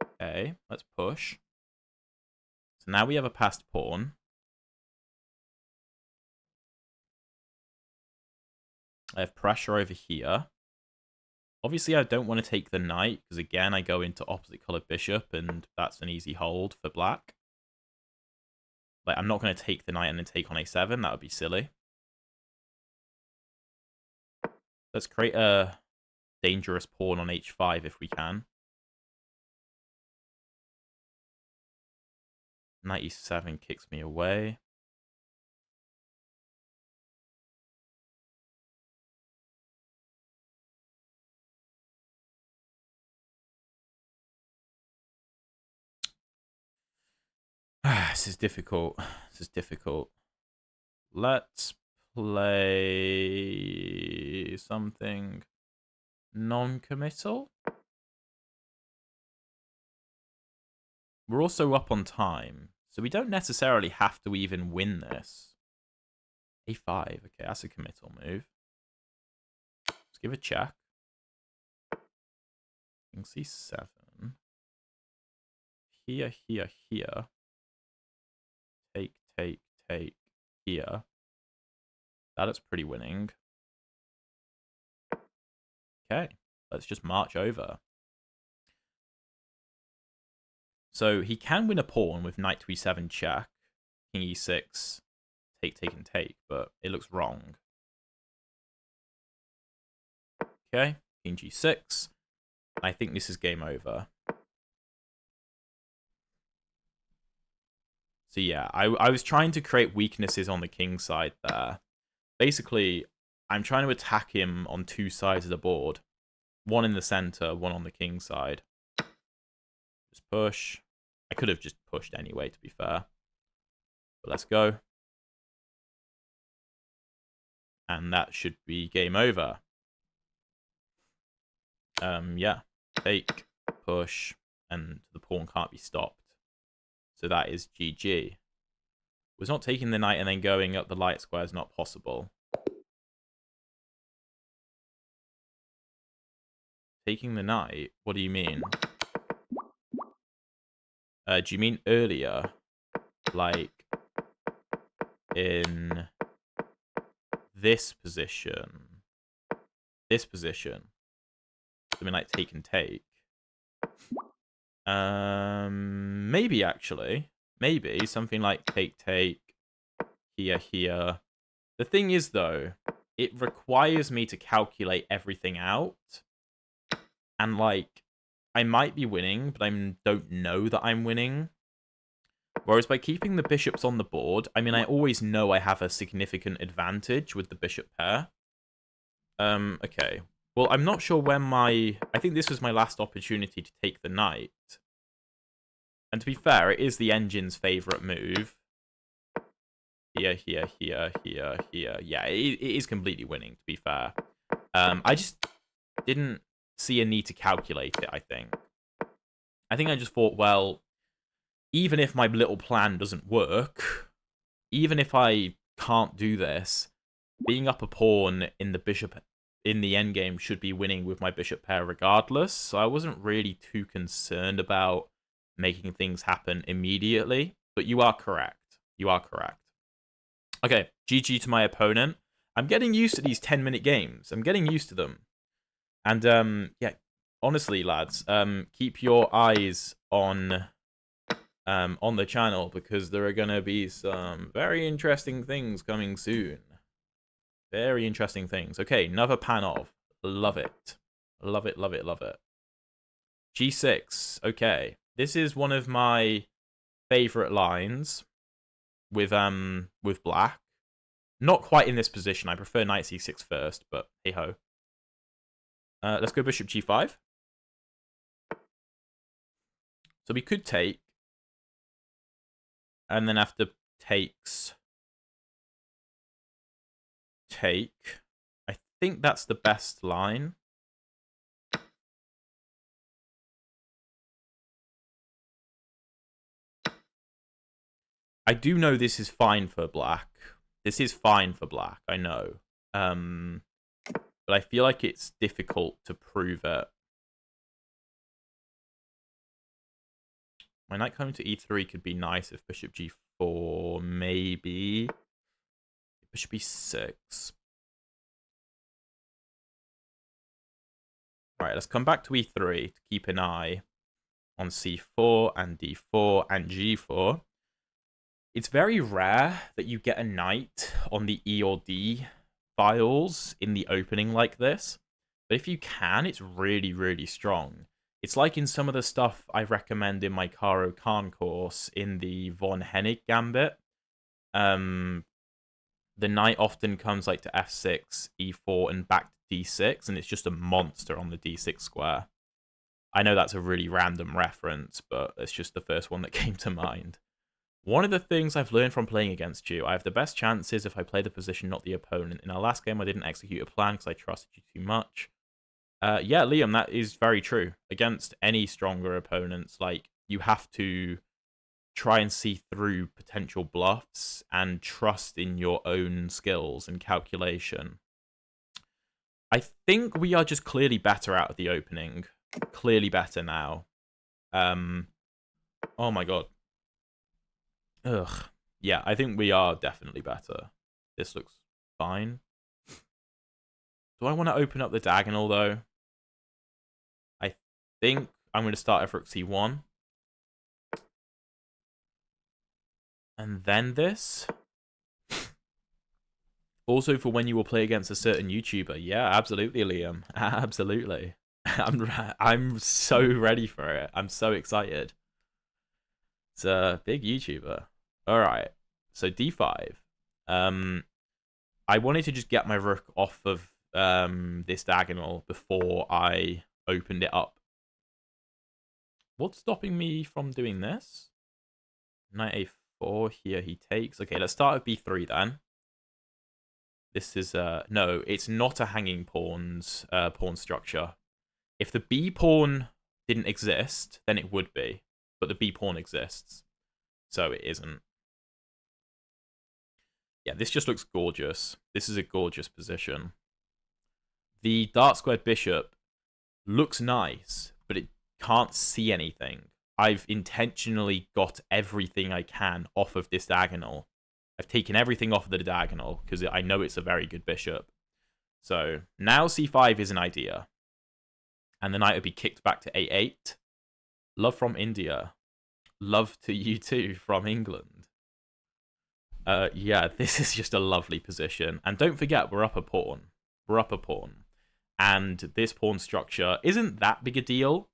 [SPEAKER 1] Okay, let's push. So now we have a passed pawn. I have pressure over here. Obviously, I don't want to take the knight, because again, I go into opposite colored bishop, and that's an easy hold for black. Like, I'm not going to take the knight and then take on a7. That would be silly. Let's create a dangerous pawn on h5 if we can. Knight e7 kicks me away. This is difficult. This is difficult. Let's play something non-committal. We're also up on time, so we don't necessarily have to even win this. a5, okay, that's a committal move. Let's give a check. King c7. Here, here, here. Take, take, take, here. That is pretty winning. Okay, let's just march over. So he can win a pawn with knight to e7 check, king e6, take, take, and take, but it looks wrong. Okay, king g6. I think this is game over. So yeah, I was trying to create weaknesses on the king side there. Basically, I'm trying to attack him on two sides of the board. One in the center, one on the king side. Just push. I could have just pushed anyway, to be fair. But let's go. And that should be game over. Yeah. Take, push, and the pawn can't be stopped. So that is GG. Was not taking the knight and then going up the light square is not possible. Taking the knight? What do you mean? Do you mean earlier? Like, in this position? This position? I mean, like, take and take. Maybe, actually. Maybe. Something like take, take. Here, here. The thing is, though, it requires me to calculate everything out. And, like, I might be winning, but I don't know that I'm winning. Whereas by keeping the bishops on the board, I mean, I always know I have a significant advantage with the bishop pair. Okay. Well, I'm not sure when I think this was my last opportunity to take the knight. And to be fair, it is the engine's favourite move. Here, here, here, here, here. Yeah, it is completely winning, to be fair. I just didn't see a need to calculate it, I think. I think I just thought, well, even if my little plan doesn't work, even if I can't do this, being up a pawn in the bishop in the endgame should be winning with my bishop pair regardless. So I wasn't really too concerned about making things happen immediately. But you are correct. You are correct. Okay, GG to my opponent. I'm getting used to these 10-minute games. I'm getting used to them. And yeah, honestly, lads, keep your eyes on the channel because there are going to be some very interesting things coming soon. Very interesting things. Okay, another Panov. Love it. Love it, love it, love it. G6. Okay. This is one of my favorite lines with black. Not quite in this position. I prefer knight c6 first, but hey-ho. Let's go bishop g5. So we could take. And then after takes, take. I think that's the best line. I do know this is fine for black. This is fine for black, I know. But I feel like it's difficult to prove it. My knight coming to e3 could be nice if bishop g4, maybe. Bishop e6. Right, let's come back to e3 to keep an eye on c4 and d4 and g4. It's very rare that you get a knight on the E or D files in the opening like this. But if you can, it's really, really strong. It's like in some of the stuff I recommend in my Caro Khan course in the Von Hennig Gambit. The knight often comes like to f6, e4, and back to d6, and it's just a monster on the d6 square. I know that's a really random reference, but it's just the first one that came to mind. One of the things I've learned from playing against you, I have the best chances if I play the position, not the opponent. In our last game, I didn't execute a plan because I trusted you too much. Yeah, Liam, that is very true. Against any stronger opponents, like, you have to try and see through potential bluffs and trust in your own skills and calculation. I think we are just clearly better out of the opening. Clearly better now. Oh my god. Ugh. Yeah, I think we are definitely better. This looks fine. Do I want to open up the diagonal, though? I think I'm going to start at rook c1. And then this. Also for when you will play against a certain YouTuber. Yeah, absolutely, Liam. Absolutely. I'm so ready for it. I'm so excited. It's a big YouTuber. All right. So d5. I wanted to just get my rook off of this diagonal before I opened it up. What's stopping me from doing this? Knight a4, here he takes. Okay, let's start with b3 then. This is, no, it's not a hanging pawn structure. If the b pawn didn't exist, then it would be. But the b pawn exists, so it isn't. Yeah, this just looks gorgeous. This is a gorgeous position. The dark squared bishop looks nice, but it can't see anything. I've intentionally got everything I can off of this diagonal. I've taken everything off of the diagonal because I know it's a very good bishop. So now c5 is an idea. And the knight would be kicked back to a8. Love from India. Love to you too from England. Yeah, this is just a lovely position. And don't forget, we're up a pawn. We're up a pawn. And this pawn structure isn't that big a deal.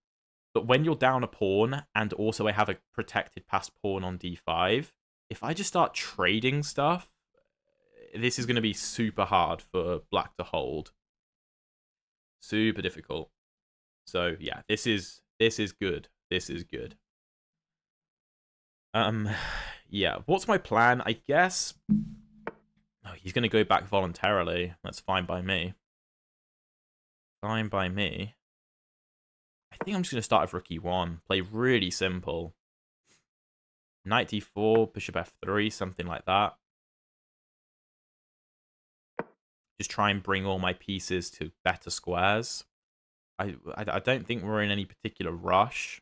[SPEAKER 1] But when you're down a pawn, and also I have a protected passed pawn on d5, if I just start trading stuff, this is going to be super hard for black to hold. Super difficult. So yeah, this is good. This is good. Yeah, what's my plan? I guess he's going to go back voluntarily. That's fine by me. Fine by me. I think I'm just going to start with rook e1. Play really simple. Knight d4, bishop f3, something like that. Just try and bring all my pieces to better squares. I don't think we're in any particular rush.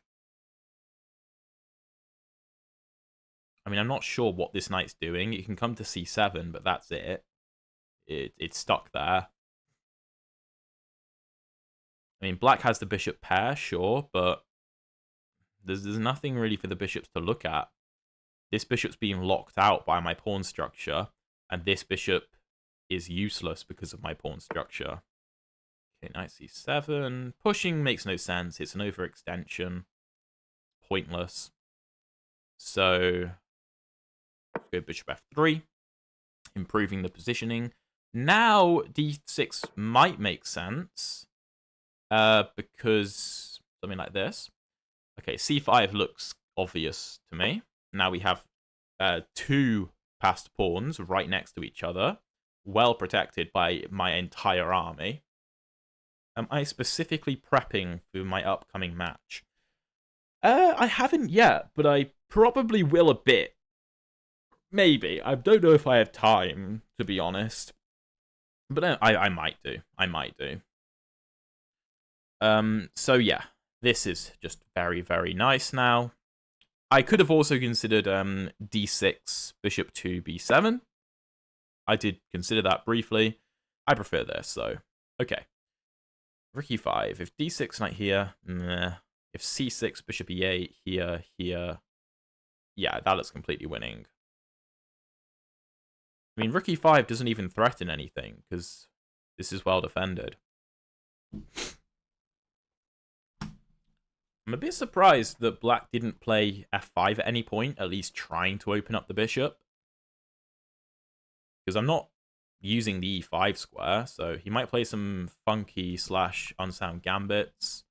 [SPEAKER 1] I mean, I'm not sure what this knight's doing. It can come to c7, but that's it. It's stuck there. I mean, black has the bishop pair, sure, but there's nothing really for the bishops to look at. This bishop's being locked out by my pawn structure, and this bishop is useless because of my pawn structure. Okay, knight c7. Pushing makes no sense. It's an overextension. Pointless. So, let's go bishop f3. Improving the positioning. Now, d6 might make sense. Because something like this. Okay, c5 looks obvious to me. Now we have two passed pawns right next to each other, well protected by my entire army. Am I specifically prepping for my upcoming match? I haven't yet, but I probably will a bit. Maybe. I don't know if I have time, to be honest. But I might do. I might do. So yeah, this is just very, very nice now. I could have also considered d6, bishop 2, b7. I did consider that briefly. I prefer this, though. Okay. Rook e5. If d6 knight here, nah. If c6, bishop e8, here, here. Yeah, that looks completely winning. I mean, rook e5 doesn't even threaten anything, because this is well defended. I'm a bit surprised that black didn't play f5 at any point, at least trying to open up the bishop. Because I'm not using the e5 square, so he might play some funky / unsound gambits.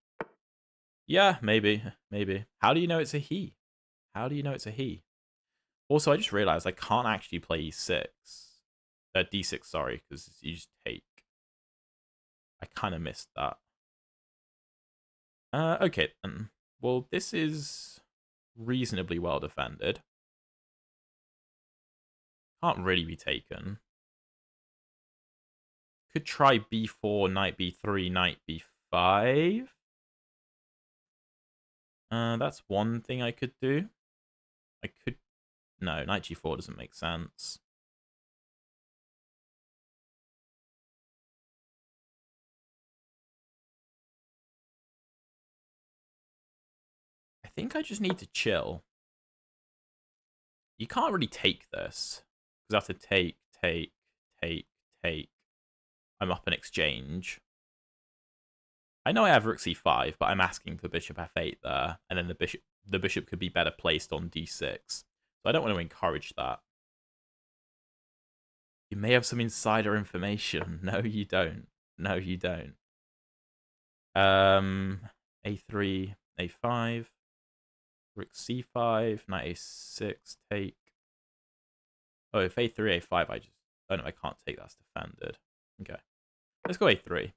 [SPEAKER 1] Yeah, maybe, maybe. How do you know it's a he? How do you know it's a he? Also, I just realized I can't actually play e6. d6, sorry, because you just take. I kind of missed that. Okay, then. Well, this is reasonably well defended. Can't really be taken. Could try b4, knight b3, knight b5. That's one thing I could do. I could... No, knight g4 doesn't make sense. I think I just need to chill. You can't really take this. Because I have to take. I'm up an exchange. I know I have rook c5, but I'm asking for bishop f8 there, and then the bishop could be better placed on d6. So I don't want to encourage that. You may have some insider information. No, you don't. No, you don't. A3, A5, Rook C5, Knight A6, take. Oh, if A3, A5, I just... Oh, no, I can't take. That's defended. Okay. Let's go A3.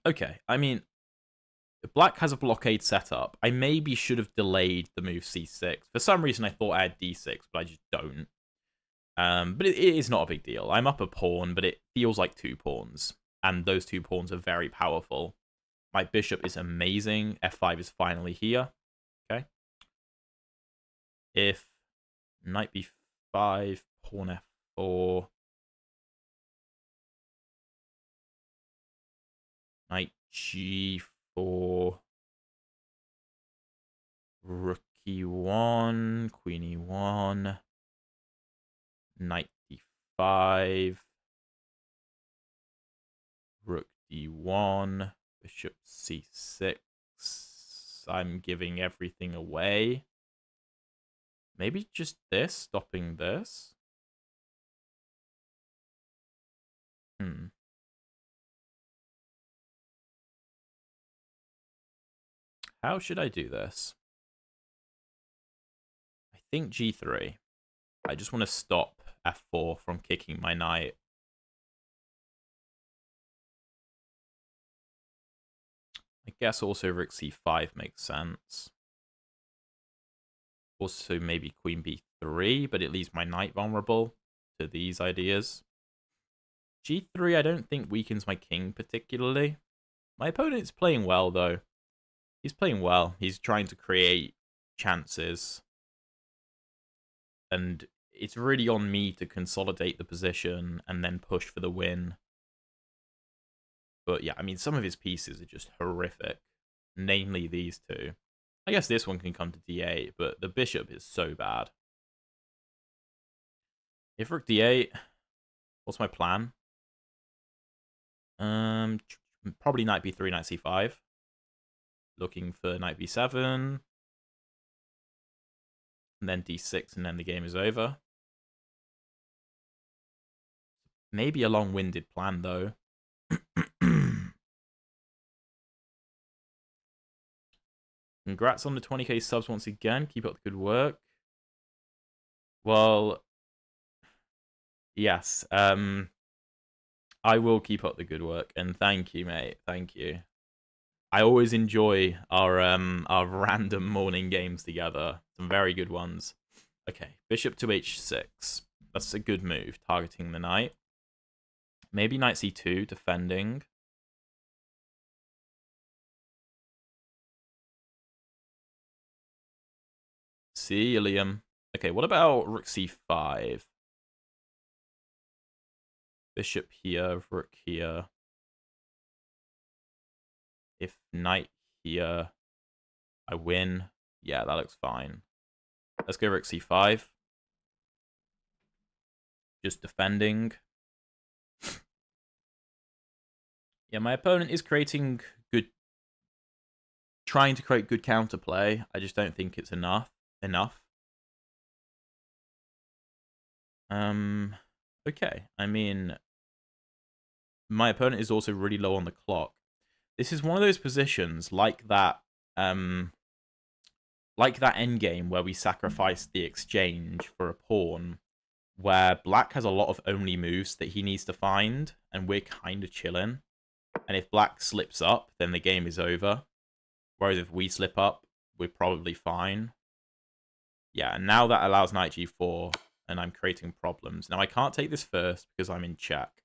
[SPEAKER 1] Okay. I mean, Black has a blockade set up. I maybe should have delayed the move C6. For some reason, I thought I had D6, but I just don't. But it is not a big deal. I'm up a pawn, but it feels like 2 pawns. And those 2 pawns are very powerful. My bishop is amazing. F5 is finally here. Okay. If knight B5, pawn F4, knight G4, rook E1, queen E1, knight D5, rook D1, bishop C6. I'm giving everything away. Maybe just this, stopping this. How should I do this? I think G3. I just want to stop F4 from kicking my knight. I guess also rook C5 makes sense. Also maybe queen B3, but it leaves my knight vulnerable to these ideas. G3 I don't think weakens my king particularly. My opponent's playing well though. He's playing well. He's trying to create chances. And it's really on me to consolidate the position and then push for the win. But yeah, I mean, some of his pieces are just horrific. Namely these two. I guess this one can come to D8, but the bishop is so bad. If rook D8, what's my plan? Probably knight B3, knight C5. Looking for knight B7. And then D6, and then the game is over. Maybe a long-winded plan, though. Congrats on the 20k subs once again. Keep up the good work. Well, yes. I will keep up the good work, and thank you, mate. Thank you. I always enjoy our random morning games together. Some very good ones. Okay, bishop to h6. That's a good move, targeting the knight. Maybe knight c2, defending. See you, Liam. Okay, what about rook c5? Bishop here, rook here. If knight here, I win. Yeah, that looks fine. Let's go rook c5. Just defending. Yeah, my opponent is creating good... Trying to create good counterplay. I just don't think it's enough. Okay. I mean, my opponent is also really low on the clock. This is one of those positions like that endgame where we sacrifice the exchange for a pawn, where black has a lot of only moves that he needs to find, and we're kind of chilling. And if black slips up, then the game is over. Whereas if we slip up, we're probably fine. Yeah, and now that allows knight g4, and I'm creating problems. Now, I can't take this first because I'm in check,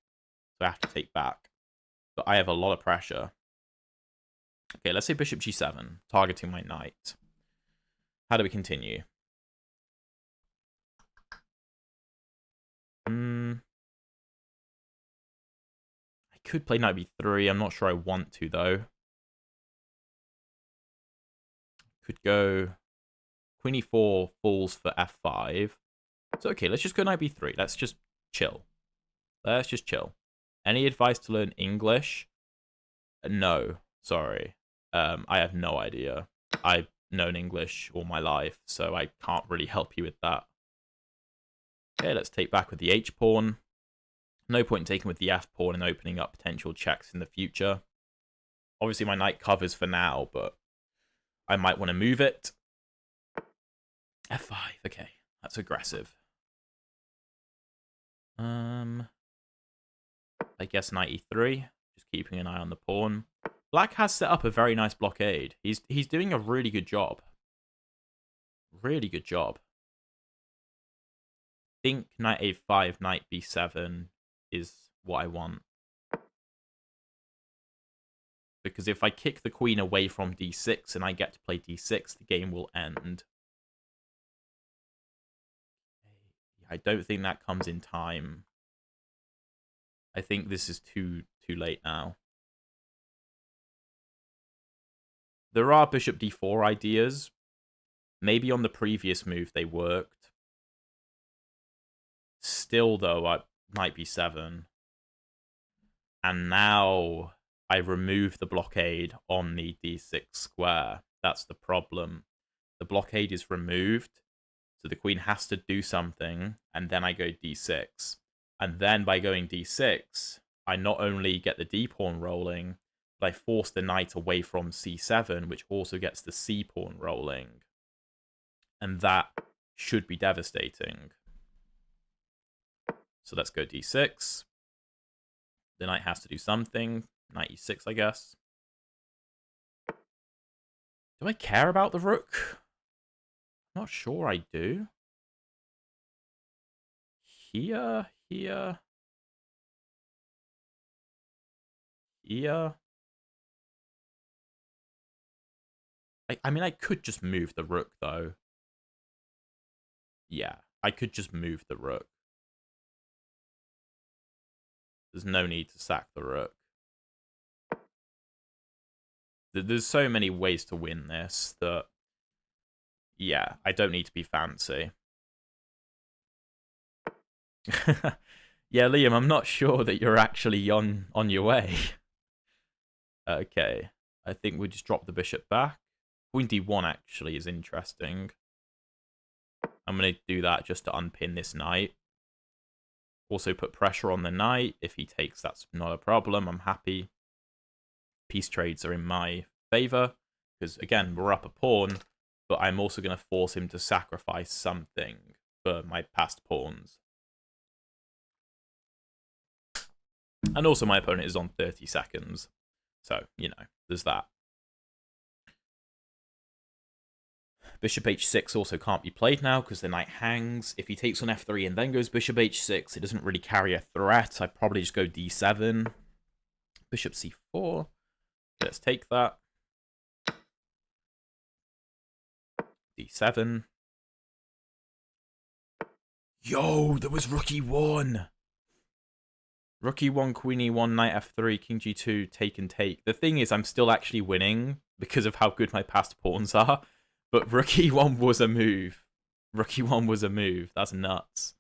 [SPEAKER 1] so I have to take back. But I have a lot of pressure. Okay, let's say bishop g7, targeting my knight. How do we continue? I could play knight b3. I'm not sure I want to, though. Could go queen e4 falls for f5. So, okay, let's just go knight b3. Let's just chill. Let's just chill. Any advice to learn English? No, sorry. I have no idea. known English all my life, so I can't really help you with that. Okay, let's take back with the h-pawn. No point in taking with the f-pawn and opening up potential checks in the future. Obviously, my knight covers for now, but I might want to move it. f5, okay. That's aggressive. I guess knight e3. Just keeping an eye on the pawn. Black has set up a very nice blockade. He's doing a really good job. Really good job. I think knight a5, knight b7 is what I want. Because if I kick the queen away from d6 and I get to play d6, the game will end. I don't think that comes in time. I think this is too late now. There are bishop d4 ideas. Maybe on the previous move they worked. Still, though, knight b7. And now I remove the blockade on the d6 square. That's the problem. The blockade is removed, so the queen has to do something, and then I go d6. And then by going d6, I not only get the d-pawn rolling, but I force the knight away from c7, which also gets the c-pawn rolling. And that should be devastating. So let's go d6. The knight has to do something. Knight e6, I guess. Do I care about the rook? I'm not sure I do. Here. Here. I mean, I could just move the rook, though. Yeah, I could just move the rook. There's no need to sack the rook. There's so many ways to win this that, yeah, I don't need to be fancy. Yeah, Liam, I'm not sure that you're actually on your way. Okay, I think we just drop the bishop back. Queen d1 actually is interesting. I'm going to do that just to unpin this knight. Also put pressure on the knight. If he takes, that's not a problem. I'm happy. Peace trades are in my favor. Because, again, we're up a pawn. But I'm also going to force him to sacrifice something for my passed pawns. And also my opponent is on 30 seconds. So, you know, there's that. Bishop h6 also can't be played now because the knight hangs. If he takes on f3 and then goes bishop h6, it doesn't really carry a threat. I'd probably just go d7. Bishop c4. Let's take that. d7. Yo, there was rook e1. Rook e1, queen e1, knight f3, king g2, take and take. The thing is, I'm still actually winning because of how good my passed pawns are. But rook e1 was a move. Rook e1 was a move. That's nuts.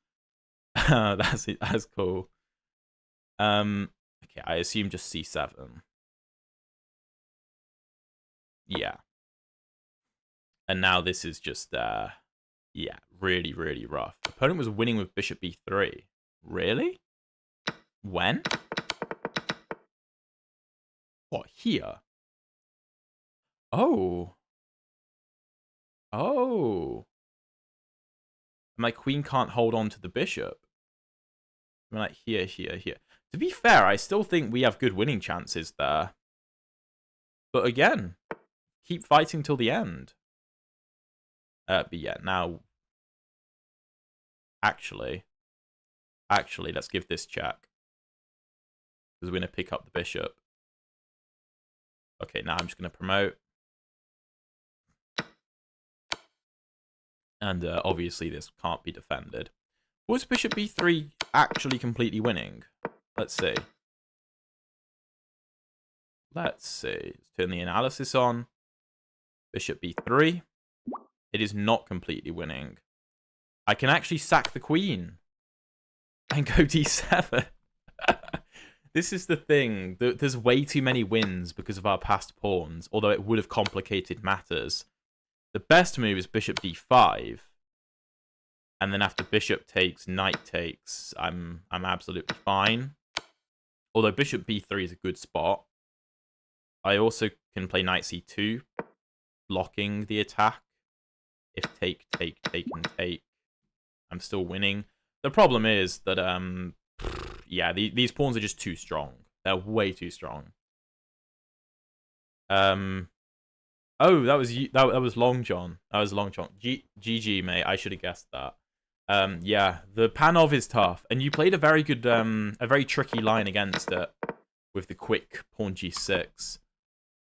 [SPEAKER 1] That's it. That's cool. Okay, I assume just c7. Yeah. And now this is just, yeah, really, really rough. Opponent was winning with bishop b3. Really? When? What, here? Oh. Oh. My queen can't hold on to the bishop. I'm like, here. To be fair, I still think we have good winning chances there. But again, keep fighting till the end. But yeah, now... Actually, let's give this check. Because we're going to pick up the bishop. Okay, now I'm just going to promote. And obviously this can't be defended. Was bishop b3 actually completely winning? Let's see. Let's turn the analysis on. Bishop b3. It is not completely winning. I can actually sack the queen. And go d7. This is the thing. There's way too many wins because of our passed pawns. Although it would have complicated matters. The best move is bishop d5. And then after bishop takes, knight takes, I'm absolutely fine. Although bishop b3 is a good spot. I also can play knight c2, blocking the attack. If take, take, take, and take, I'm still winning. The problem is that, yeah, these pawns are just too strong. They're way too strong. Oh, that was Long John. That was Long John. GG, mate. I should have guessed that. Yeah, the Panov is tough, and you played a very good, a very tricky line against it with the quick pawn g6.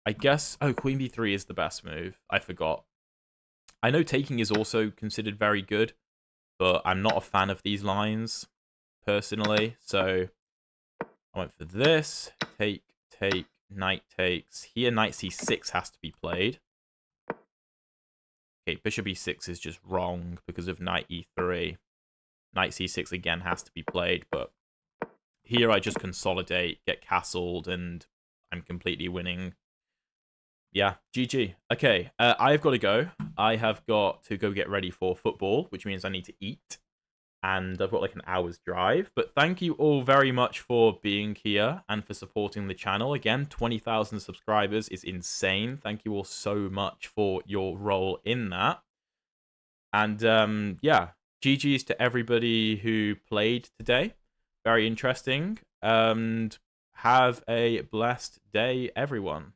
[SPEAKER 1] I guess. Oh, queen b3 is the best move. I forgot. I know taking is also considered very good, but I'm not a fan of these lines personally. So I went for this. Take, take, knight takes. Here, knight c6 has to be played. Okay, bishop e6 is just wrong because of knight e3. Knight c6 again has to be played, but here I just consolidate, get castled, and I'm completely winning. Yeah, GG. Okay, I've got to go. I have got to go get ready for football, which means I need to eat. And I've got like an hour's drive. But thank you all very much for being here and for supporting the channel. Again, 20,000 subscribers is insane. Thank you all so much for your role in that. And yeah, GG's to everybody who played today. Very interesting. And have a blessed day, everyone.